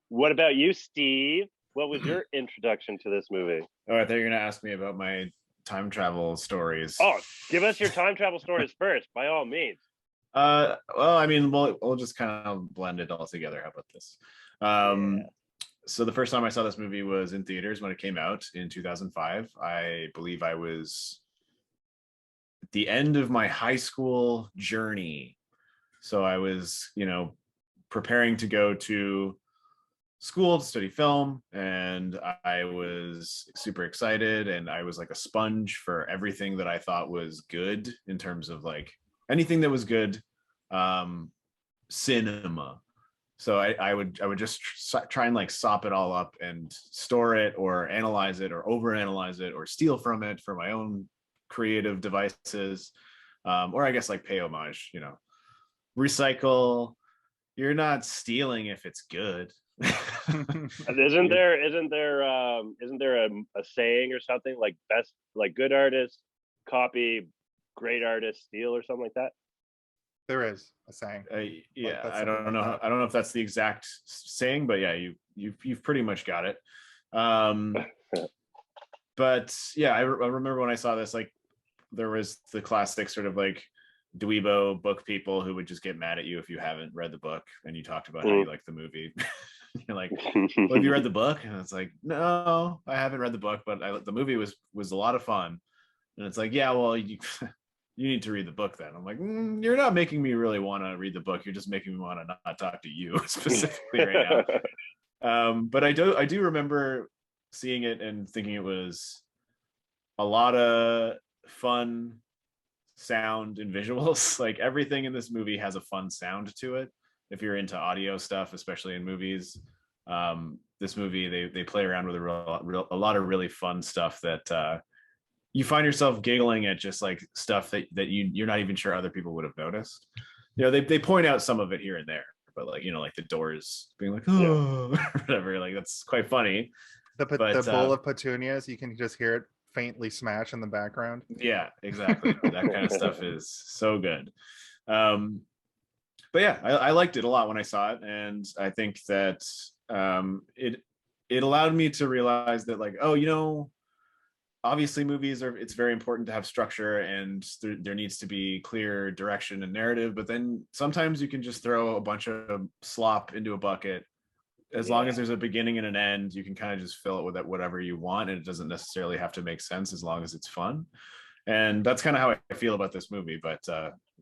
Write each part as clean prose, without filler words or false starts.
What about you, Steve? What was your introduction to this movie? Oh, I thought you were gonna ask me about my time travel stories. Oh, give us your time travel stories first, by all means. Well, I mean, we'll just kind of blend it all together. How about this? Yeah. So the first time I saw this movie was in theaters when it came out in 2005. I believe I was at the end of my high school journey. So I was, preparing to go to school to study film, and I was super excited, and I was like a sponge for everything that I thought was good in terms of like anything that was good cinema. So I would just try and like sop it all up and store it or analyze it or overanalyze it or steal from it for my own creative devices, or I guess like pay homage, recycle. You're not stealing if it's good. Isn't there a saying or something like best, like good artists copy, great artists steal, or something like that? There is a saying. Yeah, I don't know. I don't know if that's the exact saying, but yeah, you've pretty much got it. But yeah, I remember when I saw this, like there was the classic sort of like dweebo book people who would just get mad at you if you haven't read the book and you talked about how you like the movie. You're like, well, have you read the book? And it's like, no, I haven't read the book, but the movie was a lot of fun. And it's like, yeah, well, you need to read the book then. I'm like, you're not making me really want to read the book. You're just making me want to not talk to you specifically right now. But I do remember seeing it and thinking it was a lot of fun sound and visuals. Like everything in this movie has a fun sound to it. If you're into audio stuff, especially in movies, this movie they play around with a lot of really fun stuff that you find yourself giggling at, just like stuff that you're not even sure other people would have noticed. They point out some of it here and there, but like like the doors being like, oh, whatever, like that's quite funny. The bowl of petunias, you can just hear it faintly smash in the background. Yeah, exactly. That kind of stuff is so good. But yeah, I liked it a lot when I saw it, and I think that it allowed me to realize that, like, obviously movies it's very important to have structure, and there needs to be clear direction and narrative, but then sometimes you can just throw a bunch of slop into a bucket. As long as there's a beginning and an end, you can kind of just fill it with whatever you want, and it doesn't necessarily have to make sense as long as it's fun. And that's kind of how I feel about this movie. But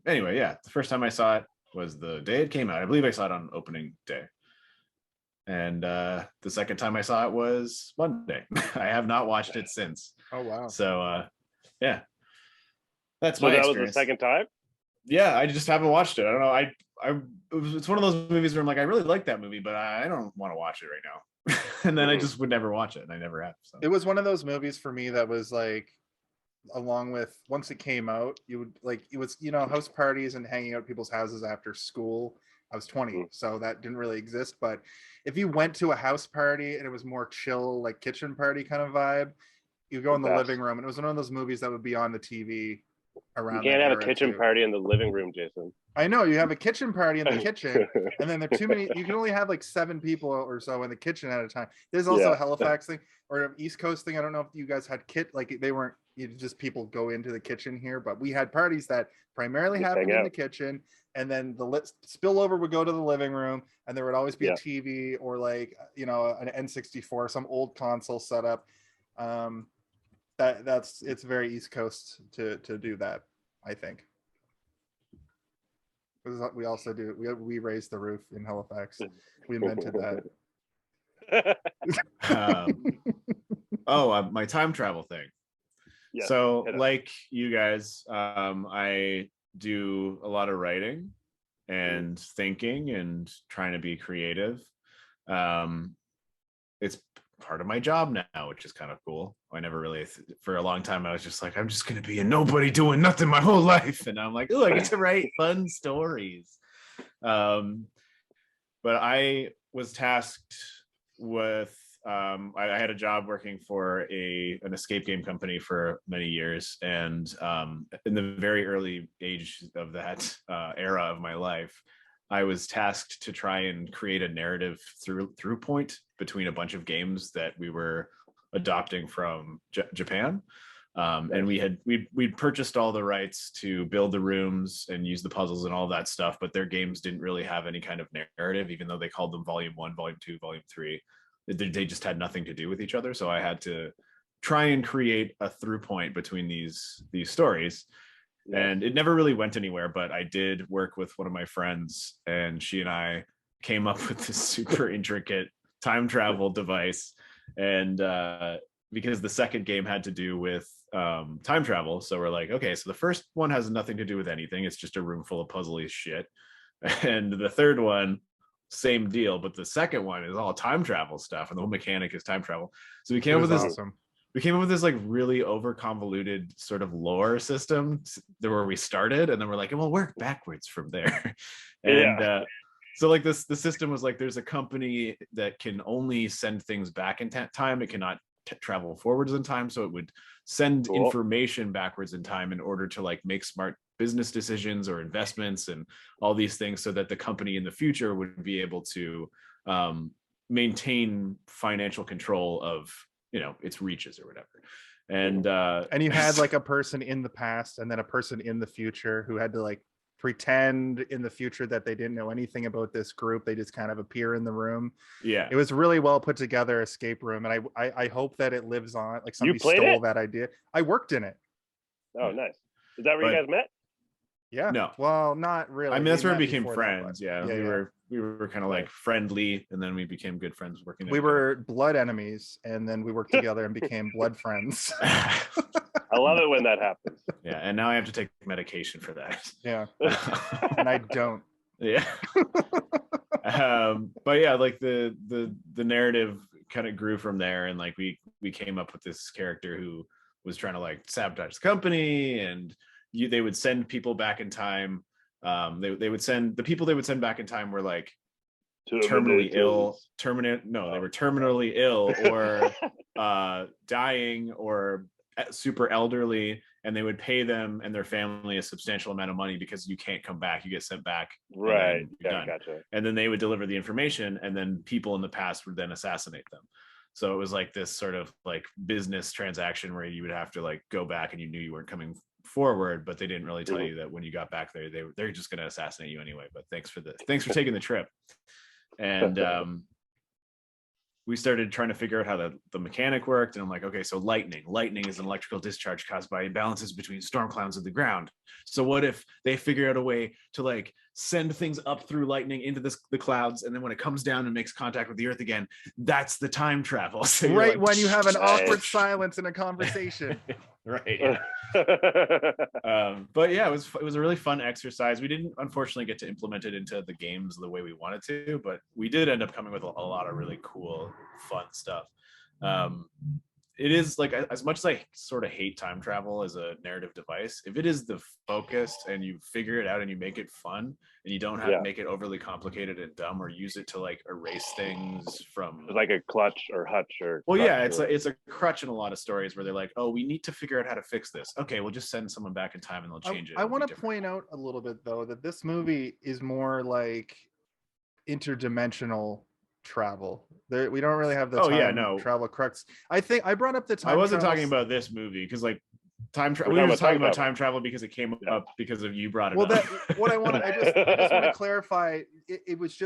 anyway, yeah, the first time I saw it was the day it came out. I believe I saw it on opening day. And the second time I saw it was Monday. I have not watched it since. Oh, wow. So, yeah. That's my experience. Was the second time? Yeah, I just haven't watched it. I don't know. It's one of those movies where I'm like, I really like that movie, but I don't want to watch it right now. And then I just would never watch it, and I never have. So. It was one of those movies for me that was like, along with once it came out, you would like, it was, house parties and hanging out at people's houses after school. I was 20, so that didn't really exist. But if you went to a house party and it was more chill, like kitchen party kind of vibe, you go in the living room, and it was one of those movies that would be on the TV around. You can't have a kitchen party in the living room, Jason. I know, you have a kitchen party in the kitchen, and then there are too many. You can only have like 7 people or so in the kitchen at a time. There's also a Halifax thing or an East Coast thing. I don't know if you guys had like they weren't just people go into the kitchen here, but we had parties that primarily happened in the kitchen, and then the spillover would go to the living room, and there would always be a TV or like an N64, some old console setup. It's very East Coast to do that, I think. We also do. We raised the roof in Halifax. We invented that. My time travel thing. Yeah, so, like you guys, I do a lot of writing and thinking and trying to be creative. It's part of my job now, which is kind of cool. I never really, for a long time, I was just like, I'm just going to be a nobody doing nothing my whole life. And I'm like, oh, I get to write fun stories. But I was tasked with, I had a job working for an escape game company for many years. And in the very early age of that era of my life, I was tasked to try and create a narrative through point between a bunch of games that we were adopting from Japan. And we'd purchased all the rights to build the rooms and use the puzzles and all that stuff, but their games didn't really have any kind of narrative, even though they called them Volume 1, Volume 2, Volume 3. They just had nothing to do with each other. So I had to try and create a through point between these stories. And it never really went anywhere, but I did work with one of my friends, and she and I came up with this super intricate time travel device. And because the second game had to do with time travel, so we're like, okay, so the first one has nothing to do with anything, it's just a room full of puzzly shit, and the third one, same deal, but the second one is all time travel stuff, and the whole mechanic is time travel. So we came up with this awesome. We came up with this like really over convoluted sort of lore system where we started, and then we're like, we'll work backwards from there. And so like the system was like, there's a company that can only send things back in time. It cannot travel forwards in time, so it would send information backwards in time in order to like make smart business decisions or investments and all these things, so that the company in the future would be able to maintain financial control of, you know, its reaches or whatever. And you had like a person in the past and then a person in the future who had to like pretend in the future that they didn't know anything about this group. They just kind of appear in the room. Yeah, it was really well put together escape room, and I hope that it lives on. Like somebody stole that idea. I worked in it. Oh, nice. Is that where you guys met? Yeah. No. Well, not really. I mean, that's where we became friends. We were kind of like friendly, and then we became good friends working. We were blood enemies, and then we worked together and became blood friends. I love it when that happens. Yeah, and now I have to take medication for that. Yeah, and I don't. Yeah. But yeah, like the narrative kind of grew from there, and like we came up with this character who was trying to like sabotage the company, and they would send people back in time. They would send the people they would send back in time were like terminally ill, they were terminally ill or dying or super elderly, and they would pay them and their family a substantial amount of money because you can't come back, you get sent back, right? Yeah, gotcha. And then they would deliver the information, and then people in the past would then assassinate them. So it was like this sort of like business transaction where you would have to like go back, and you knew you weren't coming forward, but they didn't really tell you that when you got back there they're just going to assassinate you anyway. But thanks for taking the trip. And we started trying to figure out how the mechanic worked, and I'm like, okay, so lightning is an electrical discharge caused by imbalances between storm clouds and the ground. So what if they figure out a way to like send things up through lightning into the clouds, and then when it comes down and makes contact with the earth again, that's the time travel. So right, like, when you have an awkward silence in a conversation. Right. Yeah. But yeah, it was a really fun exercise. We didn't unfortunately get to implement it into the games the way we wanted to, but we did end up coming with a lot of really cool, fun stuff. It is like, as much as I sort of hate time travel as a narrative device, if it is the focus and you figure it out and you make it fun and you don't have to make it overly complicated and dumb or use it to like erase things from like a clutch or hutch or it's a crutch in a lot of stories where they're like, oh, we need to figure out how to fix this. Okay, we'll just send someone back in time and they'll change it. I want to point out a little bit though that this movie is more like interdimensional travel. We don't really have the travel crux. I think I brought up the time. I wasn't talking about this movie because like time travel. We were talking about time travel because it came up because of you brought it up. What I want I just want to clarify. It was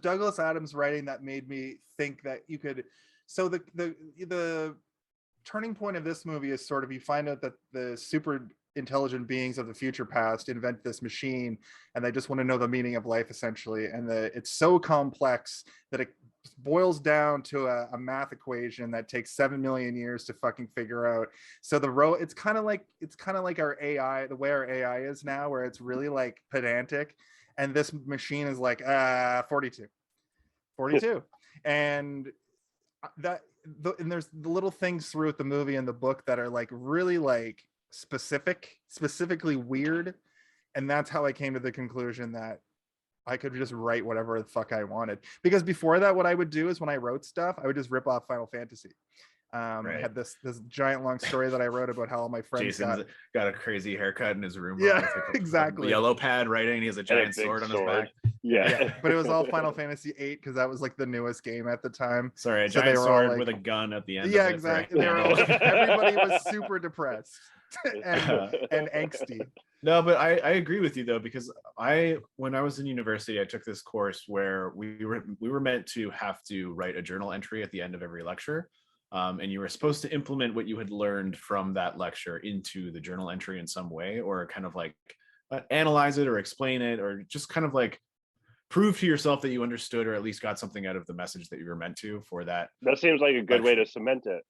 Douglas Adams' writing that made me think that you could. So the turning point of this movie is sort of you find out that the super intelligent beings of the future past invent this machine, and they just want to know the meaning of life essentially, and it's so complex that it boils down to a math equation that takes 7 million years to fucking figure out. So it's kind of like our AI, the way our AI is now, where it's really like pedantic, and this machine is like 42 and and there's the little things throughout the movie and the book that are like really like specifically weird, and that's how I came to the conclusion that I could just write whatever the fuck I wanted. Because before that, what I would do is when I wrote stuff, I would just rip off Final Fantasy. Right. Had this giant long story that I wrote about how all my friends Jason's got a crazy haircut in his room. Yeah, with a exactly. Yellow pad writing, and he has a giant big sword on his back. Yeah. But it was all Final Fantasy VIII because that was like the newest game at the time. Sorry, a So they giant were all sword like- with a gun at the end. Yeah, of it, exactly. right? They were all, everybody was super depressed and angsty. No, but I agree with you though, because when I was in university, I took this course where we were meant to have to write a journal entry at the end of every lecture. And you were supposed to implement what you had learned from that lecture into the journal entry in some way, or kind of like analyze it or explain it, or just kind of like prove to yourself that you understood or at least got something out of the message that you were meant to for that. That seems like a good way to cement it.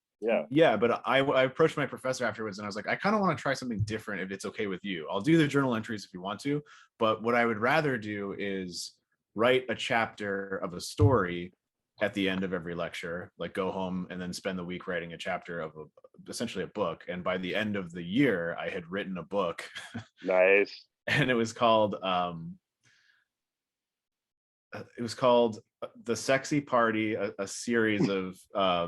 Yeah, but I approached my professor afterwards and I was like, I kind of want to try something different if it's okay with you. I'll do the journal entries if you want to, but what I would rather do is write a chapter of a story at the end of every lecture, like go home and then spend the week writing a chapter of essentially a book. And by the end of the year, I had written a book. Nice. And it was called The Sexy Party, a series of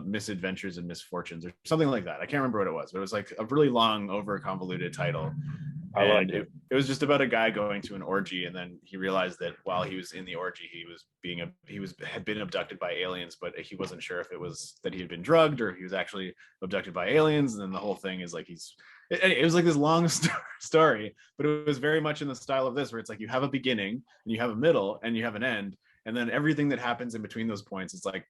misadventures and misfortunes, or something like that. I can't remember what it was, but it was like a really long, over convoluted title. I like it. It was just about a guy going to an orgy, and then he realized that while he was in the orgy, had been abducted by aliens, but he wasn't sure if it was that he had been drugged or he was actually abducted by aliens. And then the whole thing is like it was like this long story, but it was very much in the style of this, where it's like you have a beginning and you have a middle and you have an end, and then everything that happens in between those points is like,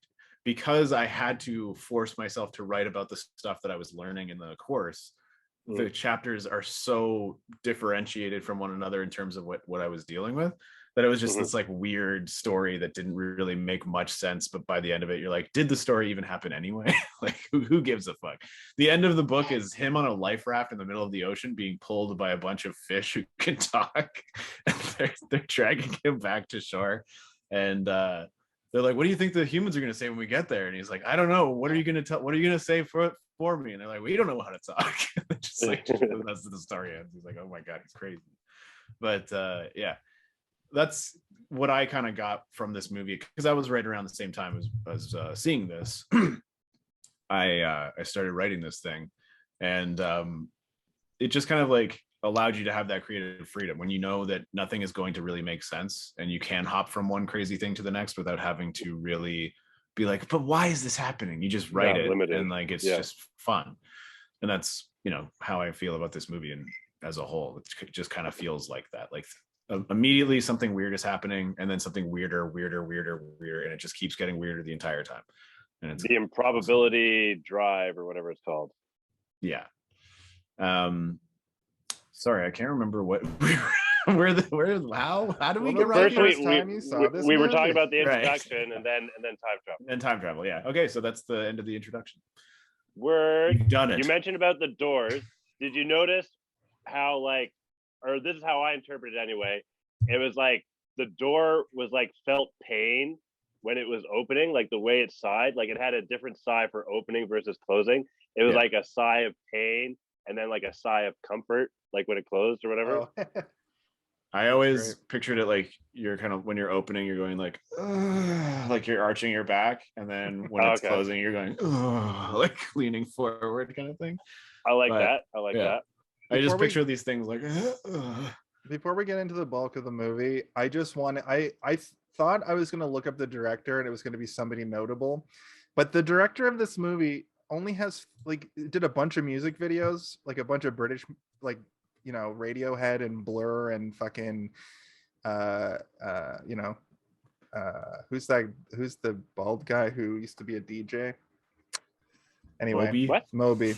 because I had to force myself to write about the stuff that I was learning in the course, the chapters are so differentiated from one another in terms of what I was dealing with, that it was just this like weird story that didn't really make much sense. But by the end of it, you're like, did the story even happen anyway? Like, who gives a fuck? The end of the book is him on a life raft in the middle of the ocean being pulled by a bunch of fish who can talk. And they're dragging him back to shore. And they're like, what do you think the humans are going to say when we get there? And he's like, I don't know. What are you going to say for me? And they're like, we don't know how to talk. Just like, that's the story ends. He's like, oh my God, he's crazy. But yeah, that's what I kind of got from this movie, because I was right around the same time as seeing this. I started writing this thing, and it just kind of like allowed you to have that creative freedom when you know that nothing is going to really make sense, and you can hop from one crazy thing to the next without having to really be like, but why is this happening? You just write it, limited. And like it's just fun. And that's, how I feel about this movie, and as a whole, it just kind of feels like that. Like immediately something weird is happening, and then something weirder, and it just keeps getting weirder the entire time. And it's the improbability drive, or whatever it's called. Yeah. Sorry, I can't remember what how do we get right? First, we were talking about the introduction, and then time travel. And time travel, yeah. Okay, so that's the end of the introduction. You've done it. You mentioned about the doors. Did you notice how or this is how I interpret it anyway, it was like the door was like felt pain when it was opening, like the way it sighed, like it had a different sigh for opening versus closing. It was like a sigh of pain and then like a sigh of comfort, like when it closed or whatever. Oh. I always pictured it like you're kind of, when you're opening, you're going like you're arching your back, and then when it's closing, you're going like leaning forward kind of thing. I like that. That. I just picture these things like. Before we get into the bulk of the movie, I just want I thought I was going to look up the director and it was going to be somebody notable, but the director of this movie only has did a bunch of music videos, like a bunch of British Radiohead and Blur and fucking who's the bald guy who used to be a DJ? Anyway, Moby.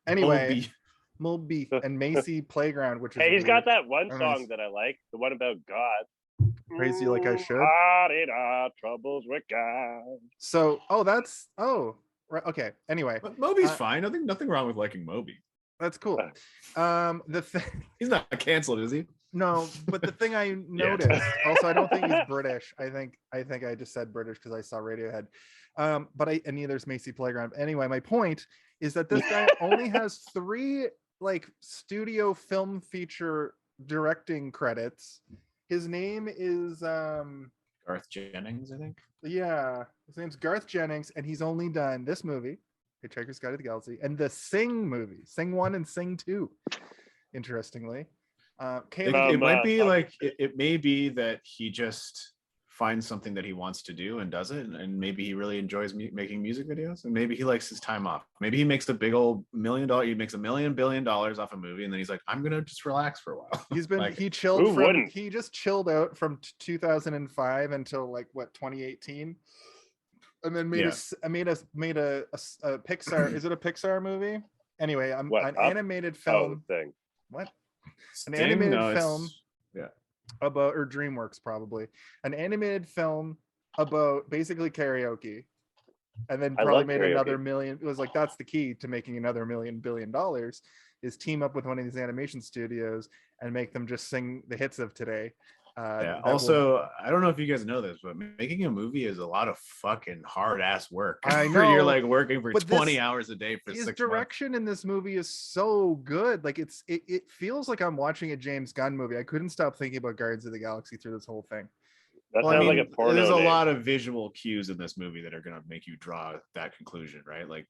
Anyway, Moby and Macy Playground, which is he's got that one song that I like, the one about God. Crazy Like I Should. Troubles with God. So right, okay. Anyway, but Moby's fine. I think nothing wrong with liking Moby. That's cool. He's not canceled, is he? No, but the thing I noticed also, I don't think he's British. I think I just said British because I saw Radiohead. And neither's Macy Playground. Anyway, my point is that this guy only has 3 studio film feature directing credits. His name is Garth Jennings, I think. Yeah, his name's Garth Jennings, and he's only done this movie, Hitchhiker's Guide to the Galaxy, and the Sing movie, Sing 1 and Sing 2. Interestingly, It might be like it may be that he just finds something that he wants to do and does it, and maybe he really enjoys making music videos, and maybe he likes his time off. Maybe he makes a big old $1 million, he makes $1 billion off a movie, and then he's like, I'm gonna just relax for a while. He's been like, he just chilled out from 2005 until like what 2018, and then made a Pixar. Is it a Pixar movie? Anyway, an animated film. Thing. What? An Sting? animated film. Yeah. About, or DreamWorks probably, an animated film about basically karaoke, and then probably made another million. It was like, that's the key to making another $1 billion is team up with one of these animation studios and make them just sing the hits of today. Also, I don't know if you guys know this, but making a movie is a lot of fucking hard ass work. I know. You're like working for 20 hours a day for 6 months. His direction in this movie is so good. Like it feels like I'm watching a James Gunn movie. I couldn't stop thinking about Guardians of the Galaxy through this whole thing. That sounds like a porno there's a name. lot of visual cues in this movie that are going to make you draw that conclusion, right? Like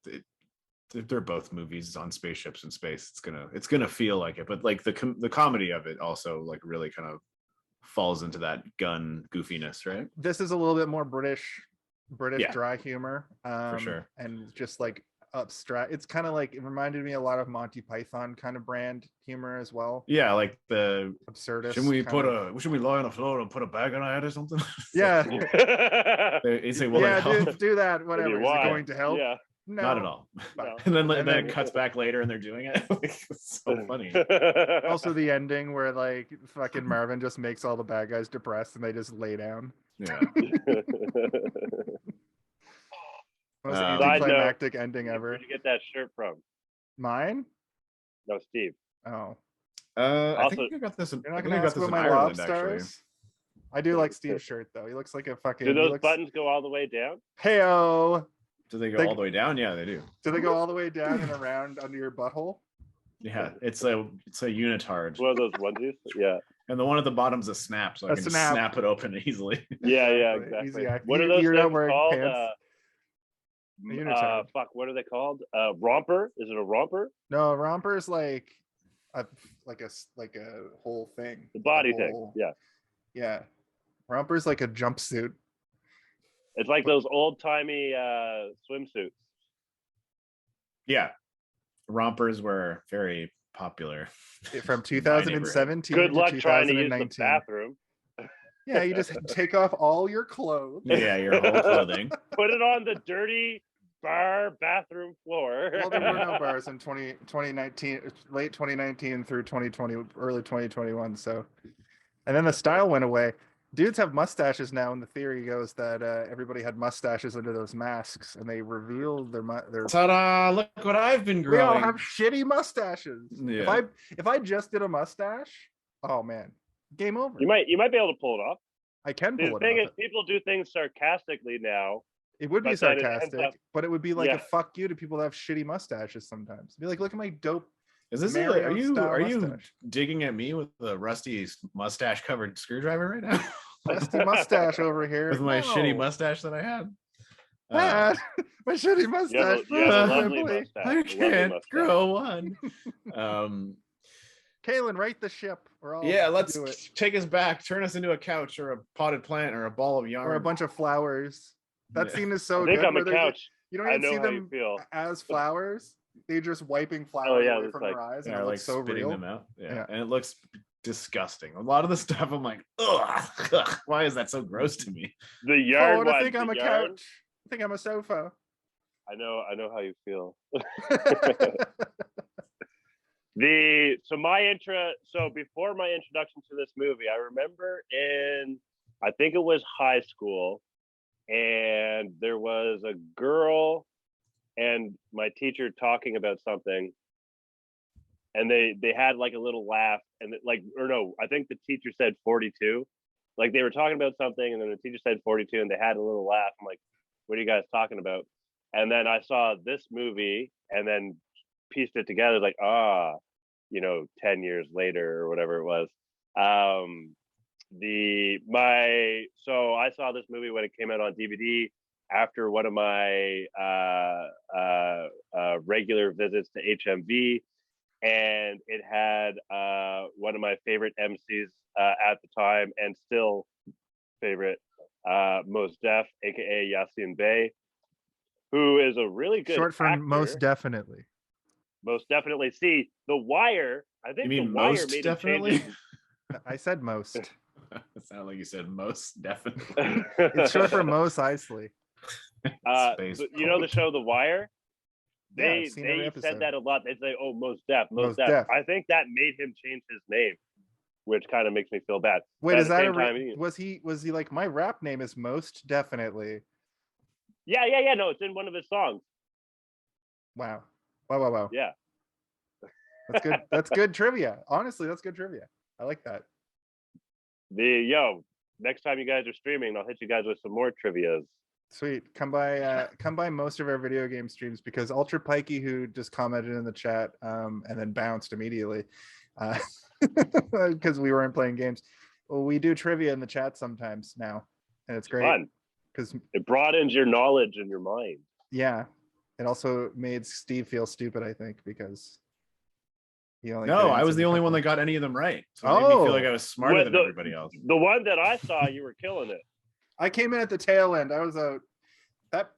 they're both movies on spaceships in space. It's gonna feel like it, but like the comedy of it also like really kind of falls into that Gun goofiness, right? This is a little bit more British Yeah. dry humor, For sure, and just like abstract. It's kind of like, it reminded me a lot of Monty Python kind of brand humor as well. Yeah, like the absurdist. Should we lie on the floor and put a bag on our head or something? Yeah. They say, "Will it help?" do that. Whatever. Is it going to help? Yeah. No. Not at all. No. And then it cuts back later and they're doing it. Like, it's so funny. Also, the ending where like fucking Marvin just makes all the bad guys depressed and they just lay down. Yeah. Most anticlimactic ending ever. Where'd you get that shirt from? Mine? No, Steve. Oh. I think I got this. You're not gonna ask about my Ireland, lobsters? I do like Steve's shirt though. He looks like a fucking. Do those buttons go all the way down? Heyo. Do they go all the way down? Yeah, they do. Do they go all the way down and around under your butthole? Yeah, it's a unitard. One of those onesies? Yeah. And the one at the bottom's a snap, so I can just snap it open easily. Yeah, exactly. Easy. What are those things called? Unitard. Fuck, what are they called? Romper? Is it a romper? No, romper is like a whole thing. The body thing. Yeah. Yeah. Romper is like a jumpsuit. It's like those old-timey swimsuits. Yeah. Rompers were very popular. From 2017 Good luck to trying to use 2019. the bathroom. Yeah, you just take off all your clothes. Yeah, your whole clothing. Put it on the dirty bar bathroom floor. Well, there were no bars in 2019, late 2019 through 2020, early 2021. So, and then the style went away. Dudes have mustaches now, and the theory goes that everybody had mustaches under those masks, and they revealed their. Ta-da! Look what I've been growing. We all have shitty mustaches. Yeah. If I just did a mustache, oh man, game over. You might be able to pull it off. I can pull it off. The thing is, people do things sarcastically now. It would be sarcastic, but it would be like a fuck you to people that have shitty mustaches sometimes. Be like, look at my dope. Is this are you digging at me with a rusty mustache covered screwdriver right now? Rusty mustache over here with my shitty mustache that I had. My shitty mustache. Mustache. I can't grow one. Kaylin, right the ship. Let's take us back, turn us into a couch or a potted plant or a ball of yarn or a bunch of flowers. That scene is so I think good. I'm a couch. You don't even see them as flowers. They're just wiping flowers away from their eyes, and it looks so real. Them out. Yeah, and it looks disgusting. A lot of the stuff I'm like, ugh, why is that so gross to me? The yarn. I think I'm a couch. I think I'm a sofa. I know how you feel. So before my introduction to this movie, I remember I think it was high school, and there was a girl and my teacher talking about something, and they had like a little laugh, and I think the teacher said 42. Like they were talking about something, and then the teacher said 42, and they had a little laugh. I'm like, what are you guys talking about? And then I saw this movie and then pieced it together, like, 10 years later or whatever it was. So I saw this movie when it came out on DVD after one of my regular visits to HMV, and it had one of my favorite MCs at the time and still favorite, Mos Def, aka Yasin Bey, who is a really good short for actor. most definitely. Most definitely. See, The Wire. I think You The mean Wire most made definitely? him change I said most. It sounded like you said most definitely. It's short for Mos Eisley. You know the show The Wire? Yeah, They I've seen every said episode. that a lot. They say, "Oh, Mos Def, Mos Mos Def." Def. I think that made him change his name, which kind of makes me feel bad. Wait, But is at the that same time, was he like, my rap name is most definitely? Yeah. No, it's in one of his songs. Wow. Yeah. That's good. That's good trivia. Honestly, that's good trivia. I like that. Next time you guys are streaming, I'll hit you guys with some more trivias. Sweet. Come by most of our video game streams, because Ultra Pikey, who just commented in the chat and then bounced immediately because we weren't playing games. Well, we do trivia in the chat sometimes now, and it's great Fun because it broadens your knowledge and your mind. Yeah, it also made Steve feel stupid, I think, because he only No, I was the only one that got any of them right. So it made me feel like I was smarter than everybody else. The one that I saw, you were killing it. I came in at the tail end. I was out.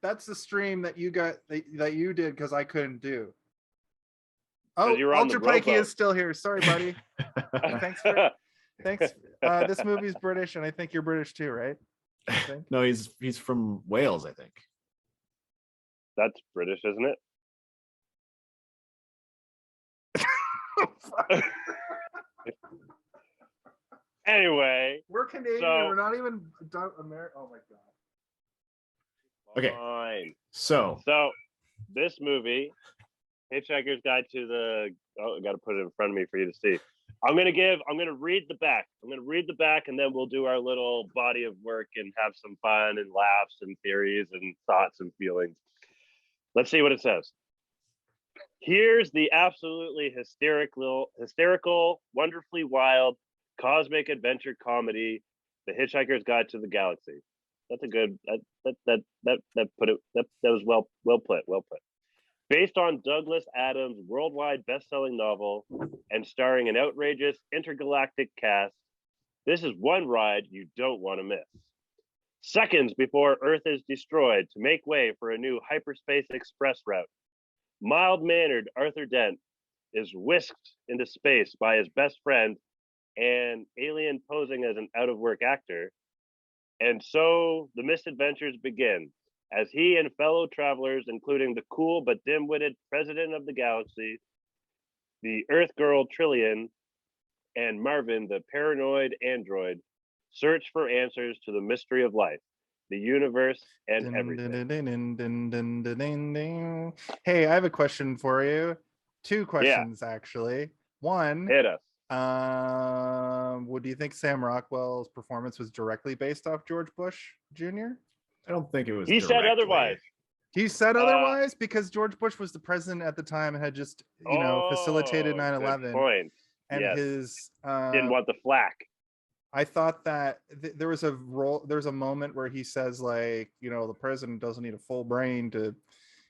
That's the stream that you got that you did because I couldn't do. Oh, Ultra Pikey is still here. Sorry, buddy. Thanks. This movie's British, and I think you're British too, right? No, he's from Wales, I think. That's British, isn't it? Anyway, we're Canadian. We're not even American. Oh my god. Okay. Fine. So this movie, Hitchhiker's Guide to the. Oh, I got to put it in front of me for you to see. I'm gonna read the back. And then we'll do our little body of work and have some fun and laughs and theories and thoughts and feelings. Let's see what it says. Here's the absolutely hysterical, wonderfully wild, cosmic adventure comedy, The Hitchhiker's Guide to the Galaxy. That's a good. That was well put. Based on Douglas Adams' worldwide best-selling novel and starring an outrageous intergalactic cast, this is one ride you don't want to miss. Seconds before Earth is destroyed to make way for a new hyperspace express route, mild-mannered Arthur Dent is whisked into space by his best friend, an alien posing as an out-of-work actor, and so the misadventures begin as he and fellow travelers, including the cool but dim-witted president of the galaxy, the Earth girl Trillian, and Marvin, the paranoid android, search for answers to the mystery of life, the universe, and everything. Hey, I have a question for you. Two questions, actually. One, hit us. Do you think Sam Rockwell's performance was directly based off George Bush Jr.? I don't think it was. He said otherwise. He said otherwise because George Bush was the president at the time and had just, facilitated 9/11. Point. And his didn't want the flack. I thought that there was a moment where he says, like, the president doesn't need a full brain to,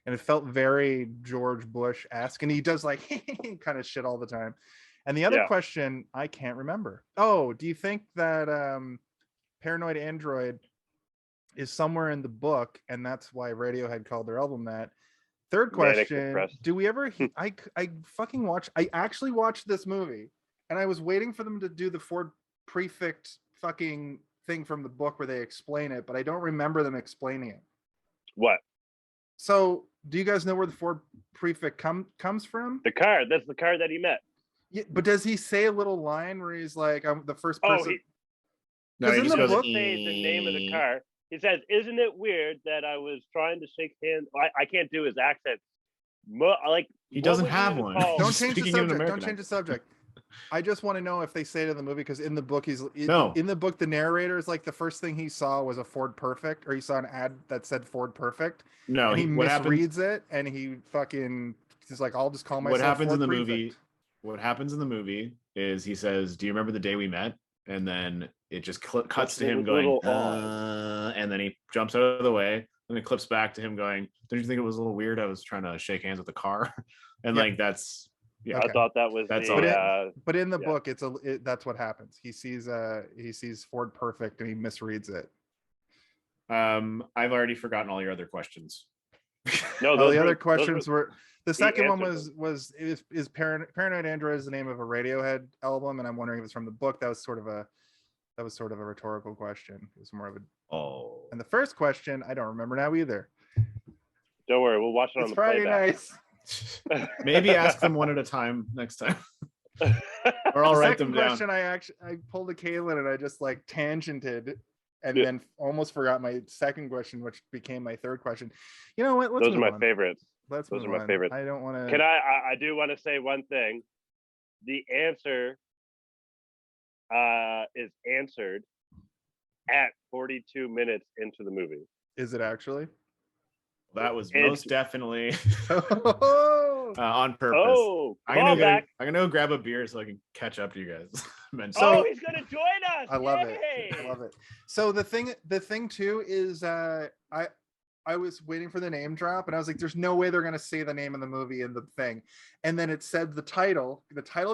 and it felt very George Bush-esque, and he does like kind of shit all the time. And the other question, I can't remember. Oh, do you think that Paranoid Android is somewhere in the book, and that's why Radiohead called their album that? Third question, do we ever I actually watched this movie, and I was waiting for them to do the Ford Prefect fucking thing from the book where they explain it, but I don't remember them explaining it. What? So do you guys know where the Ford Prefect comes from? The car. That's the car that he met. Yeah, but does he say a little line where he's like, I'm the first person? No, he just doesn't say the name of the car. He says, "Isn't it weird that I was trying to shake hands?" I can't do his accent. Like, he doesn't have one. Don't change the subject. Don't change the subject. I just want to know if they say it in the movie, because in the book in the book the narrator is like, the first thing he saw was a Ford Perfect, or he saw an ad that said Ford Perfect. No, and he misreads it, and he's like, I'll just call myself. What happens Ford in the Prefect. movie? What happens in the movie is he says, "Do you remember the day we met?" And then it just cuts to It him was a going, little odd. and then he jumps out of the way, and it clips back to him going, "Don't you think it was a little weird? I was trying to shake hands with the car," and like that's yeah. I thought that was That's the. all. But in the book, that's what happens. He sees Ford Perfect and he misreads it. I've already forgotten all your other questions. No, the other questions were the second one was is Paranoid Android is the name of a Radiohead album, and I'm wondering if it's from the book. That was sort of a rhetorical question. It was more of a And the first question I don't remember now either. Don't worry, we'll watch it on it's the Friday playback. nights. Maybe ask them one at a time next time. Or I'll write them down. Question I pulled a Kaylin and I just like tangented and then almost forgot my second question, which became my third question. You know what? Those are my favorites. Those are my favorites. I don't want to. Can I do want to say one thing. The answer is answered at 42 minutes into the movie. Is it actually? That was most definitely on purpose. Oh, I'm gonna go grab a beer so I can catch up to you guys. He's gonna join us. I love it. I love it. So the thing too is I was waiting for the name drop and I was like, there's no way they're gonna say the name of the movie in the thing. And then it said the title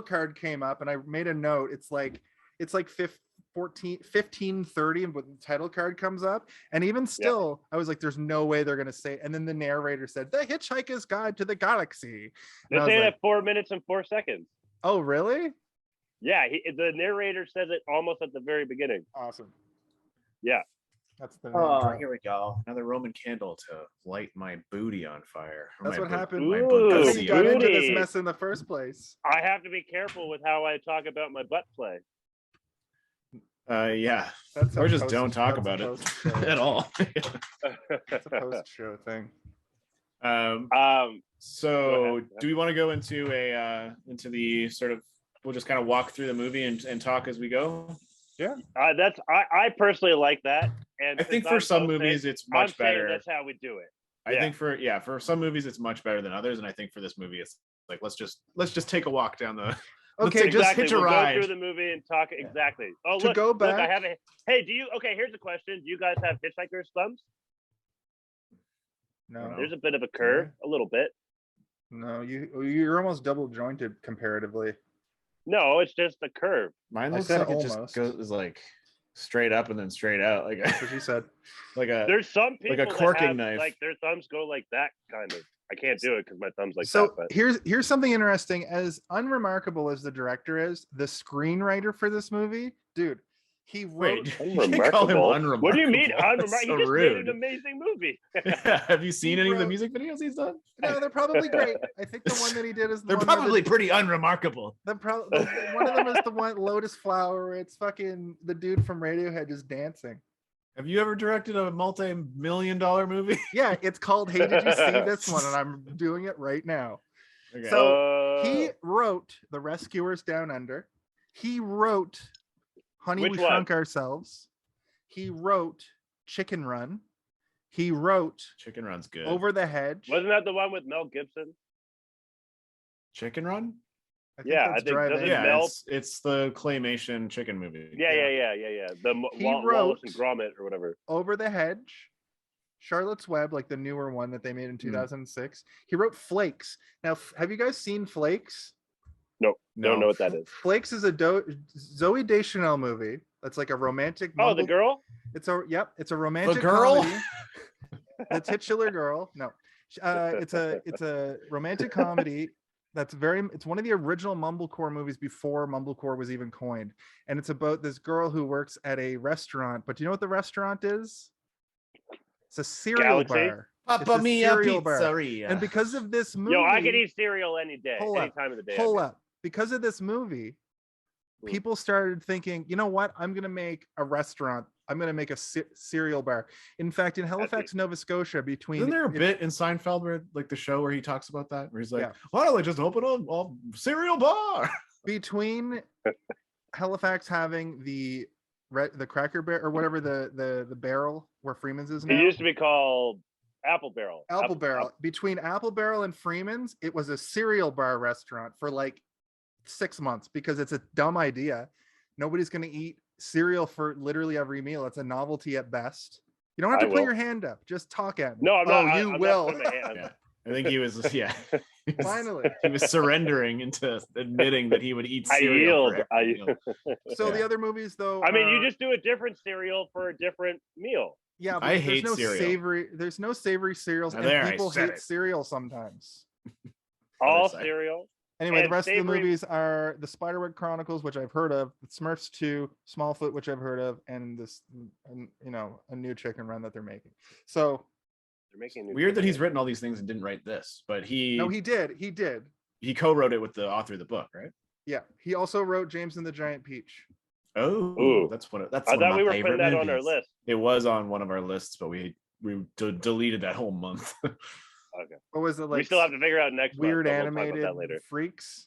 card came up and I made a note. It's like 15:30 but the title card comes up, and even still I was like, there's no way they're gonna say. And then the narrator said, "The Hitchhiker's Guide to the Galaxy." They say it at 4 minutes and 4 seconds. Oh really? Yeah, the narrator says it almost at the very beginning. Awesome. Yeah, that's the here we go, another Roman candle to light my booty on fire. That's what happened. My you got into this mess in the first place. I have to be careful with how I talk about my butt play. Yeah, or just don't talk about it at all. That's a post-show thing. So do we want to go into the sort of, we'll just kind of walk through the movie and talk as we go? Yeah, I personally like that, and I think for some movies it's much better. That's how we do it. I think for some movies it's much better than others, and I think for this movie it's like let's just take a walk down the. Okay, just hitch a ride. Go through the movie and talk exactly. Oh, to go back. Look, I have Hey, here's a question. Do you guys have Hitchhiker's thumbs? No. There's a bit of a curve, a little bit. No, you're almost double jointed comparatively. No, it's just a curve. Mine looks like it just goes like straight up and then straight out. Like that's what you said. There's some people like a corking knife. Like their thumbs go like that kind of. I can't do it because my thumb's like so that. But here's something interesting. As unremarkable as the director is, the screenwriter for this movie, dude, he wrote. Unremarkable. What do you mean unremarkable? So he just rude. made an amazing movie. Have you seen any of the music videos he's done? No, they're probably great. I think the one that he did is they're probably pretty unremarkable. One of them is the one Lotus Flower, where it's fucking the dude from Radiohead just dancing. Have you ever directed a multi-million-dollar movie? Yeah, it's called Hey, Did You See This One? And I'm doing it right now. Okay. So he wrote The Rescuers Down Under. He wrote Honey, We Shrunk Ourselves. He wrote Chicken Run. He wrote Chicken Run's good. Over the Hedge. Wasn't that the one with Mel Gibson? Chicken Run? I think it's the claymation chicken movie. Yeah. The Wallace and Gromit or whatever. Over the Hedge, Charlotte's Web, like the newer one that they made in 2006. He wrote Flakes. Now, have you guys seen Flakes? No, don't know what that is. Flakes is a Zooey Deschanel movie. That's like a romantic. Oh, the girl. It's a romantic. The girl. Comedy. The titular girl. No, it's a romantic comedy. It's one of the original mumblecore movies before mumblecore was even coined, and it's about this girl who works at a restaurant. But do you know what the restaurant is? It's a cereal bar. Papa Mia Pizzeria. And because of this movie, I can eat cereal any day, any time of the day. Hold up. Because of this movie, people started thinking, you know what? I'm going to make a restaurant. I'm going to make a cereal bar. In fact, in Halifax, Nova Scotia, isn't there a bit in Seinfeld where, like, the show where he talks about that, where he's like, why don't I just open a cereal bar? Between Halifax having the Cracker Barrel or whatever the barrel where Freeman's is now. It used to be called Apple Barrel. Apple Barrel. Between Apple Barrel and Freeman's, it was a cereal bar restaurant for like 6 months because it's a dumb idea. Nobody's going to eat cereal for literally every meal. It's a novelty at best. You don't have to put your hand up. Just talk at me. No, I'm not. You I'm will. Not putting my hand. Yeah. I think he was, yeah. Finally. He was surrendering into admitting that he would eat I cereal. yield. So the other movies, though. I mean, you just do a different cereal for a different meal. Yeah, but I there's hate no cereal. savory. There's no savory cereals, Now and there, people I said hate it. cereal sometimes. All side. cereal. Anyway, And the rest of the savory- movies are the Spiderweb Chronicles, which I've heard of, Smurfs 2, Smallfoot, which I've heard of, and this, a new Chicken Run that they're making. So They're making new Weird that he's chicken. written all these things and didn't write this, but he did. he co-wrote it with the author of the book, right? Yeah, he also wrote James and the Giant Peach. Oh, Ooh. that's I one of thought my we were favorite putting that on our movies. list. It was on one of our lists, but we deleted that whole month. Okay. What was it like? We still have to figure out next weird month, but animated we'll talk about that later. freaks.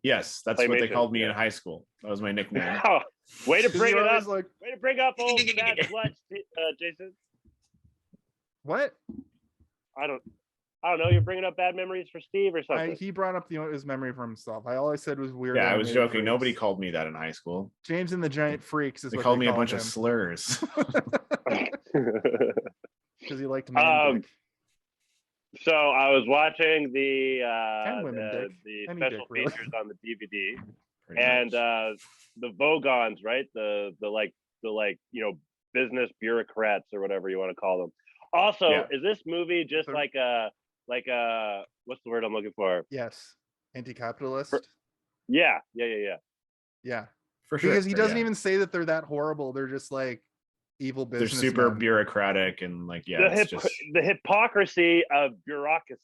Yes, that's what they Claymation, called me yeah. in high school. That was my nickname. Oh, way to bring You're it always up. like, Way to bring up old bad blood, Jason. what? I don't know. You're bringing up bad memories for Steve or something. He brought up his memory for himself. All I said was weird. Yeah, I was animated joking. freaks. Nobody called me that in high school. James and the Giant Freaks is They what called me a called bunch him. of slurs. Because he liked man dick. So I was watching the women dick. the Any special dick, really. features on the DVD, Pretty and much. the Vogons, right? The business bureaucrats or whatever you want to call them. Also, Yeah. is this movie just like a what's the word I'm looking for? Yes, anti-capitalist. Yeah. Yeah, For sure. because he doesn't yeah. even say that they're that horrible. They're just like evil They're business. super bureaucratic and The hypocrisy of bureaucracy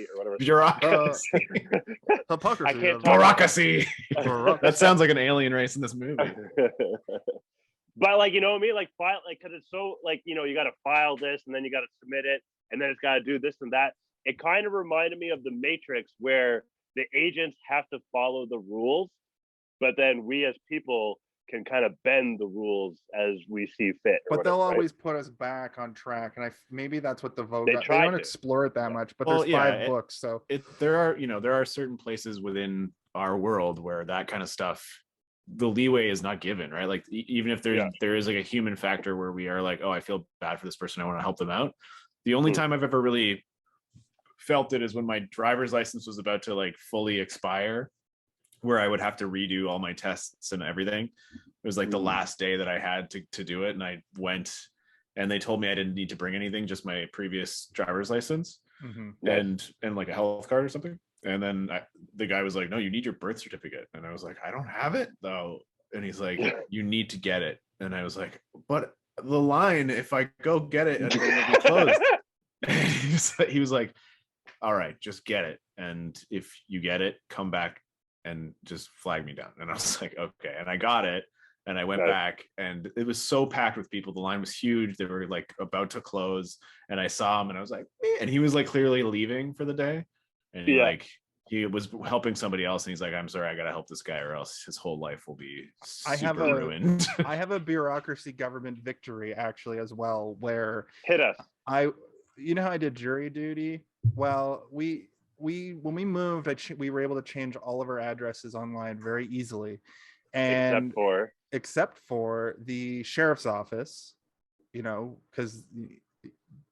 or whatever. bureaucracy. Hypocrisy. I can't of- talk- Bureaucracy. That sounds like an alien race in this movie. But you know what I mean? File because it's so you got to file this and then you got to submit it and then it's got to do this and that. It kind of reminded me of the Matrix where the agents have to follow the rules, but then we as people can kind of bend the rules as we see fit. But they'll always put us back on track, and maybe that's what the Vogue. They try don't to. explore it that much, but Well, there's 5 books, so there are certain places within our world where that kind of stuff, the leeway is not given, right? Like even if there is like a human factor where we are like, oh, I feel bad for this person, I want to help them out. The only time I've ever really felt it is when my driver's license was about to fully expire, where I would have to redo all my tests and everything. It was the last day that I had to do it, and I went, and they told me I didn't need to bring anything, just my previous driver's license and like a health card or something. And then the guy was like, no, you need your birth certificate. And I was like, I don't have it though. And he's like, you need to get it. And I was like, but the line, if I go get it, it'll be closed. He was like, all right, just get it. And if you get it, come back and just flag me down. And I was like, okay. And I got it. And I went back, and it was so packed with people. The line was huge. They were about to close. And I saw him, and I was like, eh. And he was clearly leaving for the day. And he was helping somebody else. And he's like, I'm sorry, I got to help this guy, or else his whole life will be ruined. I have a bureaucracy government victory actually as well, where hit us. How I did jury duty? Well, we when we moved, we were able to change all of our addresses online very easily. And except for the sheriff's office, because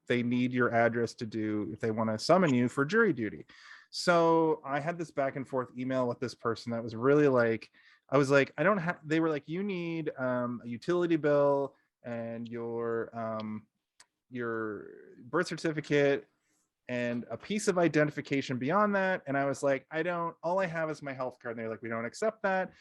they need your address if they want to summon you for jury duty. So I had this back and forth email with this person that was really I was like, I don't have, they were like, you need a utility bill and your birth certificate and a piece of identification beyond that. And I was like, all I have is my health card. And they're like, we don't accept that.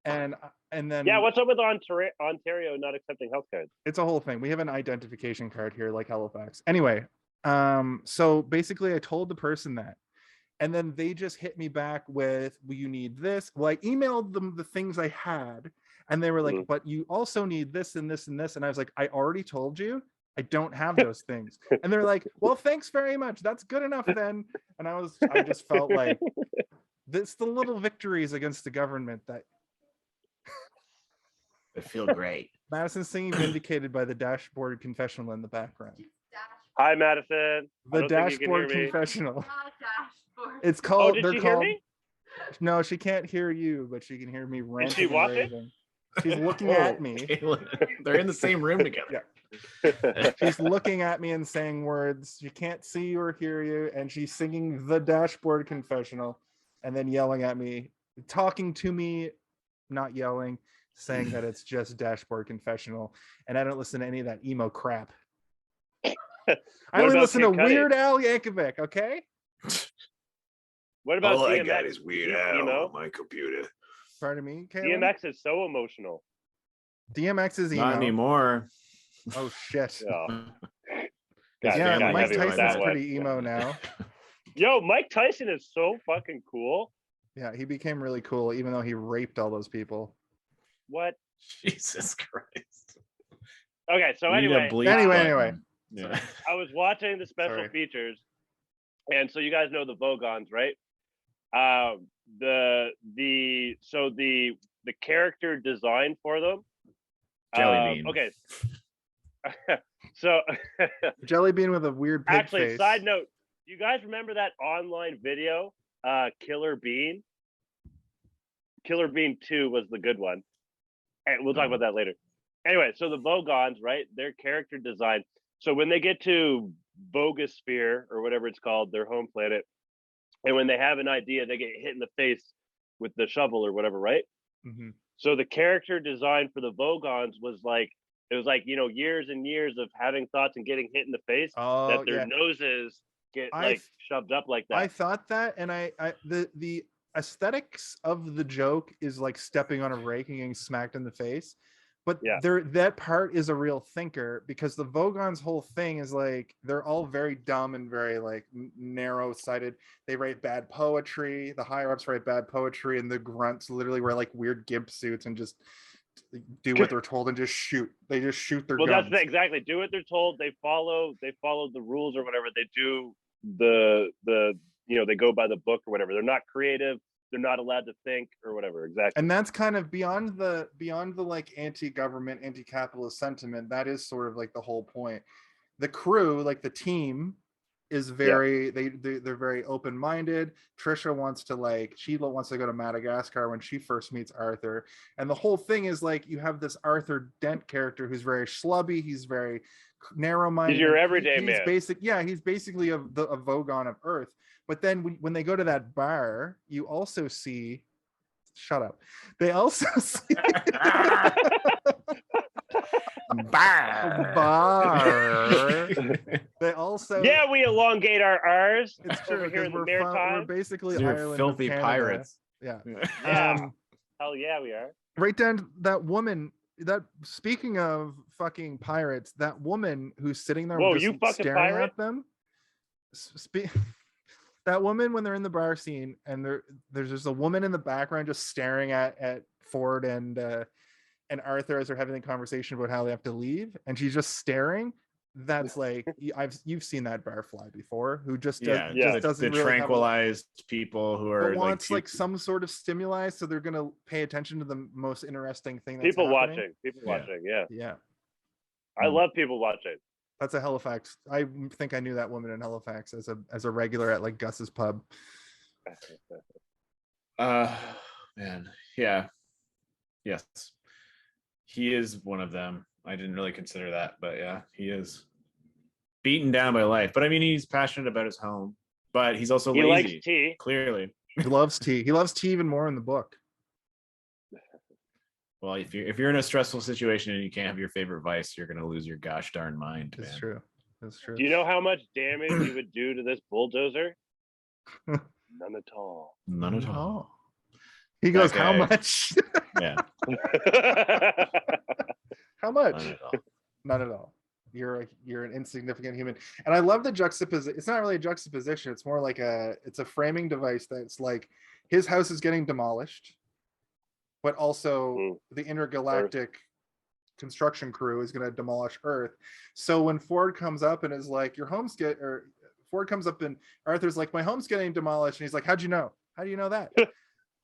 And then what's up with Ontario not accepting health cards? It's a whole thing. We have an identification card here like Halifax. Anyway, so basically I told the person that, and then they just hit me back with, well, you need this. Well, I emailed them the things I had, and they were like, but you also need this and this and this. And I was like, I already told you I don't have those things. And they're like, well, thanks very much, that's good enough then. And I just felt like this, the little victories against the government that I feel great. Madison singing vindicated by the dashboard confessional in the background. Hi, Madison. The dashboard confessional. It's called. Oh, did you hear me? No, she can't hear you, but she can hear me ranting. Is she watching? And raving. She's looking at me. They're in the same room together. Yeah. She's looking at me and saying words. She can't see you or hear you, and she's singing the Dashboard Confessional, and then yelling at me, talking to me, not yelling, saying that it's just Dashboard Confessional, and I don't listen to any of that emo crap. I only listen to Weird Al Yankovic, okay? What about all DMX? I got is Weird Al on my computer. Pardon me, Caleb? DMX is so emotional. DMX is emo. Not anymore. Oh shit. Yeah, Mike Tyson's pretty emo now. Yo, Mike Tyson is so fucking cool. Yeah, he became really cool, even though he raped all those people. What? Jesus Christ. Okay, so anyway. Yeah. I was watching the special features, and so you guys know the Vogons, right? The character design for them. Jelly bean. Okay. So Jelly bean with a weird pig face. Side note, you guys remember that online video, Killer Bean? Killer Bean 2 was the good one. And we'll talk about that later. Anyway, so the Vogons, right? Their character design. So when they get to Vogosphere or whatever it's called, their home planet, and when they have an idea, they get hit in the face with the shovel or whatever, right? Mm-hmm. So the character design for the Vogons was like, it was like, years and years of having thoughts and getting hit in the face, that their noses get shoved up like that. I thought that, and the aesthetics of the joke is like stepping on a rake and getting smacked in the face. But that part is a real thinker, because the Vogons' whole thing is like, they're all very dumb and very like narrow-sighted. They write bad poetry. The higher-ups write bad poetry, and the grunts literally wear like weird gimp suits and just do what they're told and just shoot. They just shoot their guns. Well, that's exactly. Do what they're told. They follow the rules or whatever. They do the they go by the book or whatever. They're not creative. They're not allowed to think or whatever. Exactly. And that's kind of beyond the like anti-government, anti-capitalist sentiment. That is sort of like the whole point. The crew, like the team, is very they're very open-minded. Trisha wants to go to Madagascar when she first meets Arthur, and the whole thing is like, you have this Arthur Dent character who's very schlubby. He's very narrow-minded. He's your everyday man. He's basically a Vogon of Earth. But then when they go to that bar, you also see. Shut up. They also see. bar. They also. Yeah, we elongate our R's. It's true, because we're basically Ireland, filthy pirates. Yeah. Hell yeah, we are. Right down that woman. That, speaking of fucking pirates, that woman who's sitting there just staring pirate? at them. That woman, when they're in the bar scene, and there's just a woman in the background just staring at Ford and Arthur as they're having a conversation about how they have to leave, and she's just staring. That's like, you've seen that barfly before, who just doesn't the really tranquilized people who are wants like some sort of stimuli, so they're gonna pay attention to the most interesting thing. That's people happening. watching. Yeah. I love people watching. That's a Halifax. I think I knew that woman in Halifax as a regular at like Gus's pub. Man, yeah, yes, he is one of them. I didn't really consider that, but yeah, he is beaten down by life. But I mean, he's passionate about his home, but he's also lazy. He likes tea. Clearly, he loves tea. He loves tea even more in the book. Well, if you're in a stressful situation and you can't have your favorite vice, you're gonna lose your gosh darn mind. That's true. That's true. Do you know how much damage you would do to this bulldozer? None at all. None at all. He goes, how much? Yeah. How much? None at all. None at all. You're an insignificant human. And I love the juxtaposition. It's not really a juxtaposition. It's more like it's a framing device that's like, his house is getting demolished, but also the intergalactic construction crew is going to demolish Earth. So when Ford comes up and is like, Ford comes up and Arthur's like, my home's getting demolished. And he's like, how'd you know? How do you know that?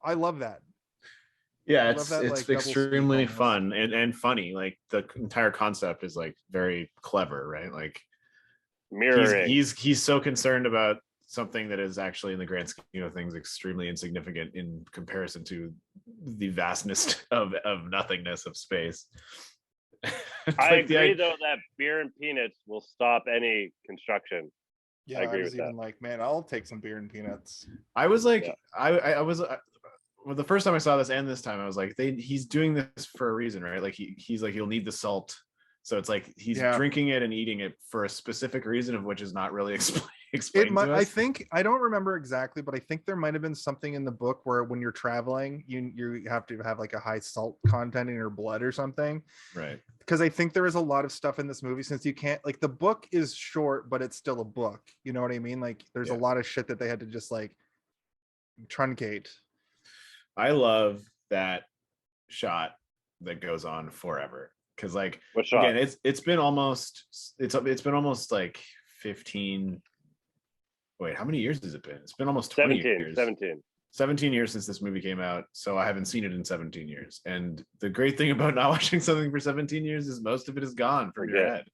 I love that. Yeah, it's like, extremely fun and funny. Like, the entire concept is like very clever, right? Like, mirroring. He's so concerned about something that is actually, in the grand scheme of things, extremely insignificant in comparison to the vastness of nothingness of space. I agree, though, that beer and peanuts will stop any construction. Yeah, I was even like, man, I'll take some beer and peanuts. I was like, I was well, the first time I saw this and this time I was like, he's doing this for a reason, right? Like he's like, he'll need the salt, so it's like he's drinking it and eating it for a specific reason, of which is not really explained to us. I think, I don't remember exactly, but I think there might have been something in the book where when you're traveling, you have to have like a high salt content in your blood or something, right? Because I think there is a lot of stuff in this movie, since you can't, like, the book is short, but it's still a book, you know what I mean? Like there's a lot of shit that they had to just like truncate. I love that shot that goes on forever, because like, again, it's been almost like 15. Wait, how many years has it been? It's been almost 20 years. 17 years since this movie came out, so I haven't seen it in 17 years. And the great thing about not watching something for 17 years is most of it is gone from your head.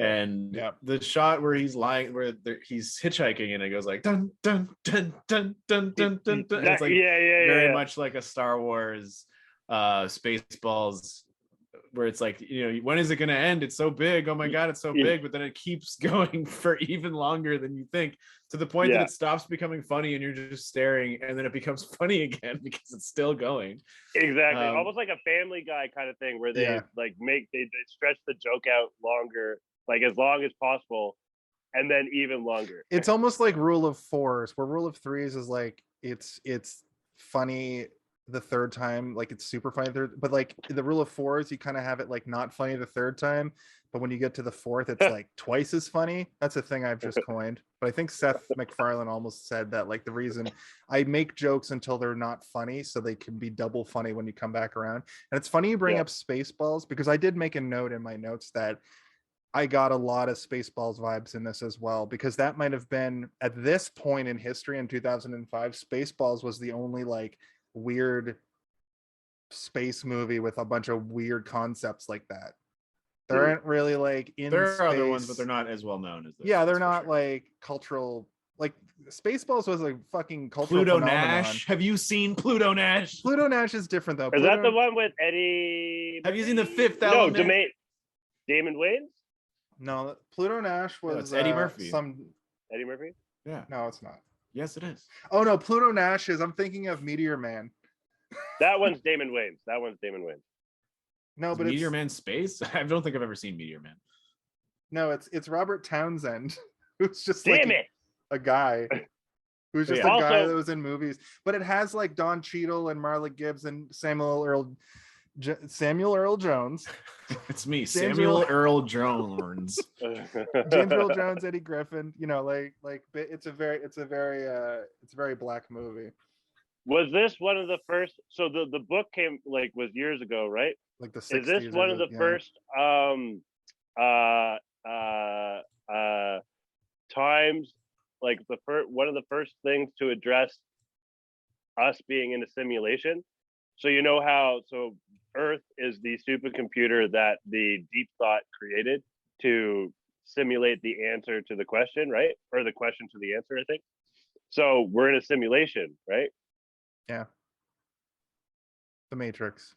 And the shot where he's lying, where he's hitchhiking, and it goes like dun dun dun dun dun dun dun, dun. It's like very much like a Star Wars Spaceballs, where it's like, you know, when is it going to end? It's so big. Oh my God, it's so big. But then it keeps going for even longer than you think, to the point that it stops becoming funny and you're just staring, and then it becomes funny again because it's still going. Exactly. Almost like a Family Guy kind of thing, where they like they stretch the joke out longer, like as long as possible, and then even longer. It's almost like rule of fours, where rule of threes is like it's funny the third time, like it's super funny but like the rule of fours, you kind of have it like not funny the third time, but when you get to the fourth, it's like twice as funny. That's a thing I've just coined. But I think Seth MacFarlane almost said that, like, the reason I make jokes until they're not funny, so they can be double funny when you come back around. And it's funny you bring up Spaceballs, because I did make a note in my notes that I got a lot of Spaceballs vibes in this as well, because that might have been, at this point in history in 2005, Spaceballs was the only like weird space movie with a bunch of weird concepts like that. There aren't really like there are other ones, but they're not as well known as this. Yeah, they're not like cultural. Like Spaceballs was a fucking cultural Pluto phenomenon. Nash. Have you seen Pluto Nash? Pluto Nash is different though. Is that the one with Eddie? Have you seen The Fifth Element? No, Damon Wayans. No, Pluto Nash was it's Eddie Murphy. Eddie Murphy? Yeah. No, it's not. Yes, it is. Oh no, Pluto Nash is. I'm thinking of Meteor Man. That one's Damon Wayans. No, but Meteor Man Space? I don't think I've ever seen Meteor Man. No, it's Robert Townsend, who's just Damn like a guy. Who's just a guy that was in movies. But it has like Don Cheadle and Marla Gibbs and Samuel Earl Jones. It's me, Samuel Earl Jones. James Earl Jones, Eddie Griffin. You know, like it's a very black movie. Was this one of the first? So the book was years ago, right? Like the 60s. Is this one of the first times, like one of the first things to address us being in a simulation? So you know how Earth is the supercomputer that the Deep Thought created to simulate the answer to the question, right? Or the question to the answer, I think. So we're in a simulation, right? Yeah. The Matrix.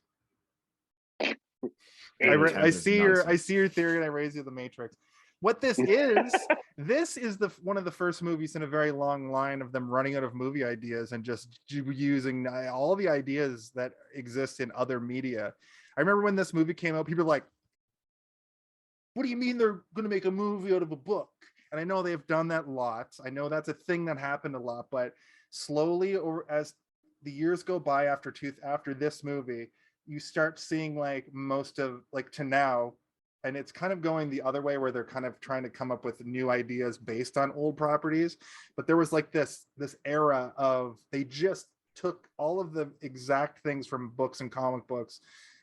I see your theory, and I raise you the Matrix. What this is, this is one of the first movies in a very long line of them running out of movie ideas and just using all the ideas that exist in other media. I remember when this movie came out, people were like, what do you mean they're going to make a movie out of a book? And I know they've done that lots. I know that's a thing that happened a lot, but slowly, or as the years go by after this movie, you start seeing like most of like to now, and it's kind of going the other way, where they're kind of trying to come up with new ideas based on old properties. But there was like this era of, they just took all of the exact things from books and comic books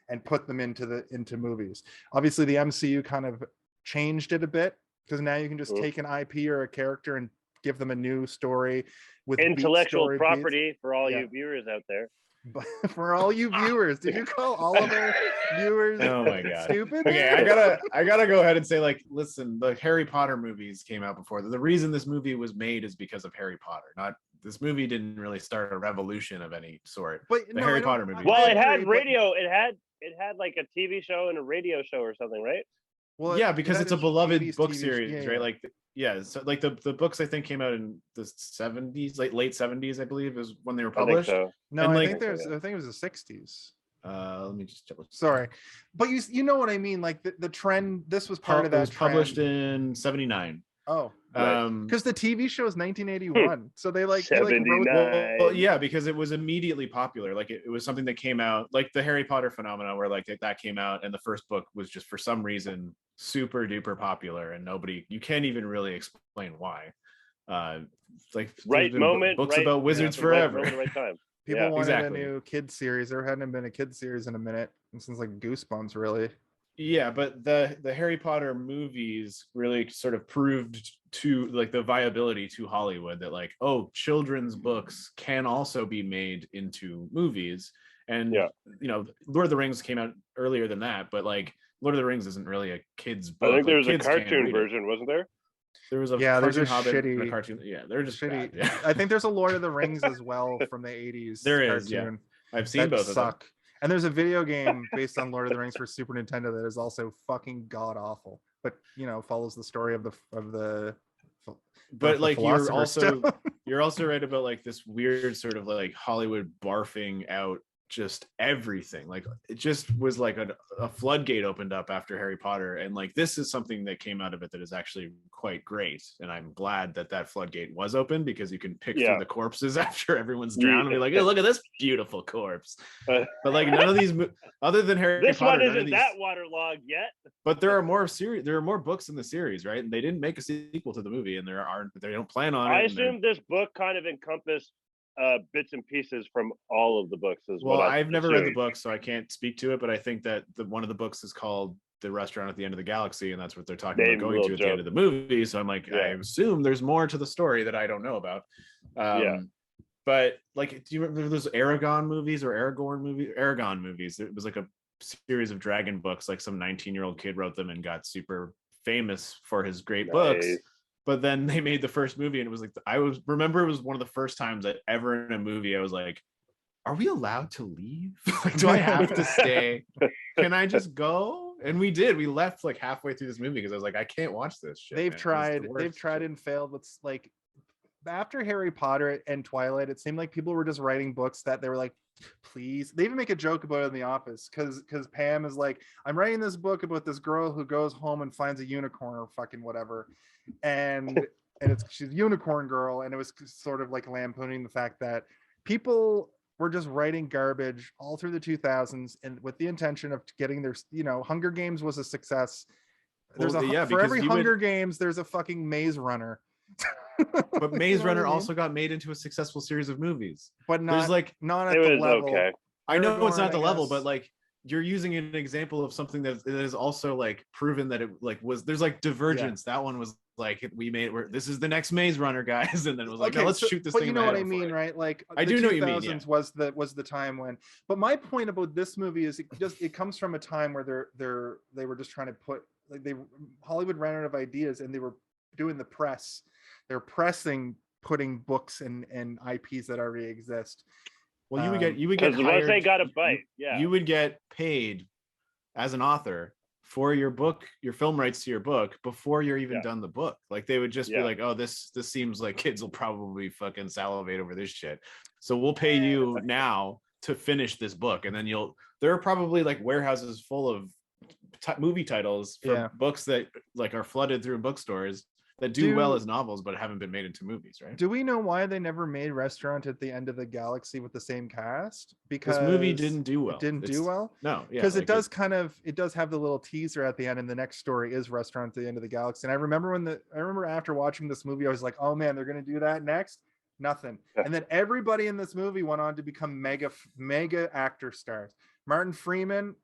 and put them into movies. Obviously the MCU kind of changed it a bit, because now you can just take an IP or a character and give them a new story with intellectual property for all you viewers out there. But for all you viewers, did you call all of our viewers Oh my god, stupid? okay, I gotta go ahead and say, like, listen, the Harry Potter movies came out before. The reason this movie was made is because of Harry Potter. Not This movie didn't really start a revolution of any sort. But The no, Harry Potter movie. Well, it had agree, but- radio. It had like a TV show and a radio show or something, right? Well, Yeah, because it's a beloved 80s book TV series, right? Like, yeah, so like the books I think came out in the 70s, like late 70s, I believe, is when they were I think published. so. No, And, I like- think I think it was the 60s. Let me just double. Sorry, but you know what I mean. Like the trend. This was part of that. It was published trend. in 79. Oh, Right. because the TV show is 1981, so they wrote 79. Well, yeah, because it was immediately popular. Like it was something that came out, like the Harry Potter phenomenon, where like that came out, and the first book was just for some reason super duper popular, and you can't even really explain why. Like Right there's been moment, books right, about wizards right forever. moment, right time. People Yeah, wanted exactly. a new kid series. There hadn't been a kid series in a minute since like Goosebumps, really. Yeah, but the Harry Potter movies really sort of proved to like the viability to Hollywood that like, oh, children's books can also be made into movies. And Yeah. you know, Lord of the Rings came out earlier than that, but like Lord of the Rings isn't really a kid's book. I think there Like, was a kids can't cartoon read it. version, wasn't there? There was a Yeah, there's cartoon a Hobbit and a shitty- cartoon. Yeah, they're just Shitty. bad. Yeah. I think there's a Lord of the Rings as well from the 80s. There is, yeah. cartoon I've seen that both of them. suck. And there's a video game based on Lord of the Rings for Super Nintendo that is also fucking god awful, but follows the story of the But like you're Philosopher's you're also right about like this weird sort of like Hollywood barfing out just everything. Like it just was like a floodgate opened up after Harry Potter, and like this is something that came out of it that is actually quite great, and I'm glad that floodgate was open, because you can pick through the corpses after everyone's drowned and be like, oh, look at this beautiful corpse. But like none of these other than Harry This Potter, one none of isn't these, that waterlogged yet. but there are more books in the series, right? And they didn't make a sequel to the movie, and they don't plan on it. I and they're- assume this book kind of encompassed bits and pieces from all of the books as well, well. I've never read the book, so I can't speak to it, but I think that one of the books is called The Restaurant at the End of the Galaxy, and that's what they're talking about going to at the end of the movie. So I'm like, I assume there's more to the story that I don't know about. But like, do you remember those Aragon movies? It was like a series of dragon books, like some 19-year-old kid wrote them and got super famous for his great books. But then they made the first movie, and it was like, remember it was one of the first times that ever in a movie I was like, are we allowed to leave? Like, do I have to stay? Can I just go? And we did. We left like halfway through this movie because I was like, I can't watch this shit. They've man. tried and failed. It's like after Harry Potter and Twilight, it seemed like people were just writing books that they were like, please. They even make a joke about it in The Office because Pam is like, I'm writing this book about this girl who goes home and finds a unicorn or fucking whatever, and she's a unicorn girl, and it was sort of like lampooning the fact that people were just writing garbage all through the 2000s and with the intention of getting their, Hunger Games was a success. For every Hunger Games, there's a fucking Maze Runner. But Maze Runner also got made into a successful series of movies. But not at it the was level. okay. I know it's not the I level, guess. but like you're using an example of something that is also like proven that it like was, there's like Divergence. That one was like, this is the next Maze Runner, guys, and then it was like, no, let's shoot this but thing. You know what I mean, right? Like I do know what you mean. Yeah. was the time when. But my point about this movie is it comes from a time where they were just trying to put, like, Hollywood ran out of ideas and they were doing the press. They're pressing, putting books and IPs that already exist. Well, you would get hired, once they got a bite, you would get paid as an author for your book, your film rights to your book, before you're even done the book. Like they would just be like, oh, this seems like kids will probably fucking salivate over this shit, so we'll pay you now to finish this book. And then there are probably like warehouses full of movie titles for books that like are flooded through bookstores that do well as novels but haven't been made into movies, right? Do we know why they never made Restaurant at the End of the Galaxy with the same cast? Because this movie didn't do well. It didn't do well? No, yeah. Because it does have the little teaser at the end, and the next story is Restaurant at the End of the Galaxy. And I remember after watching this movie, I was like, oh man, they're gonna do that next? Nothing. And then everybody in this movie went on to become mega actor stars. Martin Freeman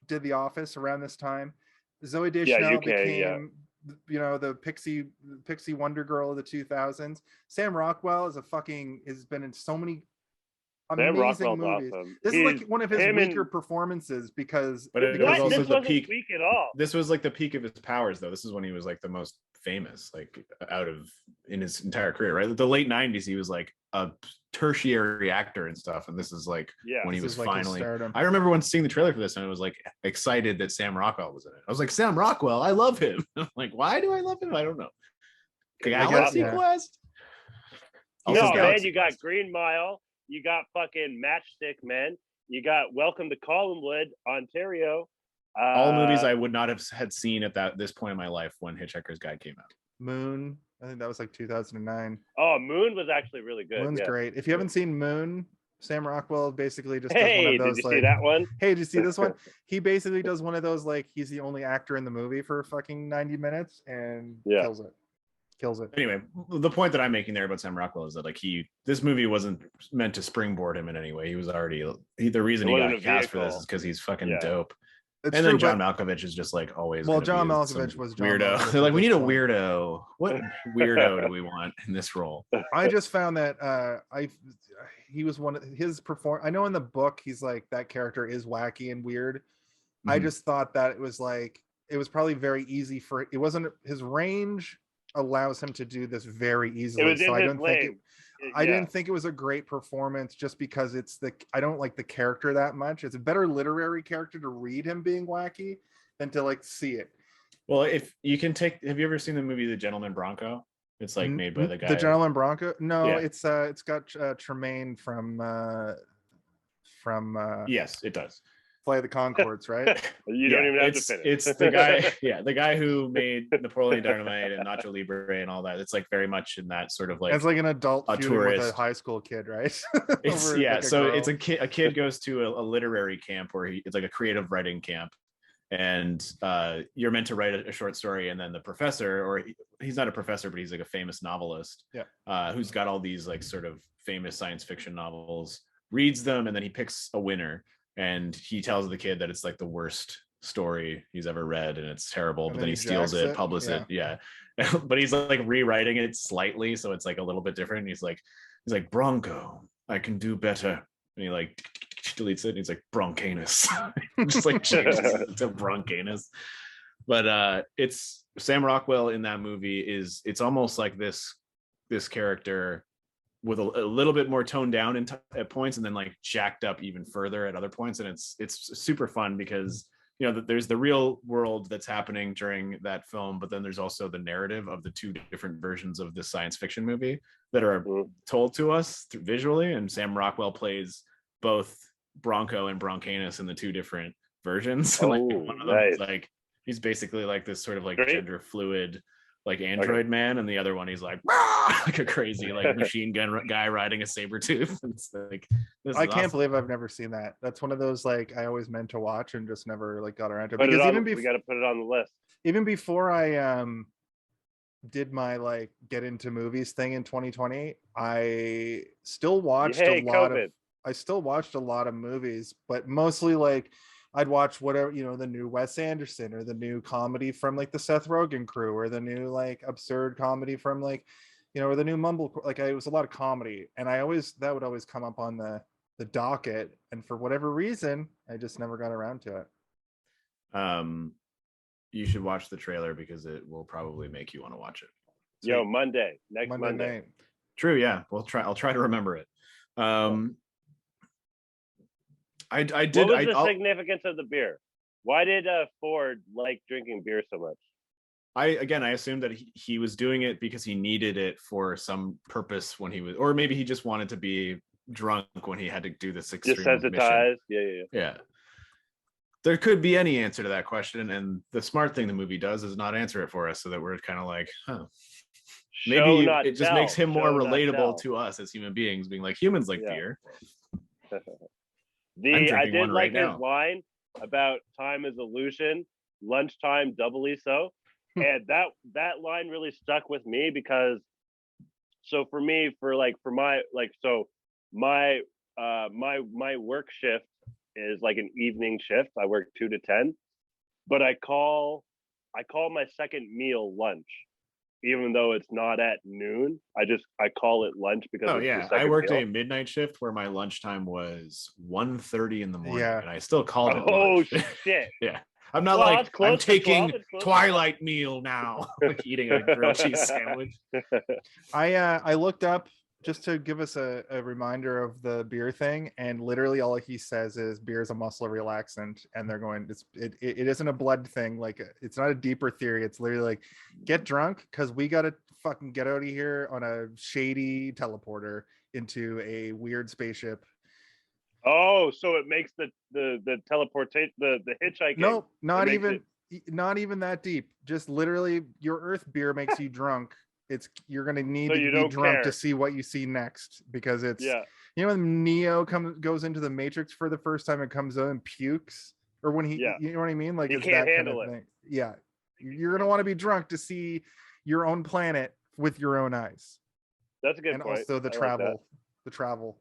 did The Office around this time. Zooey Deschanel became the pixie wonder girl of the 2000s. Sam Rockwell has been in so many Sam amazing Rockwell's movies. awesome. This is like one of his him weaker and- performances because But it What? was also This the wasn't peak. weak at all. This was like the peak of his powers, though. This is when he was like the most famous, like in his entire career, right? The late '90s, he was like a tertiary actor and stuff, and this is like when he was like his finally. stardom. I remember when seeing the trailer for this, and I was like excited that Sam Rockwell was in it. I was like, Sam Rockwell, I love him. I'm like, why do I love him? I don't know. Galaxy yeah. Quest. No, man, Galaxy you got Quest. Green Mile, you got fucking Matchstick Men, you got Welcome to Collinwood, Ontario. All movies I would not have had seen at this point in my life when Hitchhiker's Guide came out. Moon. I think that was like 2009. Oh, Moon was actually really good. Moon's yeah. great. If you haven't seen Moon, Sam Rockwell basically just does Hey, one of those did you like, see that one? hey, did you see this one? He basically does one of those like he's the only actor in the movie for fucking 90 minutes and kills it. Anyway, the point that I'm making there about Sam Rockwell is that like this movie wasn't meant to springboard him in any way. He was already the reason he got cast for this is because he's fucking dope. It's and true, then John Malkovich is just like always. Well, John Malkovich was John weirdo. Malkovich They're like, we need a point. weirdo. What weirdo do we want in this role? I just found that he was one of his I know in the book he's like that character is wacky and weird. Mm-hmm. I just thought that it was probably very easy for it wasn't his range allows him to do this very easily. It was in his lane. I didn't think it was a great performance just because I don't like the character that much. It's a better literary character to read him being wacky than to like see it. Well, if you can have you ever seen the movie The Gentleman Bronco? It's like made by the guy. The Gentleman Bronco? No, yeah. it's got Tremaine from yes, it does. Play the Concords, right? You don't even have to finish. It's the guy, the guy who made Napoleon Dynamite and Nacho Libre and all that. It's like very much in that sort of like it's like an adult a tourist with a high school kid, right? It's it's a kid goes to a literary camp where it's like a creative writing camp, and you're meant to write a short story, and then the professor, or he's not a professor, but he's like a famous novelist, who's got all these like sort of famous science fiction novels, reads them, and then he picks a winner. And he tells the kid that it's like the worst story he's ever read and it's terrible, but then he steals it, publishes it. Yeah. But he's like rewriting it slightly. So it's like a little bit different. He's like, Bronco, I can do better. And he like deletes it. And he's like, Broncanus. Just like changes it to Broncanus. But it's Sam Rockwell in that movie it's almost like this character with a little bit more toned down at points, and then like jacked up even further at other points, and it's super fun because there's the real world that's happening during that film, but then there's also the narrative of the two different versions of the science fiction movie that are told to us visually, and Sam Rockwell plays both Bronco and Broncanus in the two different versions. Like one of them is like he's basically like this sort of like gender fluid like android man, and the other one he's like like a crazy like machine gun guy riding a saber tooth. It's like I can't believe I've never seen that. That's one of those like I always meant to watch and just never like got around to it. Because we got to put it on the list. Even before I did my like get into movies thing in 2020, I still watched a lot of movies, but mostly like I'd watch whatever, the new Wes Anderson or the new comedy from like the Seth Rogen crew or the new like absurd comedy from like, or the new it was a lot of comedy. And that would always come up on the docket. And for whatever reason, I just never got around to it. You should watch the trailer because it will probably make you want to watch it. So, Monday night. True. Yeah. I'll try to remember it. I did. What was the significance of the beer? Why did Ford like drinking beer so much? I assumed that he was doing it because he needed it for some purpose when he was, or maybe he just wanted to be drunk when he had to do this extreme desensitized. Mission. Yeah. There could be any answer to that question, and the smart thing the movie does is not answer it for us, so that we're kind of like, maybe it just makes him more relatable to us as human beings, being like humans like beer. I did like his line about time is illusion, lunchtime doubly so. And that line really stuck with me because my work shift is like an evening shift. I work 2 to 10, but I call my second meal lunch even though it's not at noon. I call it lunch because Oh it's yeah, the second I worked meal. a midnight shift where my lunchtime was 1:30 in the morning, Yeah. and I still called it Oh lunch. shit! Yeah, I'm not Well, like it's close I'm to 12, taking it's close to twilight meal now, like eating a grilled cheese sandwich. I looked up just to give us a reminder of the beer thing, and literally all he says is beer is a muscle relaxant, and they're going it isn't a blood thing, like it's not a deeper theory. It's literally like get drunk because we gotta fucking get out of here on a shady teleporter into a weird spaceship. Oh, so it makes the teleportation the hitchhiking. Nope, not it- even that deep. Just literally your Earth beer makes you drunk. You're gonna need So to you be don't drunk care. to see what you see next, because it's Yeah. you know when Neo goes into the Matrix for the first time and comes out and pukes, or when he Yeah. you know what I mean, like He it's can't that kind handle of it. thing. Yeah, you're gonna want to be drunk to see your own planet with your own eyes, That's a good and point. also the I like travel, that. the travel,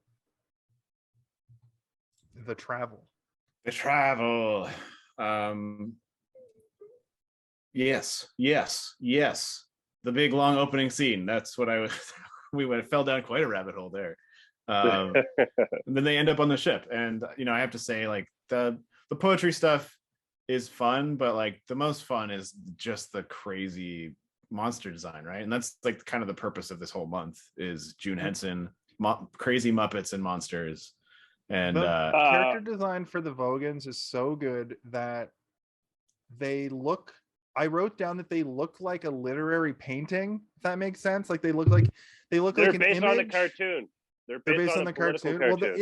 the travel. The travel. Yes. The big long opening scene. That's what I was. Fell down quite a rabbit hole there. And then they end up on the ship, and I have to say, like the poetry stuff is fun, but like the most fun is just the crazy monster design, right? And that's like kind of the purpose of this whole month is June Henson, crazy Muppets and monsters. And the character design for the Vogons is so good that they look. I wrote down that they look like a literary painting. If that makes sense, like they look like they're an based image. on the cartoon. They're based on a the political cartoon. Well, cartoon.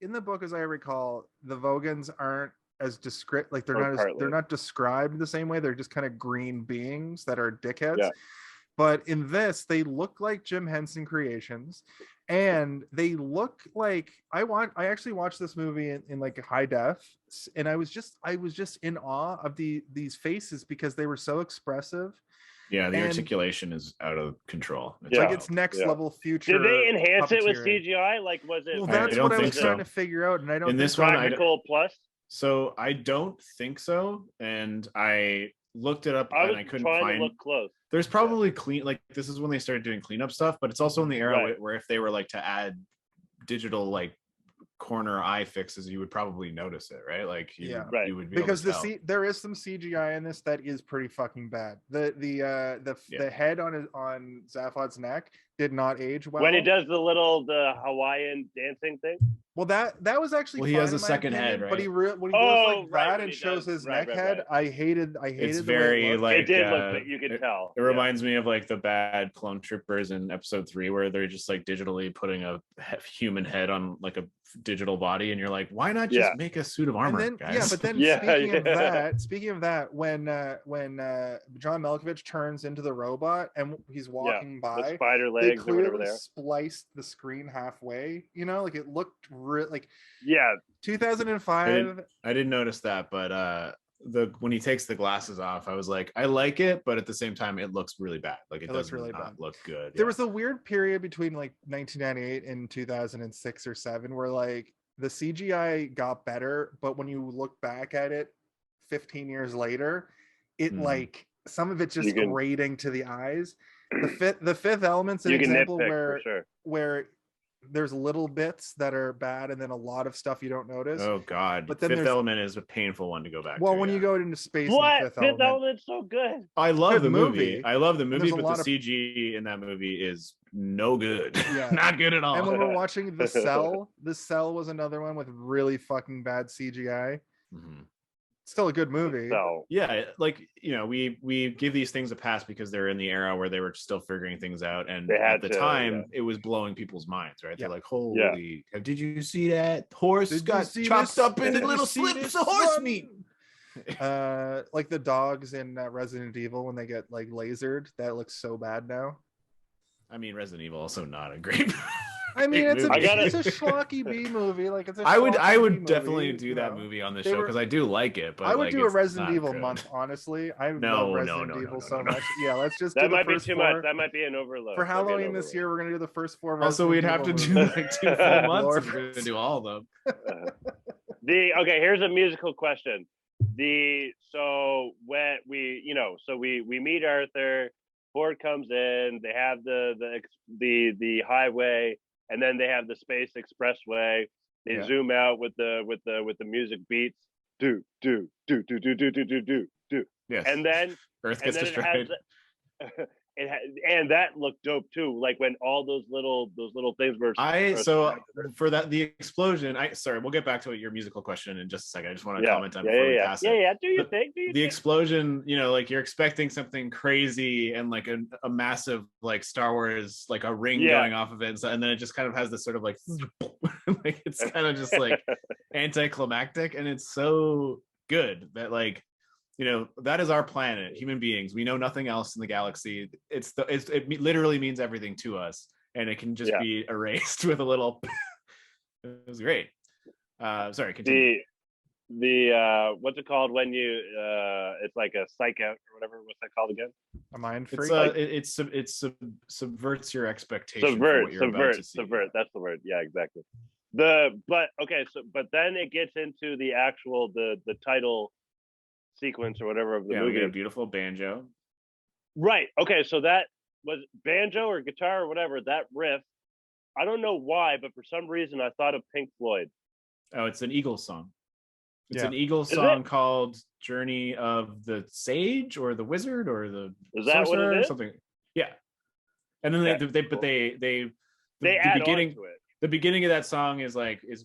in the book, as I recall, the Vogons aren't as descript. Like they're not described the same way. They're just kind of green beings that are dickheads. Yeah. But in this, they look like Jim Henson creations, and they look like I actually watched this movie in like high def, and I was just in awe of these faces because they were so expressive. Yeah, the articulation is out of control. It's next level future. Did they enhance it with puppeteering. CGI? Like, was it? Well, that's what I was trying to figure out, and I don't. In this think one, practical plus. So I don't think so, and I looked it up and I couldn't find. To look close. There's probably like this is when they started doing cleanup stuff, but it's also in the era where if they were like to add digital like corner eye fixes, you would probably notice it, right? Like you would be because able to tell. There is some CGI in this that is pretty fucking bad. The head on Zaphod's neck did not age well. When he does the Hawaiian dancing thing. Well, that was actually. Well, he has a second head, right? But when he goes like that and shows his neck head, I hated. It's the very way it like it did look, but you could tell. It reminds me of like the bad clone troopers in episode 3, where they're just like digitally putting a human head on like a digital body, and you're like, why not just make a suit of armor, guys? Yeah, but then speaking of that, when John Malkovich turns into the robot and he's walking by, the spider legs, they clearly or whatever they are. spliced the screen halfway. Like it looked like 2005. I didn't notice that, but when he takes the glasses off, I was like, I like it, but at the same time, it looks really bad. Like it does really not look good. There was a weird period between like 1998 and 2006 or 7 where like the CGI got better, but when you look back at it 15 years later, it like some of it's just grating to the eyes. The fifth element's an example where there's little bits that are bad and then a lot of stuff you don't notice. Oh god, but then Fifth Element is a painful one to go back to. When you go into space, Fifth Element's so good. I love the movie. I love the movie, but the CG in that movie is no good. Not good at all. And when we're watching The Cell, The Cell was another one with really fucking bad CGI. Mm-hmm. Still a good movie. So yeah, like we give these things a pass because they're in the era where they were still figuring things out, and at the time it was blowing people's minds, right? They're like, holy, did you see that horse got chopped up into little slips of horse meat? Like the dogs in Resident Evil when they get like lasered, that looks so bad now. I mean, Resident Evil also not a great I mean, it's a schlocky B movie. Like it's a I would definitely do that movie on the show because I do like it. But I would do a Resident Evil month, honestly. I love Resident Evil so much. Yeah, let's just do the first 4. Much. That might be an overload. For Halloween this year, we're gonna do the first 4. Also, we'd have to do like 2 full months if we're gonna do all of them. Here's a musical question. We meet Arthur. Ford comes in. They have the highway, and then they have the space expressway. They zoom out with the music beats. Do do do do do do do do do do. Yes. And then Earth gets destroyed. And that looked dope too. Like when all those little things were. For that the explosion. Sorry, we'll get back to your musical question in just a second. I just want to comment on before we pass it. Yeah. Do you think? The explosion? You know, like you're expecting something crazy and like a massive like Star Wars like a ring going off of it, and then it just kind of has this sort of like like it's kind of just like anticlimactic, and it's so good that like. You know, that is our planet, human beings. We know nothing else in the galaxy. It literally means everything to us, and it can just be erased with a little. It was great. Sorry, continue. The what's it called when you it's like a psych out or whatever? What's that called again? A mind freak. It subverts your expectation. Subvert. That's the word. Yeah, exactly. But then it gets into the actual the title sequence or whatever of the movie. We get a beautiful banjo. Right. Okay. So that was banjo or guitar or whatever. That riff. I don't know why, but for some reason I thought of Pink Floyd. Oh, it's an Eagles song. It's an Eagles song called "Journey of the Sage" or "The Wizard" or "The Sorcerer" or something. Yeah. And then they add on to it. The beginning of that song is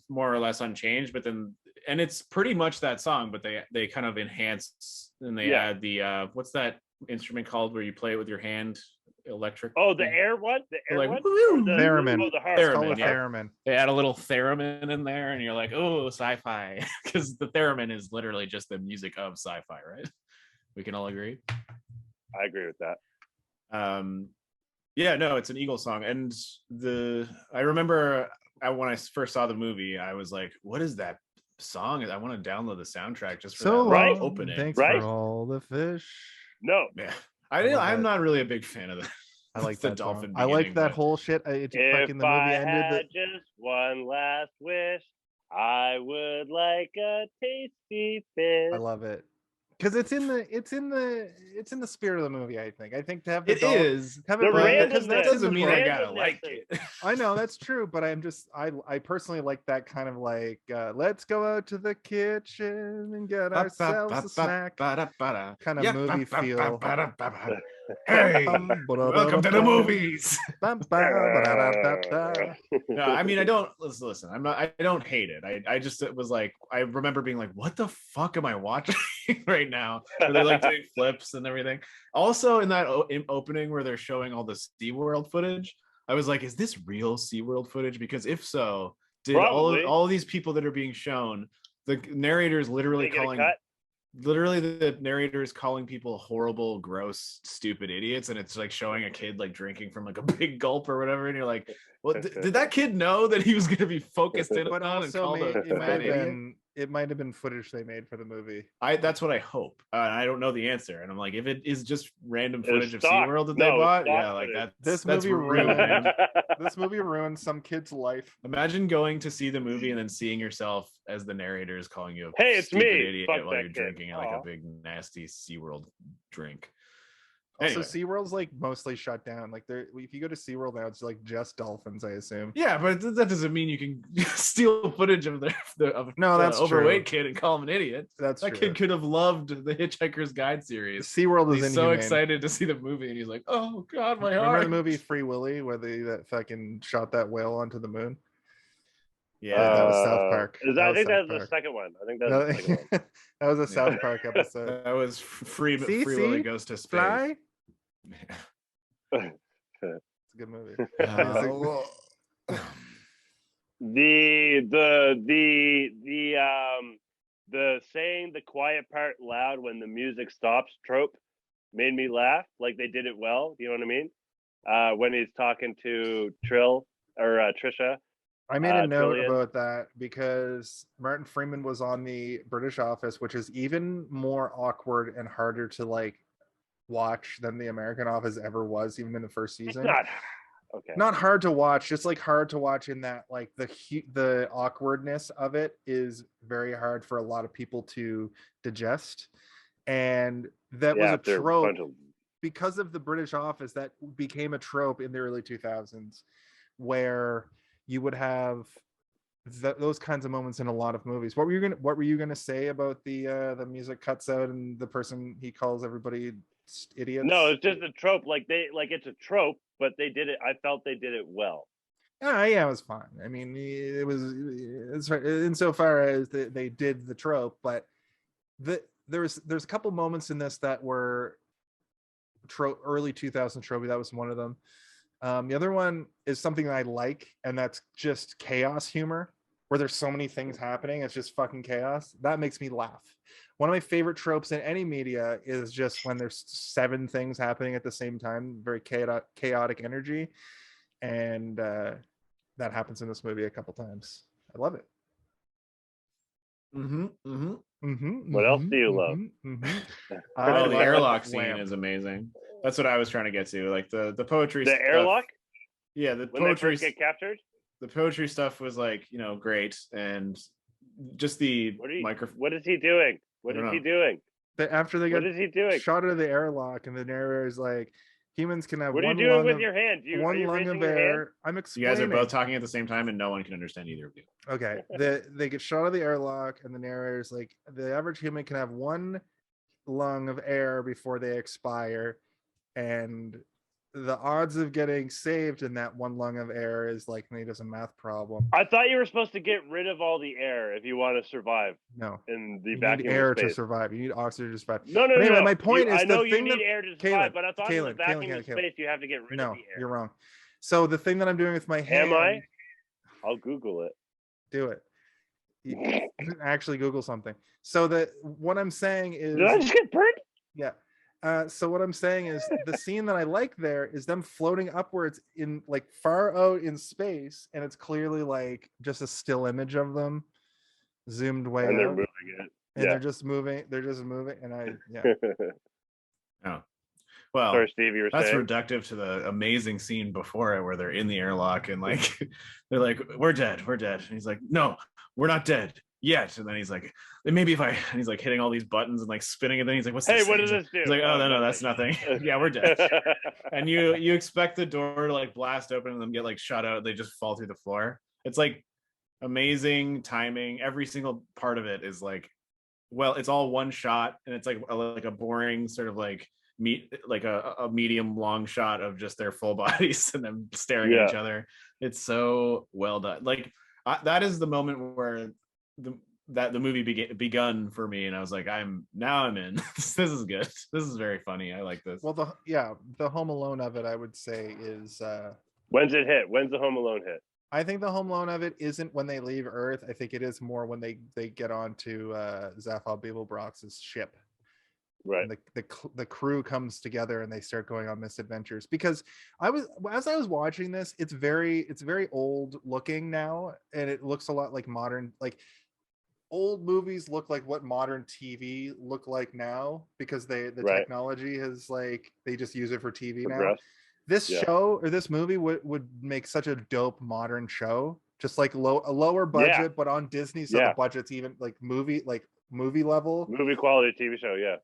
more or less unchanged, but then. And it's pretty much that song, but they kind of enhance and they add the what's that instrument called where you play it with your hand, electric? Oh, the air one, one. Theremin. Oh, the harp. Theremin. They add a little theremin in there, and you're like, oh, sci-fi, because the theremin is literally just the music of sci-fi, right? We can all agree. I agree with that. Yeah, no, it's an Eagle song, and I remember when I first saw the movie, I was like, what is that song? I want to download the soundtrack just for opening. Thanks for all the fish. No, yeah, I'm not really a big fan of that. I like the that dolphin. I like that whole shit. If the movie had just one last wish, I would like a tasty fish. I love it. Because it's in the spirit of the movie. I think to have the because that doesn't mean I gotta like it. I know that's true, but I personally like that kind of like let's go out to the kitchen and get ourselves a snack kind of movie feel. Hey, welcome to the movies. No, I mean I don't listen. I don't hate it. I just it was like I remember being like, what the fuck am I watching right now? Where they're like doing flips and everything. Also in that opening where they're showing all the SeaWorld footage, I was like, is this real SeaWorld footage? Because if so, did all of these people that are being shown, the narrators literally the narrator is calling people horrible, gross, stupid idiots, and it's like showing a kid like drinking from like a big gulp or whatever, and you're like, well, did that kid know that he was going to be focused in on and called it might have been footage they made for the movie. That's what I hope. I don't know the answer, and I'm like, if it is just random footage of SeaWorld that they bought, yeah, like that's movie ruined, man. This movie ruined some kid's life. Imagine going to see the movie and then seeing yourself as the narrator is calling you a hey, it's me, idiot while you're drinking like a big nasty SeaWorld drink. Also, SeaWorld's like mostly shut down. Like if you go to SeaWorld now, it's like just dolphins, I assume. Yeah, but that doesn't mean you can steal footage of the overweight kid and call him an idiot. That kid could have loved the Hitchhiker's Guide series. SeaWorld is he's so excited to see the movie, and he's like, oh god, my heart. Remember the movie Free Willy where that fucking shot that whale onto the moon? Yeah, that was South Park. I think that was the second one. That was a South Park episode. That was Free Willy Goes to Space. Fly? It's a good movie. The saying the quiet part loud when the music stops trope made me laugh. Like they did it well. You know what I mean? When he's talking to Trill or Trisha. I made a note about that because Martin Freeman was on the British Office, which is even more awkward and harder to like watch than the American Office ever was, even in the first season. Not hard to watch, just like hard to watch in that like the awkwardness of it is very hard for a lot of people to digest, and that was a trope because of the British office, that became a trope in the early 2000s, where you would have those kinds of moments in a lot of movies. What were you gonna say about the music cuts out and the person he calls everybody idiots? No, it's just a trope. Like it's a trope, but they did it. I felt they did it well. Yeah, it was fine. I mean, it's insofar as they did the trope, but there's a couple moments in this that were early 2000 tropey. That was one of them. The other one is something that I like, and that's just chaos humor, where there's so many things happening. It's just fucking chaos. That makes me laugh. One of my favorite tropes in any media is just when there's 7 things happening at the same time, very chaotic energy. And that happens in this movie a couple times. I love it. What else do you love? Well, the airlock scene is amazing. That's what I was trying to get to. Like the poetry. The stuff. airlock. Yeah, the when poetry. They first get captured. The poetry stuff was like, great, and just the microphone. What is he doing? What is he doing? After they what is he doing? Shot out of the airlock, and the narrator is like, humans can have what are one you doing lung with of, your hand? one lung of air. I'm explaining. You guys are both talking at the same time, and no one can understand either of you. Okay, they get shot out of the airlock, and the narrator is like, the average human can have one lung of air before they expire, and the odds of getting saved in that one lung of air is like made as a math problem. I thought you were supposed to get rid of all the air if you want to survive. No, in the you vacuum need air of space. to survive. You need oxygen to survive. No. Anyway, my point is, I know you need air to survive, but I thought in the vacuum of space you have to get rid of the air. You're wrong. So the thing that I'm doing with my hand. Am I? I'll Google it. Do it. You actually Google something. So what I'm saying is. Did I just get burned? Yeah. So what I'm saying is the scene that I like there is them floating upwards in like far out in space, and it's clearly like just a still image of them zoomed way and they're out. moving it. And they're just moving, and Oh. Well, sorry, Steve, you were that's saying? reductive to the amazing scene before it where they're in the airlock and like they're like, we're dead. And he's like, no, we're not dead yet. And then he's like, maybe if and he's like hitting all these buttons and like spinning, and then he's like, what's this? Hey, what does this do? He's like, oh no, that's nothing. Yeah, we're dead. And you expect the door to like blast open and them get like shot out. They just fall through the floor. It's like amazing timing. Every single part of it is like, well, it's all one shot, and it's like a boring sort of like a medium long shot of just their full bodies and them staring at each other. It's so well done. Like that is the moment where the movie begun for me, and I was like, I'm in. This is good. This is very funny. I like this. Well, the Home Alone of it, I would say, is when's it hit? When's the Home Alone hit? I think the Home Alone of it isn't when they leave Earth. I think it is more when they get onto Zaphod Beeblebrox's ship. Right. And the crew comes together and they start going on misadventures. Because as I was watching this, it's very old looking now, and it looks a lot like modern, like old movies look like what modern TV look like now, because the technology has like they just use it for TV now. This show or this movie would make such a dope modern show, just like a lower budget, but on Disney, so the budget's even like movie level, movie quality TV show. Yeah.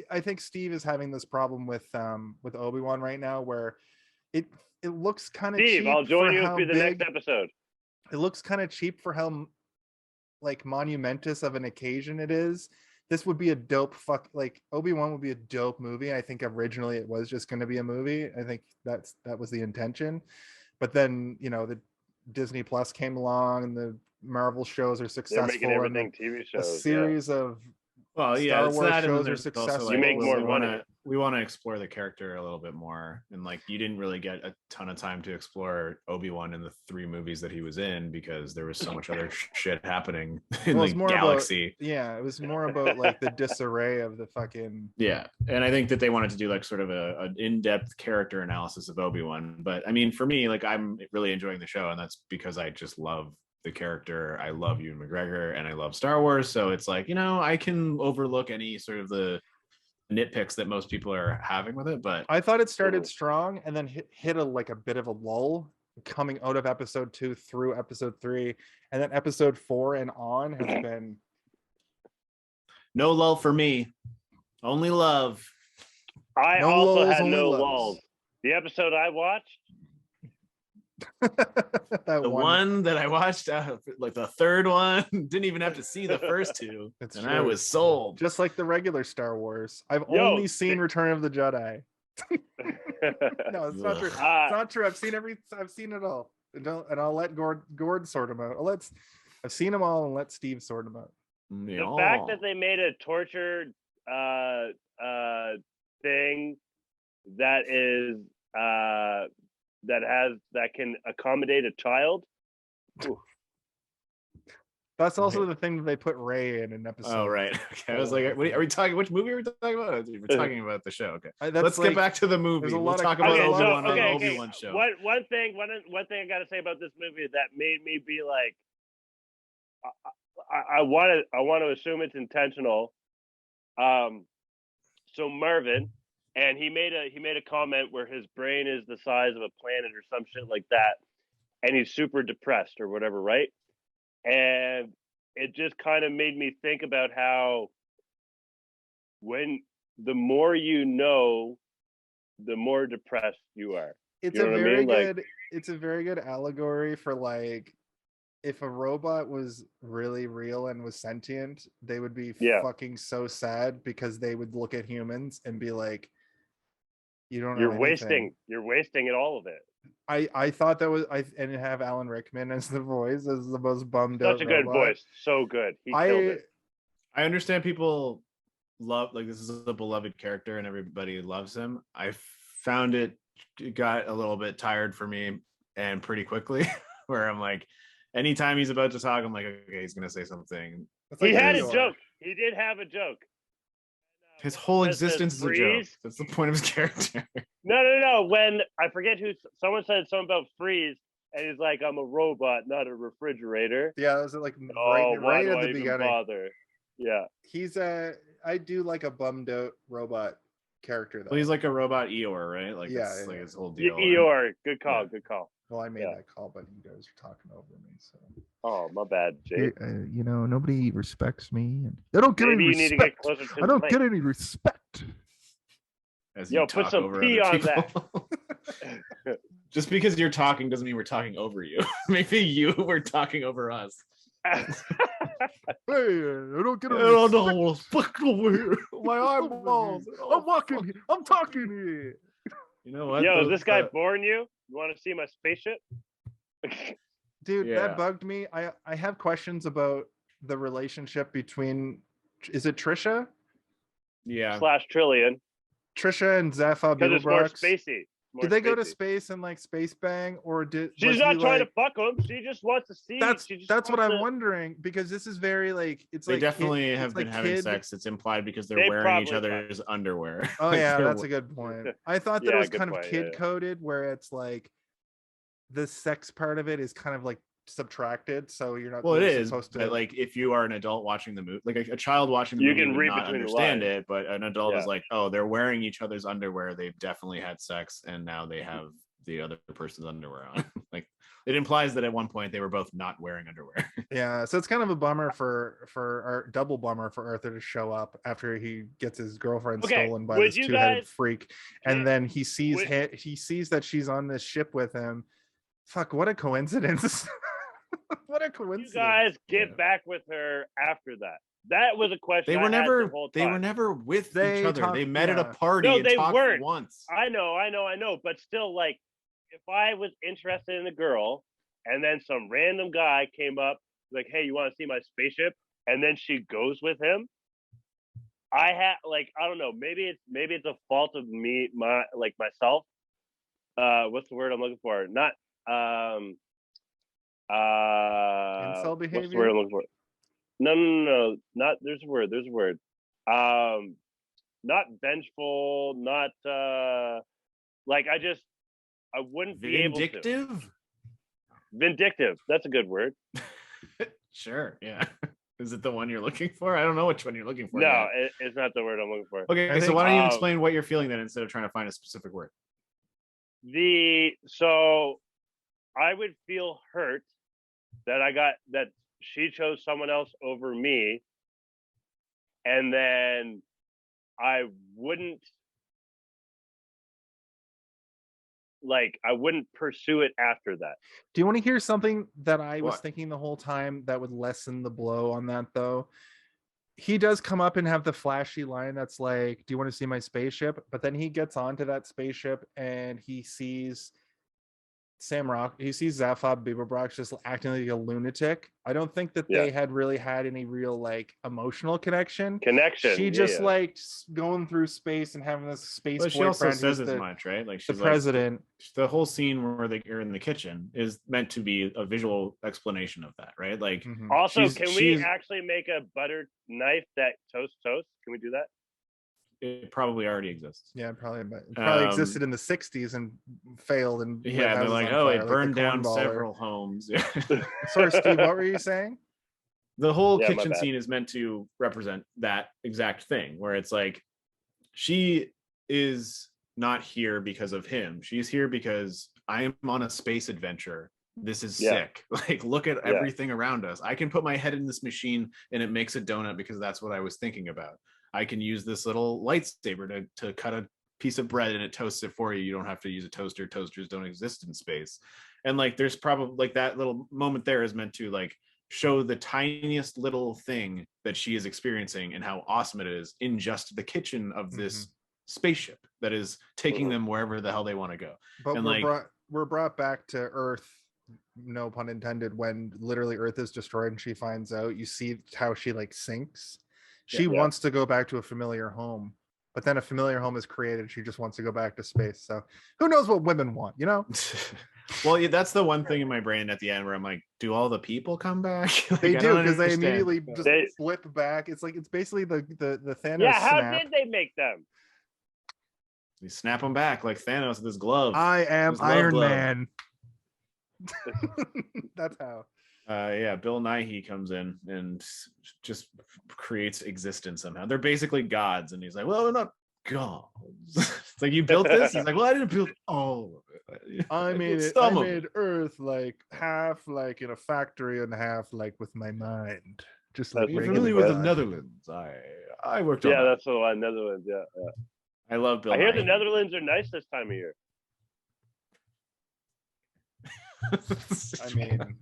I think Steve is having this problem with Obi-Wan right now, where it looks kind of cheap. Steve, I'll join you for the next episode. It looks kind of cheap for how like monumentous of an occasion it is. This would be a dope Obi-Wan would be a dope movie. I think originally it was just going to be a movie. I think that was the intention, but then the Disney Plus came along and the Marvel shows are successful. They're making everything TV shows. A series of Star Wars shows are successful. You make more money. We want to explore the character a little bit more, and like you didn't really get a ton of time to explore Obi-Wan in the 3 movies that he was in because there was so much other shit happening in the galaxy. It was more about like the disarray of the fucking. Yeah, and I think that they wanted to do like sort of an in-depth character analysis of Obi-Wan, but I mean, for me, like I'm really enjoying the show, and that's because I just love the character. I love Ewan McGregor and I love Star Wars, so it's like I can overlook any sort of the nitpicks that most people are having with it. But I thought it started strong and then hit a bit of a lull coming out of episode 2 through episode 3, and then episode 4 and on has been no lull for me, only love. I No also lulls, had only no lows. lulls. The episode I watched, The one that I watched, like the third one, didn't even have to see the first two, It's and true. I was sold. Just like the regular Star Wars. I've Yo, only seen Return of the Jedi. No, it's not true. It's not true. I've seen it all. And I'll let Gord sort them out. I've seen them all and let Steve sort them out. the fact that they made a torture thing that is that can accommodate a child. Ooh. That's also the thing that they put Ray in an episode. Oh, right. Okay. I was like, are we talking? Which movie are we talking about? We're talking about the show. Okay. Let's get back to the movie. We'll talk about Obi-Wan on the Obi-Wan show. One thing I got to say about this movie that made me be like, I want to assume it's intentional. So Marvin, and he made a comment where his brain is the size of a planet or some shit like that, and he's super depressed or whatever, right? And it just kind of made me think about how when the more you know, the more depressed you are. It's you know a very good. Like, it's a very good allegory for like, if a robot was really real and was sentient, they would be fucking so sad because they would look at humans and be like, You're wasting it, all of it. I thought that was and have Alan Rickman as the voice, as the most bummed out. Such a good voice, so good. He killed it. I understand people love, like, this is a beloved character and everybody loves him. I found it got a little bit tired for me, and pretty quickly, where I'm like, anytime he's about to talk, I'm like, okay, he's gonna say something. He had a joke. He did have a joke. His whole existence is a joke. That's the point of his character. No. When I forget someone said something about freeze, and he's like, "I'm a robot, not a refrigerator." Yeah, that was like right at the beginning. Bother? Yeah, I do like a bummed out robot character though. Well, he's like a robot Eeyore, right? Like, that's like his whole deal. Eeyore, good call, good call. Well, I made that call, but you guys are talking over me. So. Oh, my bad, Jay. Nobody respects me, and I don't get any respect. Need to get closer to I don't get any respect. Yo, put some P on that. Just because you're talking doesn't mean we're talking over you. Maybe you were talking over us. Hey, I don't get any respect over here. My eyeballs. I'm talking here. You know what? Yo, is this guy boring you? You want to see my spaceship? Dude, that bugged me. I have questions about the relationship between, is it Trisha? Yeah. / Trillian. Trisha and Zaphod Beeblebrox. Because it's more spacey. Did they go to space and like space bang, or she's not trying to fuck him? She just wants to see. That's what I'm wondering, because this is very like, it's they like definitely have been having sex. It's implied because they're wearing each other's underwear. Oh yeah, that's a good point. I thought that it was kind of kid coded, where it's like the sex part of it is kind of like subtracted, so you're not. Well, it is supposed to. But like, if you are an adult watching the movie, like a child watching the movie, you can read not understand it. But an adult is like, oh, they're wearing each other's underwear. They've definitely had sex, and now they have the other person's underwear on. Like, it implies that at one point they were both not wearing underwear. Yeah, so it's kind of a bummer for double bummer for Arthur to show up after he gets his girlfriend stolen by this two-headed freak, and then he sees that she's on this ship with him. Fuck, what a coincidence. What a coincidence. You guys get back with her after that. That was a question. They were never with each other. They met at a party. No, they weren't once. I know. But still, like, if I was interested in a girl and then some random guy came up like, hey, you want to see my spaceship? And then she goes with him. I don't know. Maybe it's a fault of me, myself. What's the word I'm looking for? Not incel behavior. What's the word I'm looking for? No. Not there's a word. Not vengeful. Not I wouldn't be able to. Vindictive. That's a good word. Sure. Yeah. Is it the one you're looking for? I don't know which one you're looking for. No, it's not the word I'm looking for. Okay, so why don't you explain what you're feeling then, instead of trying to find a specific word? So I would feel hurt that she chose someone else over me, and then I wouldn't like I wouldn't pursue it after that. Do you want to hear something that I was What? thinking the whole time that would lessen the blow on that though? He does come up and have the flashy line that's like, "Do you want to see my spaceship?" But then he gets onto that spaceship and he sees he sees Zaphod Beeblebrox just acting like a lunatic. I don't think that they had really had any real like emotional connection. She just liked going through space and having this space boyfriend. She also says as much, right? Like she's the president. The whole scene where they're in the kitchen is meant to be a visual explanation of that, right? Like also, can we actually make a butter knife that toast? Can we do that? It probably already exists. Yeah, probably existed in the 60s and failed. And yeah, they're like, oh, it burned down several homes. Yeah. Sorry, Steve, what were you saying? The whole kitchen scene is meant to represent that exact thing, where it's like she is not here because of him. She's here because I am on a space adventure. This is sick. Like, look at everything around us. I can put my head in this machine and it makes a donut because that's what I was thinking about. I can use this little lightsaber to cut a piece of bread and it toasts it for you. You don't have to use a toaster. Toasters don't exist in space. And like, there's probably like that little moment there is meant to like show the tiniest little thing that she is experiencing and how awesome it is in just the kitchen of this spaceship that is taking them wherever the hell they want to go. But and we're brought back to Earth, no pun intended, when literally Earth is destroyed and she finds out. You see how she like sinks. She wants to go back to a familiar home, but then a familiar home is created. She just wants to go back to space. So who knows what women want, you know? Well, yeah, that's the one thing in my brain at the end where I'm like, do all the people come back? Like, they do, because they immediately just flip back. It's like, it's basically the Thanos how snap. did they make them? You snap them back like Thanos with his glove. I am Iron Man. That's how. Bill Nighy comes in and just creates existence somehow. They're basically gods, and he's like, well, we're not gods. It's like, you built this? He's like, well, I didn't build all of it. I made it. I made Earth like half like in a factory and half like with my mind. Just like, you're familiar with the Netherlands. I worked on that's the one, Netherlands. Yeah. I love Bill. I hear the Netherlands are nice this time of year. I mean,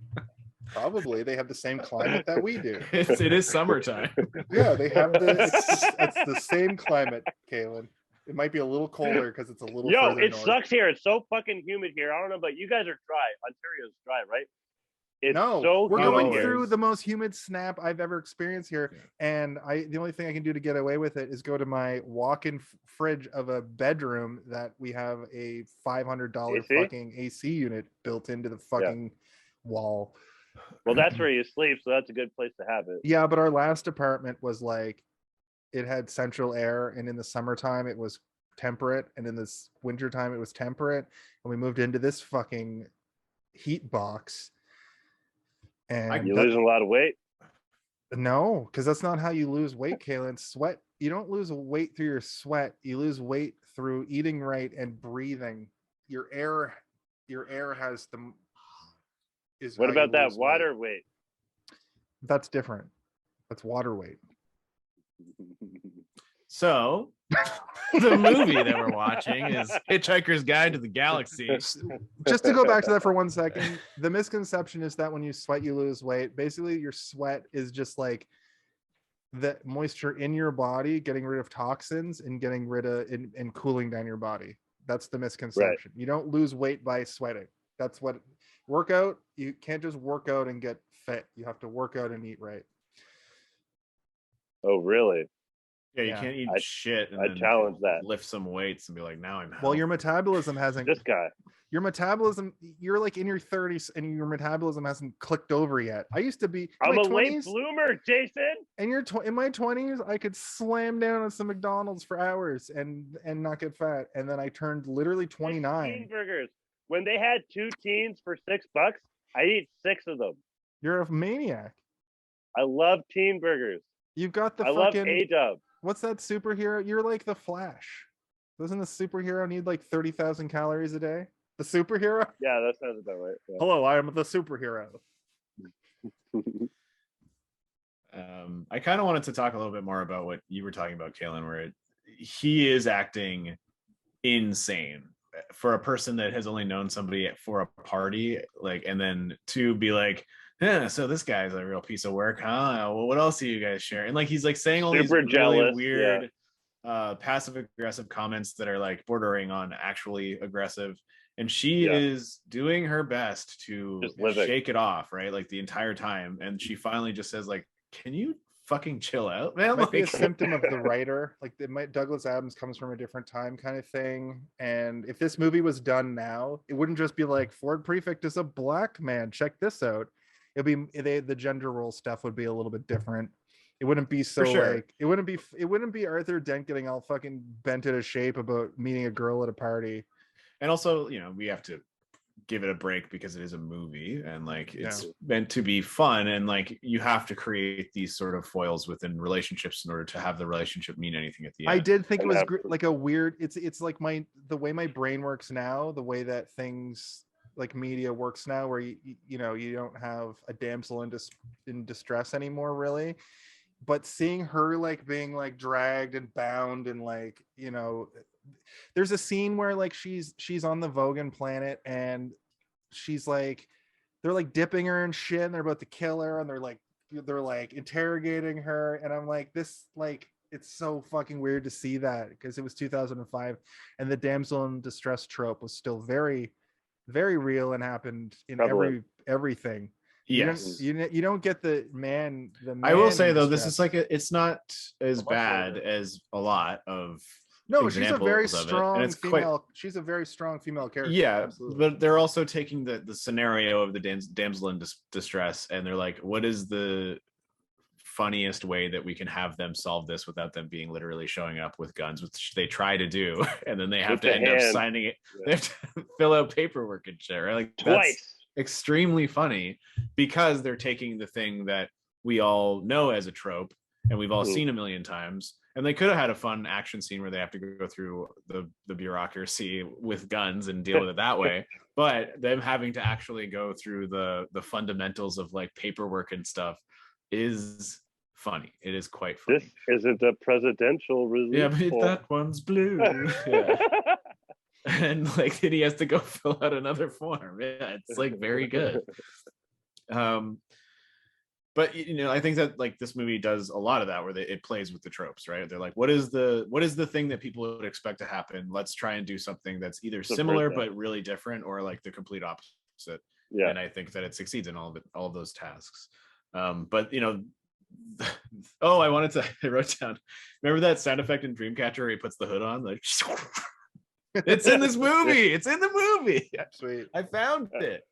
probably they have the same climate that we do. It is summertime. Yeah, they have it's the same climate, Kaylin. It might be a little colder because it's a little. Yo, it sucks here. It's so fucking humid here. I don't know, but you guys are dry. Ontario's dry, right? It's we're going through the most humid snap I've ever experienced here, and the only thing I can do to get away with it is go to my walk-in fridge of a bedroom that we have a $500 fucking AC unit built into the fucking wall. Well, that's where you sleep, so that's a good place to have it. Yeah, but our last apartment was like, it had central air, and in the summertime it was temperate, and in this wintertime it was temperate, and we moved into this fucking heat box. And you're losing a lot of weight? No, because that's not how you lose weight, Kaylin. Sweat, you don't lose weight through your sweat. You lose weight through eating right and breathing. Your air has the. What about that water weight? That's different. That's water weight. So, the movie that we're watching is Hitchhiker's Guide to the Galaxy. Just to go back to that for 1 second, the misconception is that when you sweat, you lose weight. Basically, your sweat is just like the moisture in your body, getting rid of toxins and getting rid of and cooling down your body. That's the misconception. Right. You don't lose weight by sweating. That's what workout. You can't just work out and get fit. You have to work out and eat right. Oh, really? Yeah, you can't eat shit. And I challenge that. Lift some weights and be like, now I'm healthy. Well, your metabolism hasn't. This guy. Your metabolism. You're like in your 30s, and your metabolism hasn't clicked over yet. I used to be. I'm a late bloomer, Jason. And in my 20s, I could slam down on some McDonald's for hours and not get fat. And then I turned literally 29. Teen burgers. When they had 2 teens for $6, I eat 6 of them. You're a maniac. I love teen burgers. You've got the I love A-Dub. What's that superhero? You're like the Flash. Doesn't the superhero need like 30,000 calories a day? The superhero? Yeah, that sounds about right. Yeah. Hello, I am the superhero. I kind of wanted to talk a little bit more about what you were talking about, Kaylin, where he is acting insane for a person that has only known somebody for a party, like, and then to be like, yeah, so this guy's a real piece of work, huh? Well, what else do you guys share? And like he's like saying all Super these jealous, really weird passive aggressive comments that are like bordering on actually aggressive, and she is doing her best to shake it off, right, like the entire time, and she finally just says like, can you fucking chill out, man? It might be a Like, symptom of the writer, like Douglas Adams comes from a different time kind of thing, and if this movie was done now, it wouldn't just be like Ford Prefect is a black man, check this out. It'd be the gender role stuff would be a little bit different. It wouldn't be so like it wouldn't be Arthur Dent getting all fucking bent out of shape about meeting a girl at a party. And also, you know, we have to give it a break because it is a movie and like it's meant to be fun, and like you have to create these sort of foils within relationships in order to have the relationship mean anything at the end. I did think it was like a weird, it's like the way my brain works now, the way that things like media works now, where you know you don't have a damsel in distress anymore really, but seeing her like being like dragged and bound and like, you know, there's a scene where like she's on the Vogan planet and she's like, they're like dipping her in shit and they're about to kill her and they're like interrogating her, and I'm like, this, like, it's so fucking weird to see that because it was 2005 and the damsel in distress trope was still very, very real and happened in everything. Yes, you don't get the man. I will say though, this is like it's not as bad as a lot of. No, she's a very strong female. She's a very strong female character. Yeah, absolutely. But they're also taking the scenario of the damsel in distress, and they're like, what is the funniest way that we can have them solve this without them being literally showing up with guns, which they try to do, and then they have to end up signing it. They have to fill out paperwork and shit, right? Like that's extremely funny because they're taking the thing that we all know as a trope and we've all seen a million times. And they could have had a fun action scene where they have to go through the bureaucracy with guns and deal with it that way. But them having to actually go through the fundamentals of like paperwork and stuff is funny. It is quite funny. This isn't a presidential relief. Yeah, but that one's blue. Yeah. And like then he has to go fill out another form. Yeah, it's like very good. But you know, I think that like this movie does a lot of that where it plays with the tropes, right? They're like, what is the thing that people would expect to happen? Let's try and do something that's either similar but really different, or like the complete opposite. Yeah. And I think that it succeeds in all of those tasks. But you know, I wrote down, remember that sound effect in Dreamcatcher where he puts the hood on? Like it's in this movie. It's in the movie. Sweet. I found it.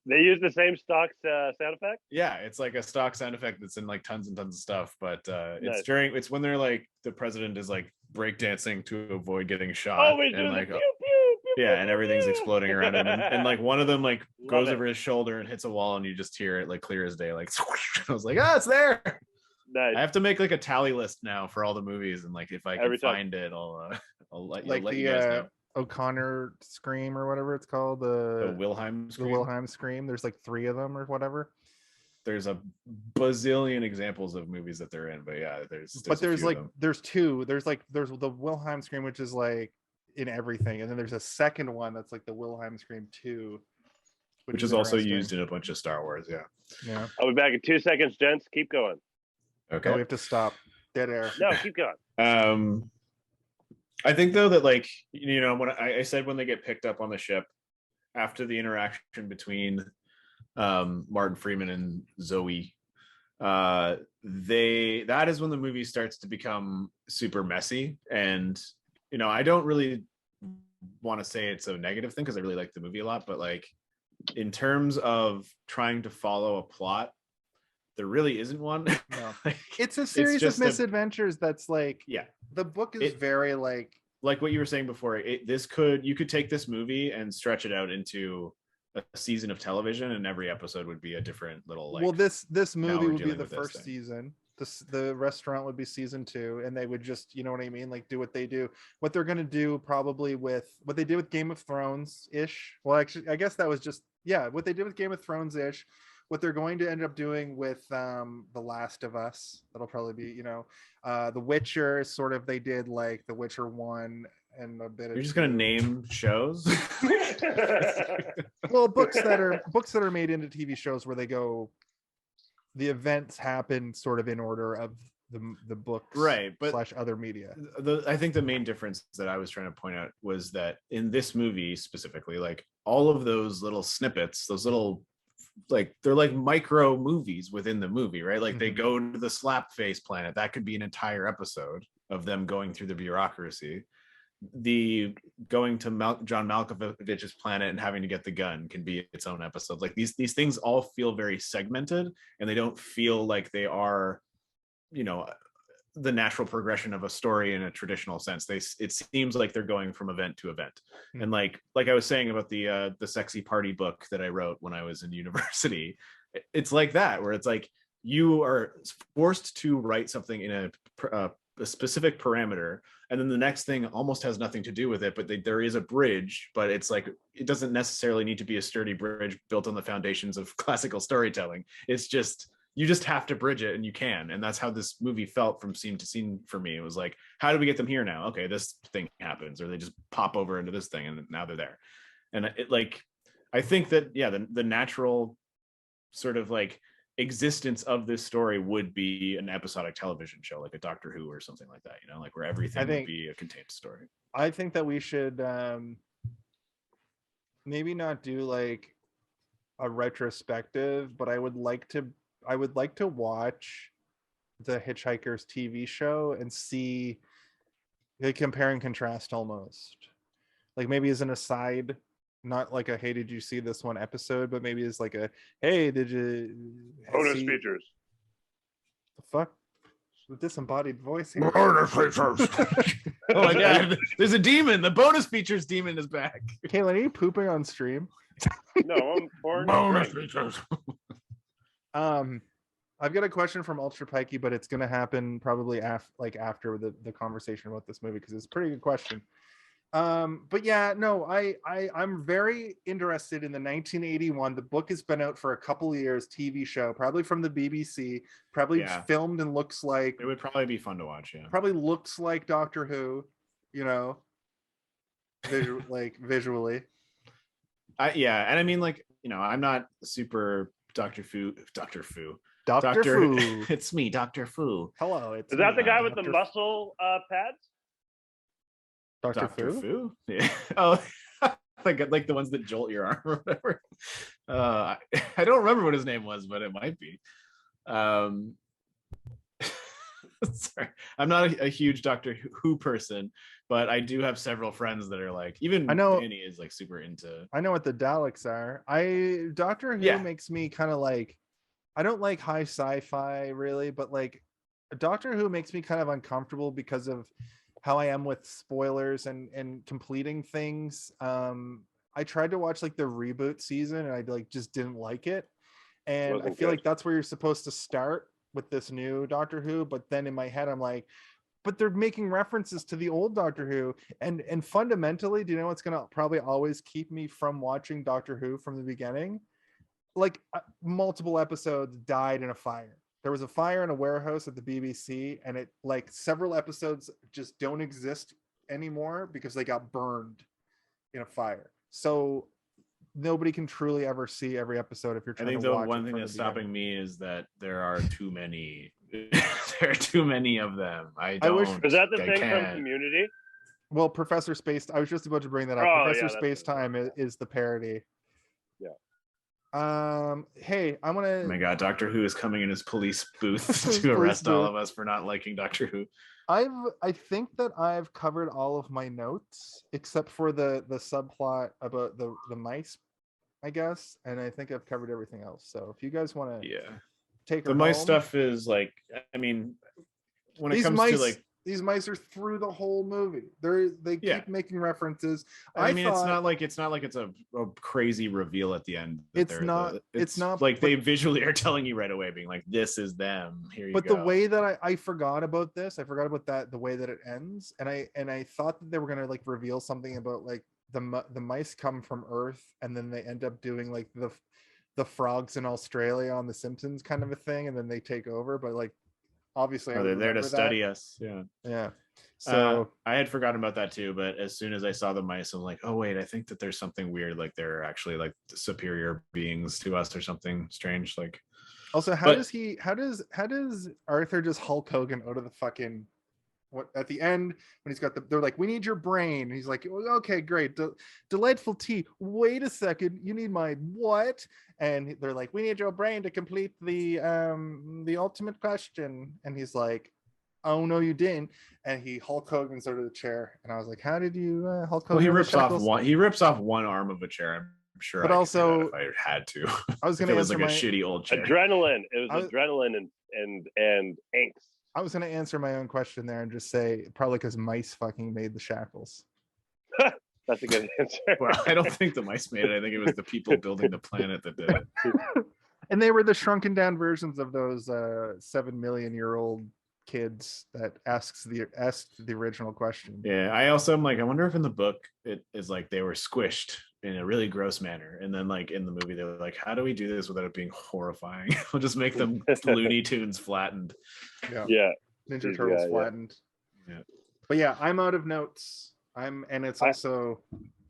They use the same stock sound effect? Yeah, it's like a stock sound effect that's in like tons and tons of stuff, but it's when they're like the president is like breakdancing to avoid getting shot. Oh, and like pew, pew, pew, yeah, and everything's exploding around him, and like one of them like goes over his shoulder and hits a wall, and you just hear it like clear as day, like I was like, it's there. Nice. I have to make like a tally list now for all the movies, and like if I can find it, I'll let you guys know. O'Connor scream or whatever it's called, the Wilhelm scream. The Wilhelm scream. There's like 3 of them or whatever. There's a bazillion examples of movies that they're in, but yeah, there's like there's 2. There's the Wilhelm scream, which is like in everything, and then there's a second one that's like the Wilhelm scream 2, which is also used in a bunch of Star Wars. Yeah. I'll be back in 2 seconds, gents. Keep going. Okay. No, we have to stop. Dead air. No, keep going. I think though that like, you know, when I said when they get picked up on the ship after the interaction between Martin Freeman and Zooey, that is when the movie starts to become super messy. And you know, I don't really want to say it's a negative thing because I really like the movie a lot, but like in terms of trying to follow a plot, there really isn't one. No. It's a series of misadventures that's like, the book is very like what you were saying before. You could take this movie and stretch it out into a season of television, and every episode would be a different little like. Well, this movie would be the first season. The restaurant would be season 2, and they would just, you know what I mean, like do what they do. What they're gonna do probably with what they did with Game of Thrones ish. Well, actually, I guess that was just what they did with Game of Thrones ish. What they're going to end up doing with The Last of Us, that'll probably be, you know, The Witcher, sort of, they did like The Witcher 1 and a bit. You're just gonna name shows. Well, books that are made into TV shows where they go, the events happen sort of in order of the books, right? But / other media. I think the main difference that I was trying to point out was that in this movie specifically, like all of those little snippets, those little like they're like micro movies within the movie, right? Like they go to the slap face planet. That could be an entire episode of them going through the bureaucracy. The going to John Malkovich's planet and having to get the gun can be its own episode. Like these things all feel very segmented, and they don't feel like they are, you know, the natural progression of a story in a traditional sense. It seems like they're going from event to event. And like I was saying about the sexy party book that I wrote when I was in university, it's like that, where it's like you are forced to write something in a specific parameter, and then the next thing almost has nothing to do with it, but there is a bridge, but it's like it doesn't necessarily need to be a sturdy bridge built on the foundations of classical storytelling. It's just you just have to bridge it, and you can. And that's how this movie felt from scene to scene for me. It was like, how do we get them here now? Okay, this thing happens, or they just pop over into this thing and now they're there. And it, like, I think that, yeah, the natural sort of like existence of this story would be an episodic television show, like a Doctor Who or something like that, you know, like where everything would be a contained story. I think that we should maybe not do like a retrospective, but I would like to watch the Hitchhikers TV show and see, like, compare and contrast almost. Like maybe as an aside, not like a, hey, did you see this one episode, but maybe as like a, hey, did you bonus features? The fuck? The disembodied voice here. Bonus features. Oh my god, there's a demon. The bonus features demon is back. Caitlin, are you pooping on stream? No, I'm pouring bonus features. I've got a question from Ultra Pikey, but it's gonna happen probably after the conversation about this movie, because it's a pretty good question. But yeah, no, I'm very interested in the 1981. The book has been out for a couple of years. TV show, probably from the BBC, probably filmed and looks like it would probably be fun to watch. Yeah, probably looks like Doctor Who, you know, visually. Yeah, and I mean, like, you know, I'm not super Doctor Fu. It's me, Dr. Fu. Hello, is that the guy with the muscle pads? Dr. Fu? Yeah. Oh, like the ones that jolt your arm or whatever. I don't remember what his name was, but it might be. Sorry, I'm not a huge Doctor Who person, but I do have several friends that are like, even Danny is like super into. I know what the Daleks are. Doctor Who makes me kind of like, I don't like high sci-fi really, but like Doctor Who makes me kind of uncomfortable because of how I am with spoilers and completing things. I tried to watch like the reboot season and I like just didn't like it. And I feel like that's where you're supposed to start with this new Doctor Who. But then in my head, I'm like, but they're making references to the old Doctor Who. And fundamentally, do you know what's going to probably always keep me from watching Doctor Who from the beginning? Like multiple episodes died in a fire. There was a fire in a warehouse at the BBC, and it like several episodes just don't exist anymore because they got burned in a fire. So nobody can truly ever see every episode if you're trying to watch. I think the one thing that's stopping me is that there are too many. There are too many of them. I wish. Is that the thing from Community? Well, Professor Space. I was just about to bring that up. Professor Space Time is the parody. Yeah. Hey, I'm gonna. Oh my god, Doctor Who is coming in his police booth to arrest all of us for not liking Doctor Who. I think that I've covered all of my notes except for the subplot about the mice, I guess, and I think I've covered everything else. So if you guys want to, take the mice stuff is like, I mean, when it comes to like. These mice are through the whole movie. They keep making references. I mean, it's not like it's a crazy reveal at the end. It's not like they visually are telling you right away, being like, "This is them." Here you go. But the way that I forgot about this, I forgot about that. The way that it ends, and I thought that they were gonna like reveal something about like the mice come from Earth, and then they end up doing like the frogs in Australia on The Simpsons kind of a thing, and then they take over. But like. Obviously, they're there to study us. Yeah. So I had forgotten about that too, but as soon as I saw the mice, I'm like, oh wait, I think that there's something weird, like they're actually like superior beings to us or something strange. Like, also, but how does Arthur just Hulk Hogan out of the fucking what at the end when he's got they're like, we need your brain, and he's like, okay, great, delightful tea. Wait a second, you need my what? And they're like, we need your brain to complete the ultimate question, and he's like, oh no, you didn't. And he Hulk Hogan's out of the chair, and I was like, how did you Hulk Hogan? Well, he rips off one arm of a chair. I'm sure but I also could do that if I had to. I was if going it to was answer like a my shitty old chair. Adrenaline. It was adrenaline and angst. I was going to answer my own question there and just say probably because mice fucking made the shackles. That's a good answer. Well, I don't think the mice made it. I think it was the people building the planet that did it. And they were the shrunken down versions of those 7 million-year-old kids that asked the original question. Yeah, I also am like, I wonder if in the book it is like they were squished in a really gross manner, and then like in the movie they were like, how do we do this without it being horrifying? We'll just make them Looney Tunes flattened. Yeah. Ninja Turtles flattened. Yeah. But yeah, I'm out of notes. It's also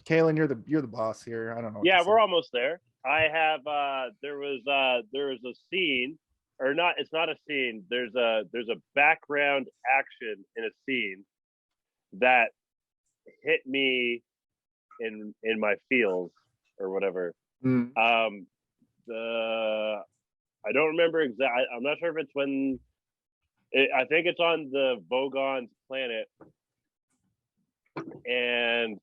Kaylin, you're the boss here. I don't know. Yeah, we're almost there. I have there was a scene, or not, it's not a scene. There's a background action in a scene that hit me in my feels or whatever. Mm. I don't remember exactly. I'm not sure if it's when I think it's on the Vogon's planet, and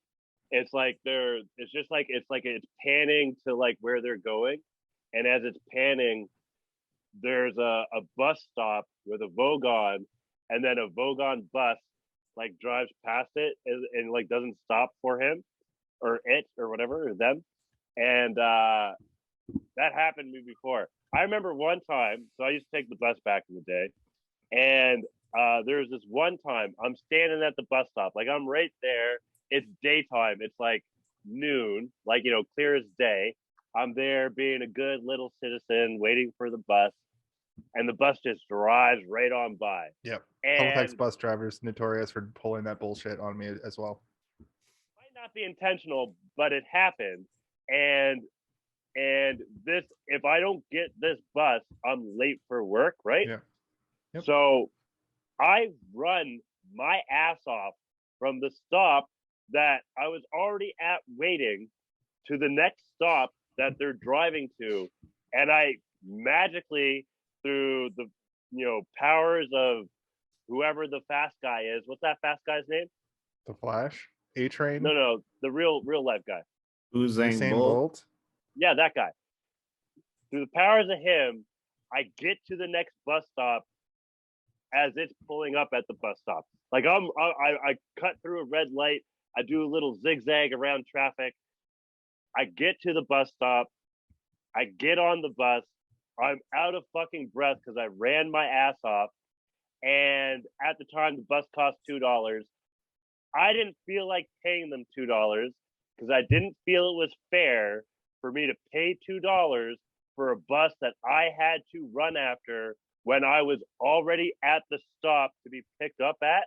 it's like it's panning to like where they're going, and as it's panning, there's a bus stop with a Vogon, and then a Vogon bus like drives past it and like doesn't stop for him or it or whatever or them, and that happened to me before. I remember one time, so I used to take the bus back in the day, and there was this one time I'm standing at the bus stop, like I'm right there. It's daytime. It's like noon, like, clear as day. I'm there being a good little citizen, waiting for the bus, and the bus just drives right on by. Yep. And Halifax bus drivers notorious for pulling that bullshit on me as well. Might not be intentional, but it happened. And this, if I don't get this bus, I'm late for work, right? Yeah. Yep. So I run my ass off from the stop that I was already at waiting to the next stop that they're driving to. And I magically, through the powers of whoever the fast guy is, what's that fast guy's name? The Flash? A-Train? No, the real life guy. Usain Bolt? Yeah, that guy. Through the powers of him, I get to the next bus stop as it's pulling up at the bus stop. Like I cut through a red light. I do a little zigzag around traffic. I get to the bus stop. I get on the bus. I'm out of fucking breath because I ran my ass off. And at the time, the bus cost $2. I didn't feel like paying them $2 because I didn't feel it was fair for me to pay $2 for a bus that I had to run after when I was already at the stop to be picked up at.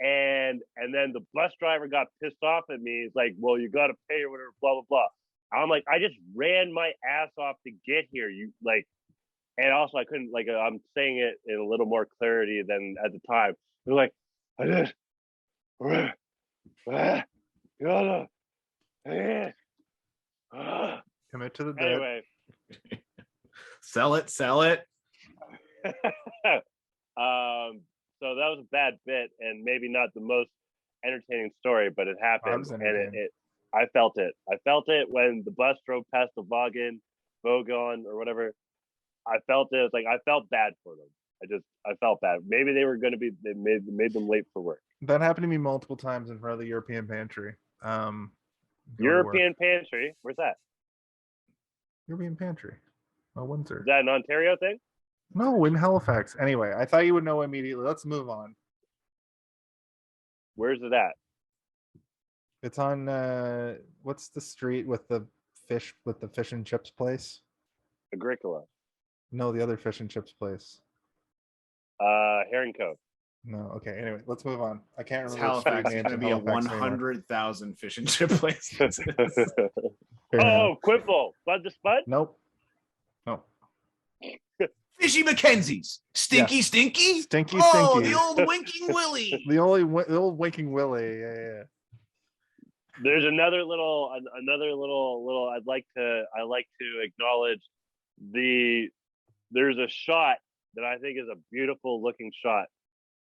And then the bus driver got pissed off at me. He's like, well, you got to pay or whatever, blah, blah, blah. I'm like, I just ran my ass off to get here. You like, and also I couldn't, like, I'm saying it in a little more clarity than at the time. They're like, I did. Commit to the debt. Anyway. Sell it. So that was a bad bit and maybe not the most entertaining story, but it happened, and I felt it. I felt it when the bus drove past the Vogon or whatever. I felt it. It's like I felt bad for them. I felt bad. Maybe they were going to be. They made them late for work. That happened to me multiple times in front of the European Pantry. European Pantry. Where's that? European Pantry. Oh, Windsor. Is that an Ontario thing? No, in Halifax. Anyway, I thought you would know immediately. Let's move on. Where's it at? It's on what's the street with the fish and chips place? Agricola. No, the other fish and chips place. Herring Cove. No. Okay. Anyway, let's move on. I can't It's remember Halifax. It's names going to in be a Halifax anymore. 100,000 fish and chip places. Fair enough. Quibble. Bud the Spud? Nope. No. Fishy Mackenzie's. Stinky, Yes. Stinky? Stinky, Oh, Stinky. the old Winking Willie. The old Winking Willie. Yeah. There's another little I like to acknowledge there's a shot that I think is a beautiful looking shot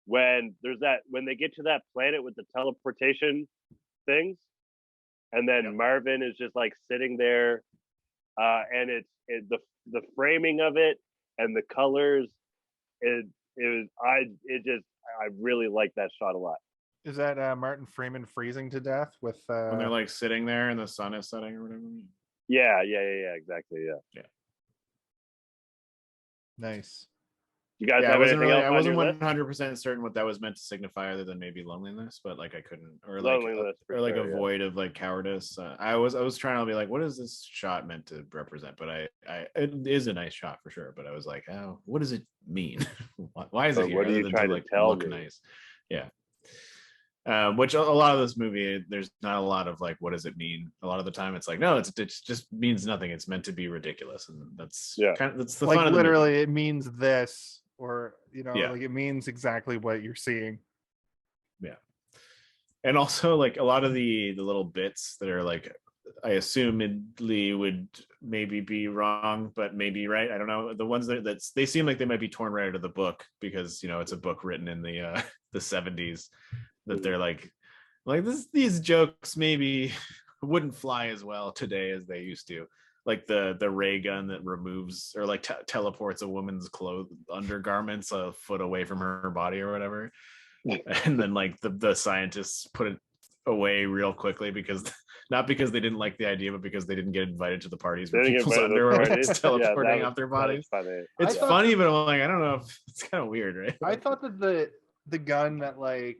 when they get to that planet with the teleportation things, and then Marvin is just like sitting there, and the framing of it and the colors, I really like that shot a lot. Is that Martin Freeman freezing to death with When they're like sitting there and the sun is setting or whatever. Yeah, exactly. Yeah. Nice. You guys have anything else? I wasn't 100% certain what that was meant to signify, other than maybe loneliness, but like I couldn't, or like a void of like cowardice. I was trying to be like, what is this shot meant to represent? But it is a nice shot for sure. But I was like, oh, what does it mean? Why is it here? What are you trying to tell me? Nice? Yeah. Which a lot of this movie, there's not a lot of like, what does it mean? A lot of the time, it's like, no, it just means nothing. It's meant to be ridiculous, and that's that's the like fun of literally it means this, or like it means exactly what you're seeing. Yeah, and also like a lot of the little bits that are like, I assumedly would maybe be wrong, but maybe right. I don't know. The ones that they seem like they might be torn right out of the book, because it's a book written in the 70s. That they're like these jokes maybe wouldn't fly as well today as they used to, like the ray gun that removes or like teleports a woman's undergarments a foot away from her body or whatever, and then like the scientists put it away real quickly not because they didn't like the idea, but because they didn't get invited to the parties where people's underwear was teleporting off their bodies. It's funny, but I'm like, I don't know if it's kind of weird, right? I thought that the gun that like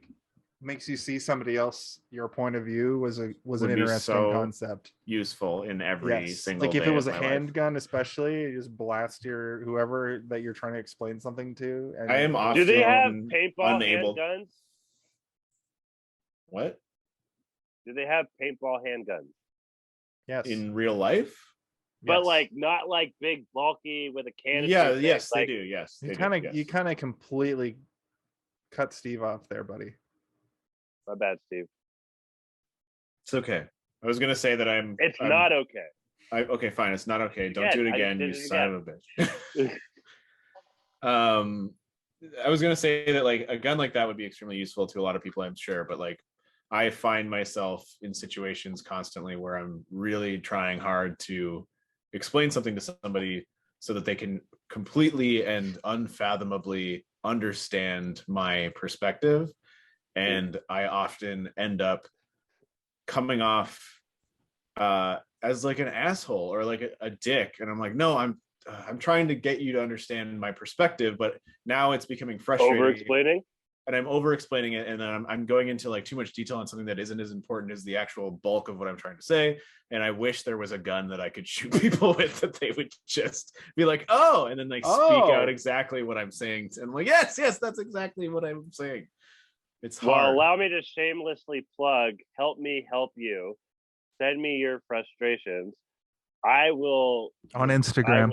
makes you see somebody else your point of view was an interesting concept, useful in every single like if day it was a life. Handgun, especially, you just blast whoever that you're trying to explain something to. And I am often do they have paintball handguns? What? Do they have paintball handguns? Yes. In real life? But like not like big bulky with a cannon. Yes, like, they do. Yes. You kind of completely cut Steve off there, buddy. My bad, Steve. It's okay. I was gonna say that It's not okay. Okay, fine. It's not okay. Don't do it again, you son of a bitch. I was gonna say that like a gun like that would be extremely useful to a lot of people, I'm sure, but like I find myself in situations constantly where I'm really trying hard to explain something to somebody so that they can completely and unfathomably understand my perspective. And I often end up coming off as like an asshole or like a dick. And I'm like, no, I'm trying to get you to understand my perspective, but now it's becoming frustrating. Over-explaining? And I'm over-explaining it, and then I'm going into like too much detail on something that isn't as important as the actual bulk of what I'm trying to say. And I wish there was a gun that I could shoot people with that they would just be like, oh, and then like speak out exactly what I'm saying. And I'm like, yes, that's exactly what I'm saying. It's hard. Well, allow me to shamelessly plug, help me help you. Send me your frustrations. I will. On Instagram.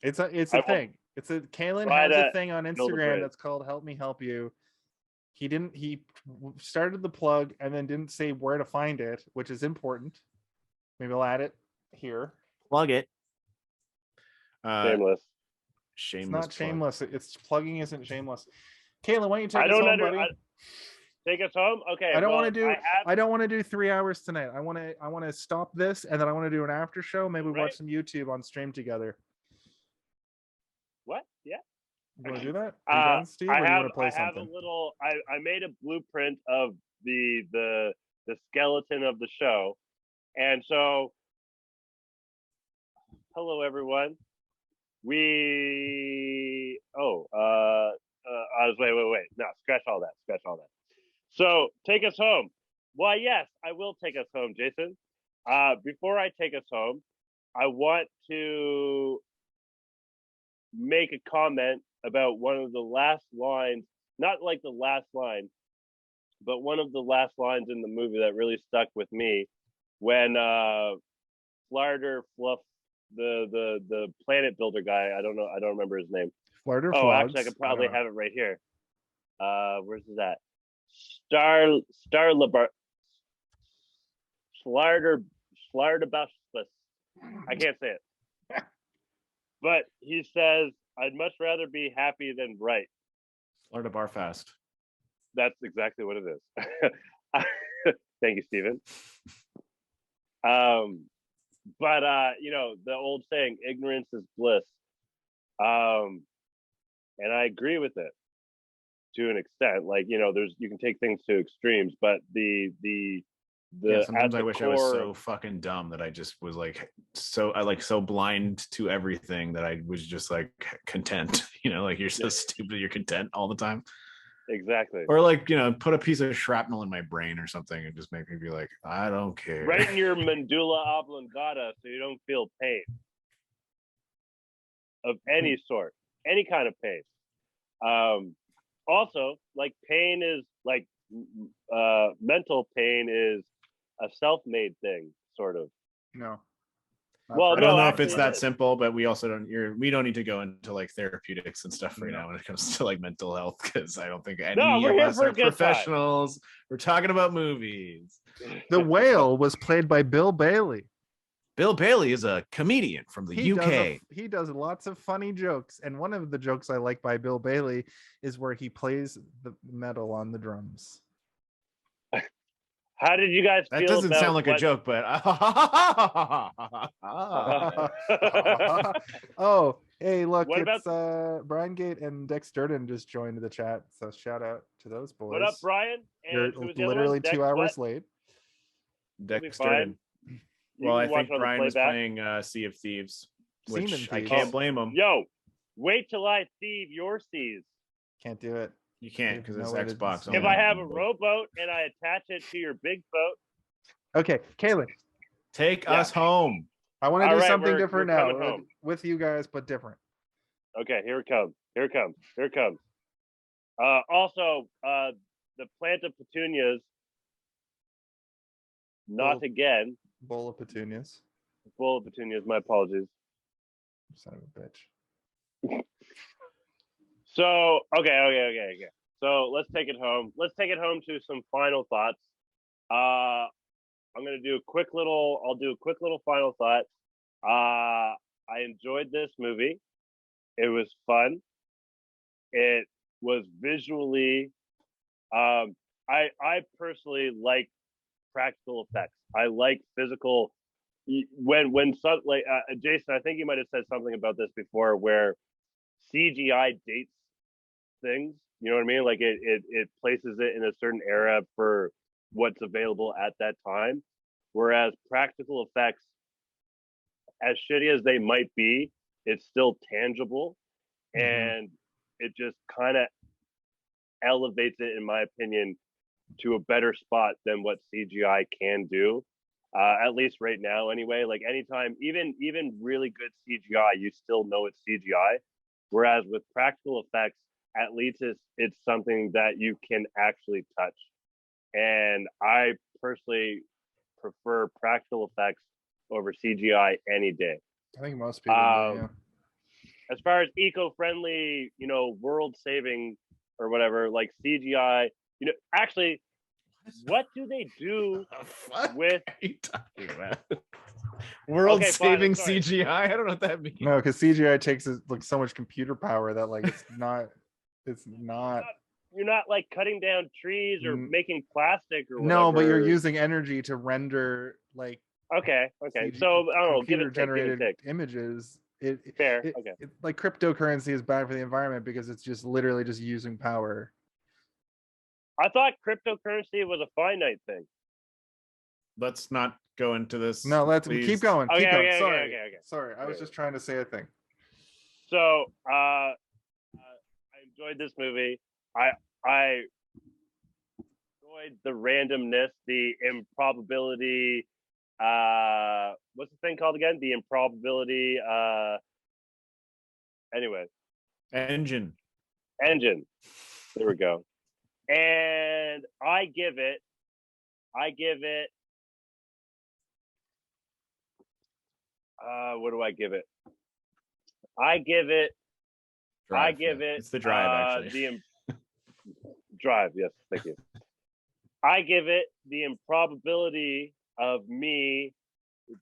It's a thing. Kaylin has a thing on Instagram that's called Help Me Help You. He started the plug and then didn't say where to find it, which is important. Maybe I'll add it here. Plug it. Shameless. It's not shameless. It's plugging isn't shameless. Kaylin, why don't you take us home, buddy? Take us home? Okay. I don't want to do 3 hours tonight. I want to stop this, and then I want to do an after show. Maybe watch some YouTube on stream together. What? Yeah. You want to do that? Are you done, Steve? Or do you want to play something? I made a blueprint of the skeleton of the show, and so hello everyone. Wait. No, scratch all that. So take us home. Why, yes, I will take us home, Jason. Before I take us home, I want to make a comment about one of the last lines, not like the last line, but one of the last lines in the movie that really stuck with me when Flarder Fluff, the planet builder guy, I don't remember his name. Flarder Oh, Flogs? actually, I could probably have it right here. Where's that? Starlabart. Schlardabustus. I can't say it. But he says, I'd much rather be happy than right. Florida Barfast. That's exactly what it is. Thank you, Stephen. But the old saying, ignorance is bliss. And I agree with it to an extent. Like, you can take things to extremes, but sometimes I wish I was so fucking dumb that I just was so blind to everything that I was just like content. Like you're so stupid, you're content all the time. Exactly. Or like, put a piece of shrapnel in my brain or something and just make me be like, I don't care. Right in your medulla oblongata so you don't feel pain of any sort, any kind of pain. Also, like pain is like mental pain is a self-made thing, sort of. No. Well, I don't know if it's that simple, but we also we don't need to go into like therapeutics and stuff right now when it comes to like mental health, because I don't think any of us are professionals. We're talking about movies. The Whale was played by Bill Bailey. Bill Bailey is a comedian from the UK. He does lots of funny jokes, and one of the jokes I like by Bill Bailey is where he plays the metal on the drums. How did you guys feel? That doesn't sound like a joke, but oh, hey, look, it's Brian Gate and Dex Durden just joined the chat, so shout out to those boys. What up, Brian? And you're literally 2 hours late. Dex Durden. Well, I think Brian was playing Sea of Thieves, which I can't blame him. Yo, wait till I thieve your seas. Can't do it. You can't because it's Xbox. If I have a rowboat and I attach it to your big boat. Okay, Kaylin. Take us home. I want to do something different now with you guys, but different. Okay, here it comes. Here it comes. Here it comes. Also, the plant of petunias. Not again. Bowl of petunias. Bowl of petunias. My apologies. Son of a bitch. So, okay. So let's take it home. Let's take it home to some final thoughts. I'm gonna do a quick little final thought. I enjoyed this movie. It was fun. It was visually. I personally like practical effects. I like physical. When some like Jason, I think you might have said something about this before, where CGI dates things. You know what I mean? Like it places it in a certain era for what's available at that time. Whereas practical effects, as shitty as they might be, it's still tangible, and it just kind of elevates it, in my opinion, to a better spot than what CGI can do. At least right now, anyway. Like anytime, even really good CGI, you still know it's CGI. Whereas with practical effects, at least it's something that you can actually touch. And I personally prefer practical effects over CGI any day. I think most people do, yeah. As far as eco-friendly, world-saving or whatever, like CGI, actually, what do they do with world-saving CGI? I don't know what that means. No, because CGI takes like so much computer power that like it's not. You're not like cutting down trees or making plastic or whatever. No, but you're using energy to render like. Okay. So I don't know. Computer-generated images. Fair. Like cryptocurrency is bad for the environment because it's just literally just using power. I thought cryptocurrency was a finite thing. Let's not go into this. No, let's keep going. Keep going. Sorry, I was just trying to say a thing. So I enjoyed this movie. I enjoyed the randomness, the improbability. What's the thing called again? The improbability. Anyway, Engine. There we go. And I give it. What do I give it? Drive, it's the drive, actually. Drive, yes, thank you. I give it the improbability of me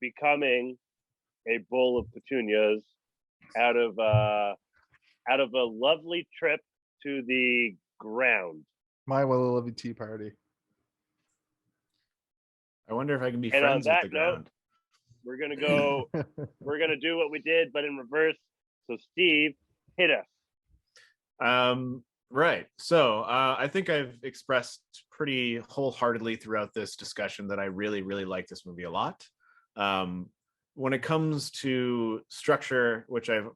becoming a bowl of petunias out of a lovely trip to the ground. My Willow Lovey Tea Party. I wonder if I can be friends with the ground. We're gonna go. We're gonna do what we did, but in reverse. So, Steve, hit us. Right. So I think I've expressed pretty wholeheartely throughout this discussion that I really, really like this movie a lot. When it comes to structure, which I've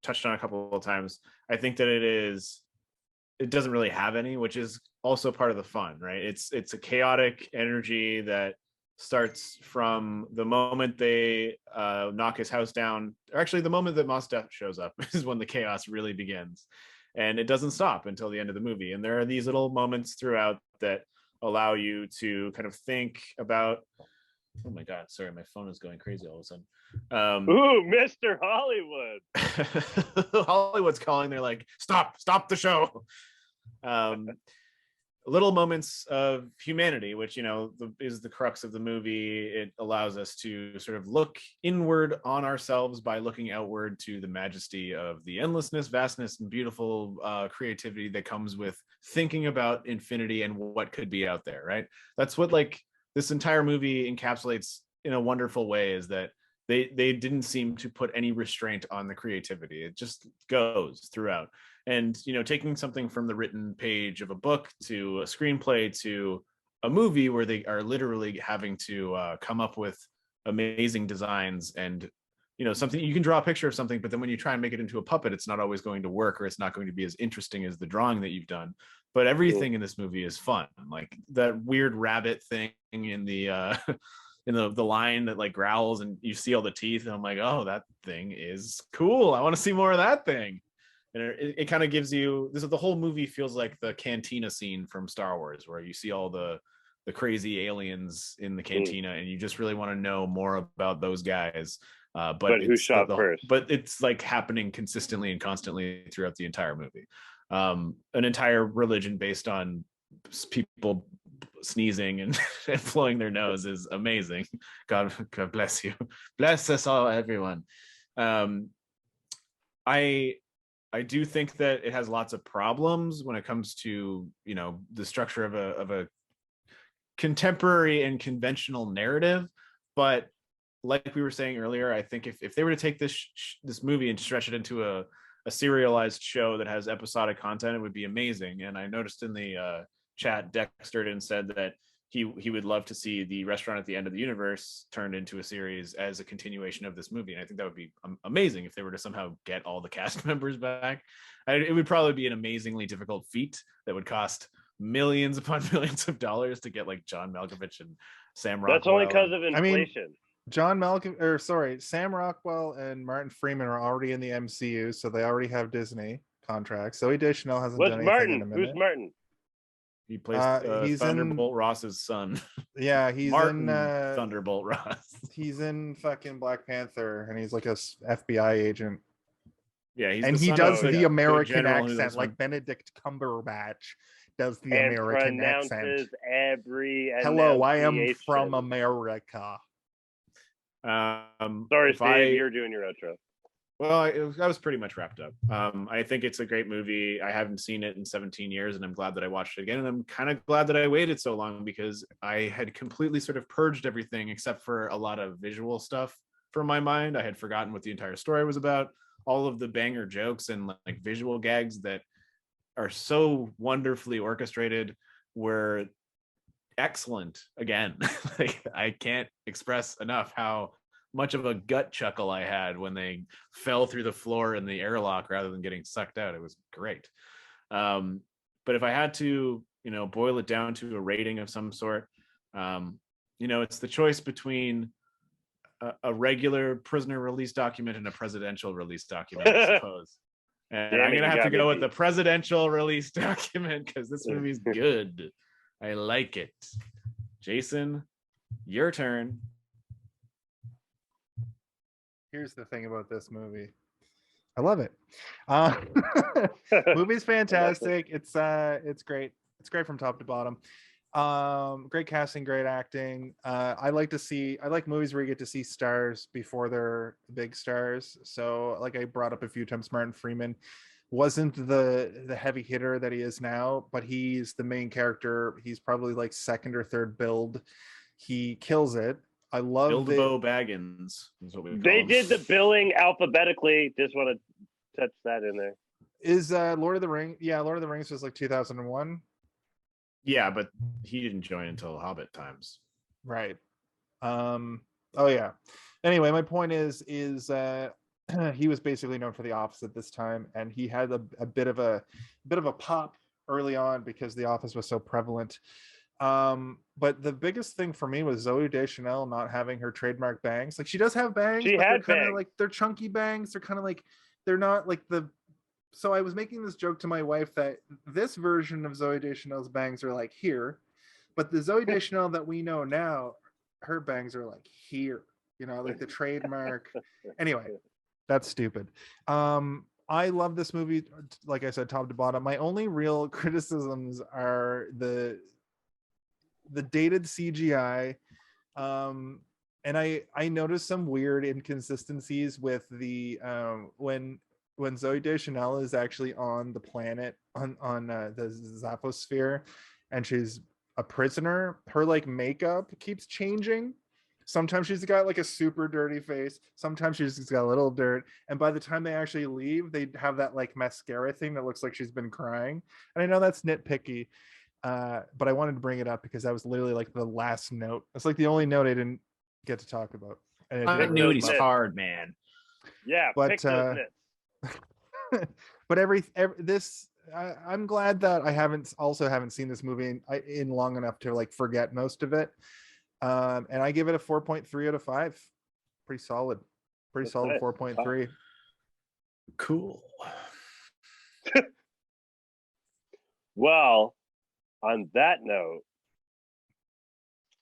touched on a couple of times, I think that it doesn't really have any, which is also part of the fun, right? It's a chaotic energy that starts from the moment they knock his house down, or actually the moment that Mos Def shows up is when the chaos really begins, and it doesn't stop until the end of the movie. And there are these little moments throughout that allow you to kind of think about, oh my god, sorry, my phone is going crazy all of a sudden. Ooh, Mr. Hollywood. Hollywood's calling. They're like, stop the show. Little moments of humanity, which is the crux of the movie. It allows us to sort of look inward on ourselves by looking outward to the majesty of the endlessness, vastness, and beautiful creativity that comes with thinking about infinity and what could be out there, right? That's what this entire movie encapsulates in a wonderful way, is that they didn't seem to put any restraint on the creativity. It just goes throughout. And taking something from the written page of a book to a screenplay to a movie where they are literally having to come up with amazing designs, and something, you can draw a picture of something, but then when you try and make it into a puppet, it's not always going to work, or it's not going to be as interesting as the drawing that you've done. But everything in this movie is fun. Like that weird rabbit thing in the in the line that growls and you see all the teeth, and I'm like, oh, that thing is cool. I want to see more of that thing. And it kind of gives you the whole movie feels like the cantina scene from Star Wars, where you see all the crazy aliens in the cantina, and you just really want to know more about those guys. But who shot first? But it's happening consistently and constantly throughout the entire movie. An entire religion based on people sneezing and blowing their nose is amazing. God bless you. Bless us all, everyone. I do think that it has lots of problems when it comes to the structure of a contemporary and conventional narrative. But like we were saying earlier, I think if they were to take this movie and stretch it into a serialized show that has episodic content, it would be amazing. And I noticed in the chat, Dexterden said that he would love to see the Restaurant at the End of the Universe turned into a series as a continuation of this movie. And I think that would be amazing if they were to somehow get all the cast members back. It would probably be an amazingly difficult feat that would cost millions upon millions of dollars to get John Malkovich and Sam Rockwell. That's only because of inflation. Sam Rockwell and Martin Freeman are already in the MCU, so they already have Disney contracts. Zooey Deschanel hasn't done anything in a minute. Who's Martin? He plays he's Thunderbolt Ross's son. Yeah, he's Martin Thunderbolt Ross. He's in fucking Black Panther, and he's like a FBI agent. Yeah, and he does the American accent, like Benedict Cumberbatch does the American accent. Hello, I am from America. Sorry, Steve, you're doing your outro. Well, I was pretty much wrapped up. I think it's a great movie. I haven't seen it in 17 years, and I'm glad that I watched it again. And I'm kind of glad that I waited so long, because I had completely sort of purged everything except for a lot of visual stuff from my mind. I had forgotten what the entire story was about. All of the banger jokes and visual gags that are so wonderfully orchestrated were excellent. Again, I can't express enough how much of a gut chuckle I had when they fell through the floor in the airlock rather than getting sucked out. It was great. But if I had to, boil it down to a rating of some sort, it's the choice between a regular prisoner release document and a presidential release document, I suppose. And Damn I'm it, gonna you have to got me go with beat. the presidential release document because this movie's good. I like it. Jason, your turn. Here's the thing about this movie. I love it. Movie's fantastic. It's great. It's great from top to bottom. Great casting, great acting. I like movies where you get to see stars before they're big stars. So like I brought up a few times, Martin Freeman wasn't the heavy hitter that he is now, but he's the main character. He's probably like second or third build. He kills it. I love Bilbo Baggins is what we call They him. did the billing alphabetically. Just want to touch that in there. Is Lord of the Rings? Yeah, Lord of the Rings was like 2001. Yeah, but he didn't join until Hobbit times. Right. Oh yeah. Anyway, my point is he was basically known for The Office at this time, and he had a bit of a pop early on because The Office was so prevalent. But the biggest thing for me was Zooey Deschanel not having her trademark bangs. Like she does have bangs, She but had they're kind of bangs. like they're chunky bangs. They're kind of like they're not like the. So I was making this joke to my wife that this version of Zooey Deschanel's bangs are like here, but the Zooey Deschanel that we know now, her bangs are like here. You know, like the trademark. Anyway, that's stupid. I love this movie. Like I said, top to bottom. My only real criticisms are the dated CGI, and I noticed some weird inconsistencies with the when Zooey Deschanel is actually on the planet on the Zaphosphere, and she's a prisoner. Her like makeup keeps changing. Sometimes she's got like a super dirty face. Sometimes she's got a little dirt. And by the time they actually leave, they have that like mascara thing that looks like she's been crying. And I know that's nitpicky. But I wanted to bring it up because that was literally like the last note. It's like the only note I didn't get to talk about. And Continuity's hard, man. Yeah, but pick those nits. but I'm glad that I haven't seen this movie in long enough to like forget most of it. And I give it a 4.3 out of 5. Pretty solid. Pretty solid nice. 4.3. Cool. Well, on that note,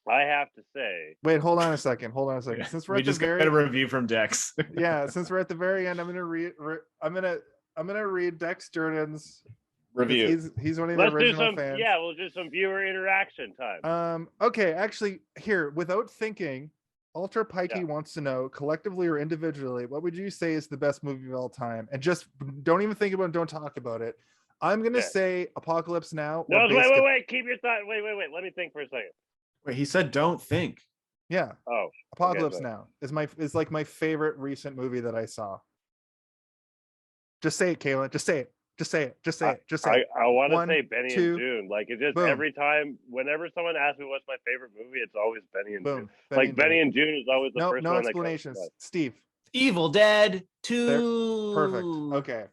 I have to say. Wait, hold on a second. Since we're we at just the very got a review from Dex. yeah, since we're at the very end, I'm gonna read Dex Durden's review. He's one of the Let's do original some. fans. Yeah, we'll do some viewer interaction time. Okay, actually, here, without thinking, Ultra Pikey wants to know, collectively or individually, what would you say is the best movie of all time? And just don't even think about it, don't talk about it. I'm gonna say Apocalypse Now. No, wait. Keep your thought. Wait. Let me think for a second. Wait, he said don't think. Yeah. Oh. Apocalypse Now is like my favorite recent movie that I saw. Just say it, Kaylin. Just say it. I want to 1, say Benny 2, and June. Like it just boom. Every time, whenever someone asks me what's my favorite movie, it's always Benny and Boom. June. Benny and June is always the first no one. explanations. Steve. Evil Dead 2. Perfect. Okay.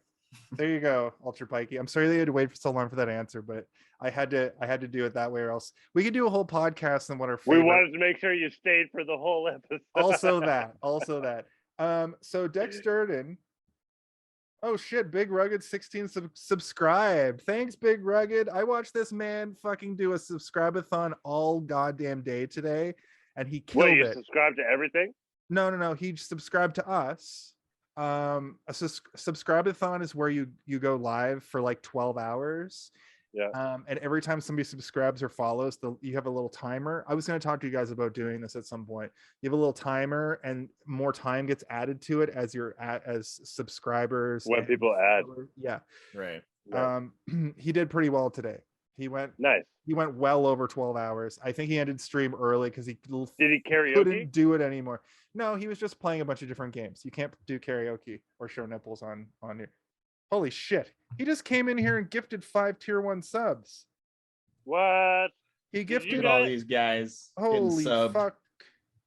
There you go, Ultra Pikey. I'm sorry that you had to wait for so long for that answer, but I had to do it that way, or else we could do a whole podcast on what our favorite. We wanted to make sure you stayed for the whole episode. also that. So Dex Durden. Oh shit, Big Rugged 16 subscribe. Thanks, Big Rugged. I watched this man fucking do a subscribe-a-thon all goddamn day today, and he killed it. You subscribe to everything? No. He subscribed to us. A subscribe-a-thon is where you go live for like 12 hours. Yeah. And every time somebody subscribes or follows, you have a little timer. I was going to talk to you guys about doing this at some point. You have a little timer, and more time gets added to it as as subscribers. When people add. Yeah. Right. He did pretty well today. He went nice. He went well over 12 hours. I think he ended stream early because he did he karaoke? Couldn't do it anymore. No, he was just playing a bunch of different games. You can't do karaoke or show nipples on here. Holy shit. He just came in here and gifted 5 tier 1 subs. What? He gifted all these guys. Holy fuck.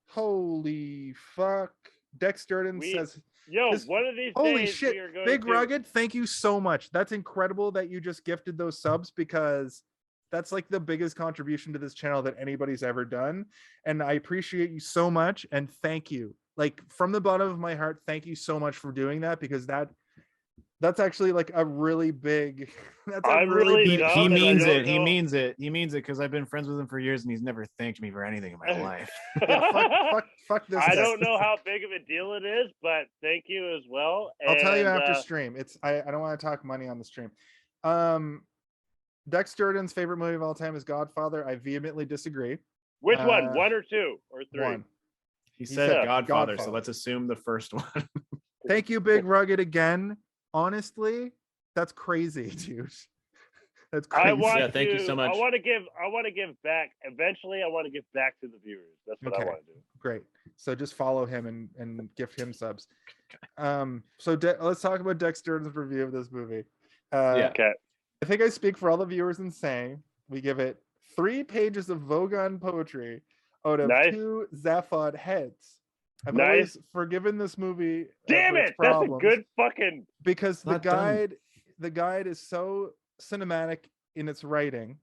Holy fuck. Dex Durden says, one of these holy days shit. we are going Big to... Rugged, thank you so much. That's incredible that you just gifted those subs, because that's like the biggest contribution to this channel that anybody's ever done. And I appreciate you so much. And thank you. like from the bottom of my heart, thank you so much for doing that, because that's actually like a really big he means it. He means it. He means it, because I've been friends with him for years and he's never thanked me for anything in my life. Yeah, fuck this. I don't know how big of a deal it is, but thank you as well. I'll tell you after stream. I don't want to talk money on the stream. Dex Durden's favorite movie of all time is Godfather. I vehemently disagree. Which one? 1 or 2 or 3? 1. He said Godfather, so let's assume the first one. Thank you, Big Rugged, again. Honestly, that's crazy, dude. That's crazy. Thank you so much. I want to give back. Eventually, I want to give back to the viewers. That's what I want to do. Great. So just follow him and gift him subs. Let's talk about Dex Durden's review of this movie. Okay. I think I speak for all the viewers in saying we give it 3 pages of Vogon poetry out of 2 Zaphod heads. I've always forgiven this movie. Damn it! That's a good fucking. Because the guide is so cinematic in its writing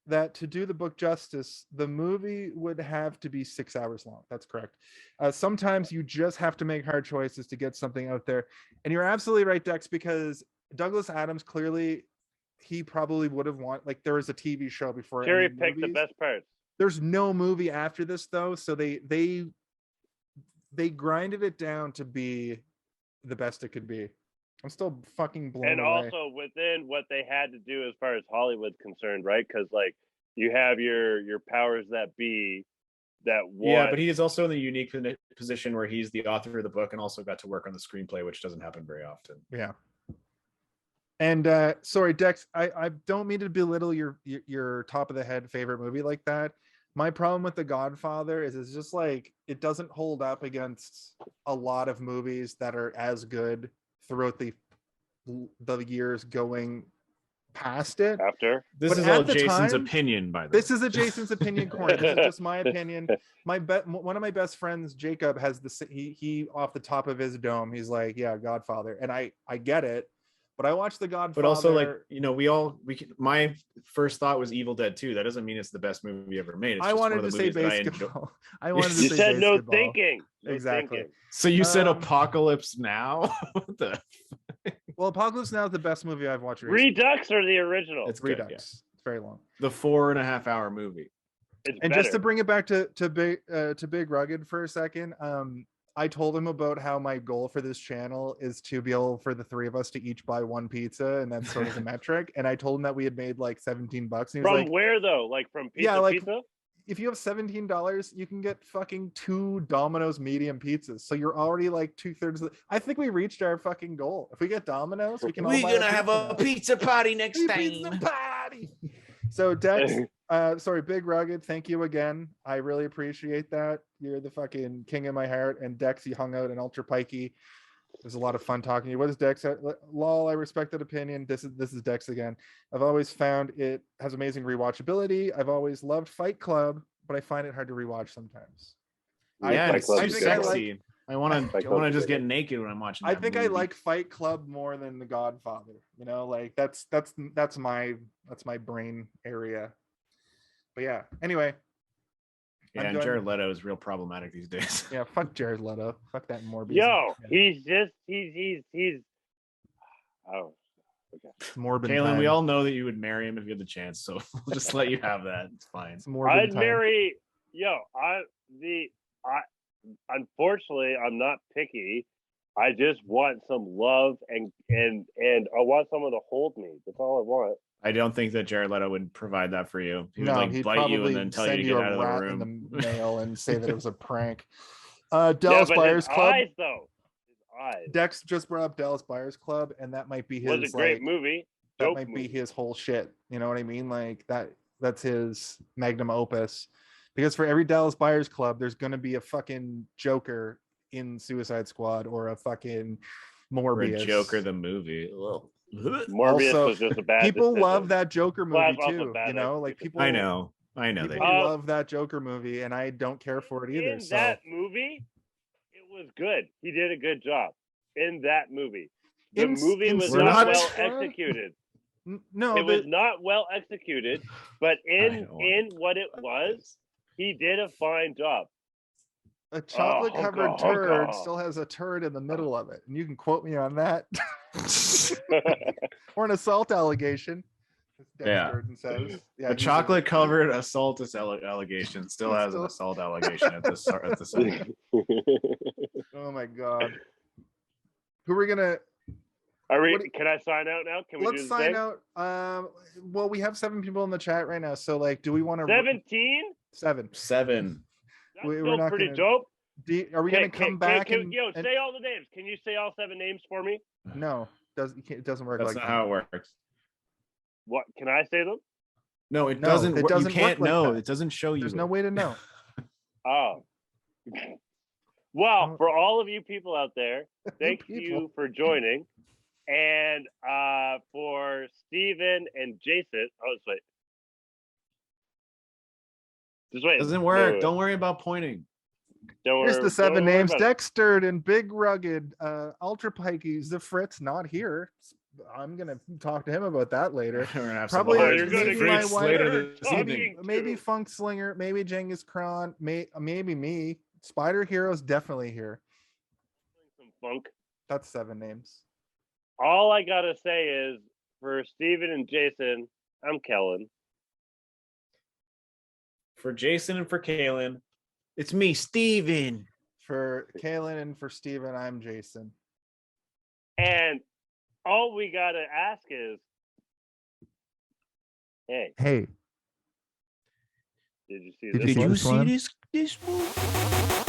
that to do the book justice, the movie would have to be 6 hours long. That's correct. Sometimes you just have to make hard choices to get something out there, and you're absolutely right, Dex. Because Douglas Adams clearly, he probably would have wanted, there was a TV show before. Cherry picked the best parts. There's no movie after this though, so they grinded it down to be the best it could be. I'm still fucking blown away. And also within what they had to do as far as Hollywood's concerned, right? Because you have your powers that be that want. Yeah, but he is also in the unique position where he's the author of the book and also got to work on the screenplay, which doesn't happen very often. Yeah. And sorry, Dex, I don't mean to belittle your top of the head favorite movie like that. My problem with The Godfather is it's just it doesn't hold up against a lot of movies that are as good throughout the years going past it. After this is all Jason's opinion, by the way. This is a Jason's opinion corner. This is just my opinion. One of my best friends, Jacob, has he off the top of his dome, he's like, yeah, Godfather, and I get it. But I watched The Godfather. But also, my first thought was Evil Dead 2. That doesn't mean it's the best movie ever made. It's I wanted to say basketball. I wanted to say you said basketball. no thinking. Exactly. Thinking. So you said Apocalypse Now? What the? Well, Apocalypse Now is the best movie I've watched recently. Redux or the original? It's Redux. Yeah. It's very long. The 4.5 hour movie. It's and better. Just to bring it back to Big Rugged for a second, I told him about how my goal for this channel is to be able for the 3 of us to each buy 1 pizza, and that's sort of the metric. And I told him that we had made $17. And he was from where though? From Pizza? If you have $17, you can get fucking 2 Domino's medium pizzas. So you're already 2/3. I think we reached our fucking goal. If we get Domino's, we can. We're gonna have a pizza party next time. Pizza party. So Dex, Big Rugged, thank you again. I really appreciate that. You're the fucking king in my heart. And Dex, you hung out in Ultra Pikey. It was a lot of fun talking to you. What is Dex? Lol, I respect that opinion. This is Dex again. I've always found it has amazing rewatchability. I've always loved Fight Club, but I find it hard to rewatch sometimes. Yeah, it's too sexy. I want to just get naked when I'm watching. I think movie. I like Fight Club more than The Godfather. That's my brain area. But yeah. Anyway. Yeah, and Jared Leto is real problematic these days. Yeah, fuck Jared Leto. Fuck that Morbius. Yo, he's oh, okay. Morbid. Kaylin, we all know that you would marry him if you had the chance, so we'll just let you have that. It's fine. I'd marry. Unfortunately, I'm not picky. I just want some love and I want someone to hold me. That's all I want. I don't think that Jared Leto would provide that for you. He would bite you and then tell you to get out of the room in the mail and say that it was a prank. Dallas Buyers Club. Eyes, though. His eyes. Dex just brought up Dallas Buyers Club, and that might be his. It was a great movie. That might be his whole shit. You know what I mean? That's his magnum opus. Because for every Dallas Buyers Club, there's gonna be a fucking Joker in Suicide Squad or a fucking Morbius. Or a Joker the movie. Morbius was just a bad people decision. Love that Joker movie too. People. I know People love that Joker movie, and I don't care for it either. That movie, it was good. He did a good job in that movie. The movie was not well executed. No, it was not well executed, but in what it was, he did a fine job. A chocolate covered honka, turd honka. still has a turd in the middle of it, and you can quote me on that. Or an assault allegation. Yeah. Dexter says, A chocolate covered assault allegation still has an assault allegation at the center. Oh my god. Who are we gonna Can I sign out now? Can we let's do the sign thing? out? Well, we have 7 people in the chat right now, so like, do we want to 17? 7? 7. That's We're still not pretty gonna- dope. Are we gonna come back and say all the names? Can you say all 7 names for me? no, it doesn't work That's like not that. how it works. What can I say them? No, it No, doesn't. it doesn't You can't work like know. that. It doesn't show you. There's no way to know. Oh. Well, Oh. for all of you people out there, thank People. you for joining. And for Steven and Jason. Oh, just wait. Doesn't work. Wait. Don't worry about pointing. Don't Here's worry. the 7 don't worry names: about it. Dexter and Big Rugged, Ultra Pikey, the Fritz, not here. I'm gonna talk to him about that later. We're gonna have Probably some you're gonna maybe get my freaks wife, later this talking evening. maybe to. Funk Slinger, maybe Genghis Khan, maybe me. Spider Hero's definitely here. Some funk. That's 7 names. All I gotta say is for Steven and Jason, I'm Kellen. For Jason and for Kaylin, it's me, Steven. For Kaylin and for Steven, I'm Jason. And all we gotta ask is, Hey, did you see Did this you one? see this movie?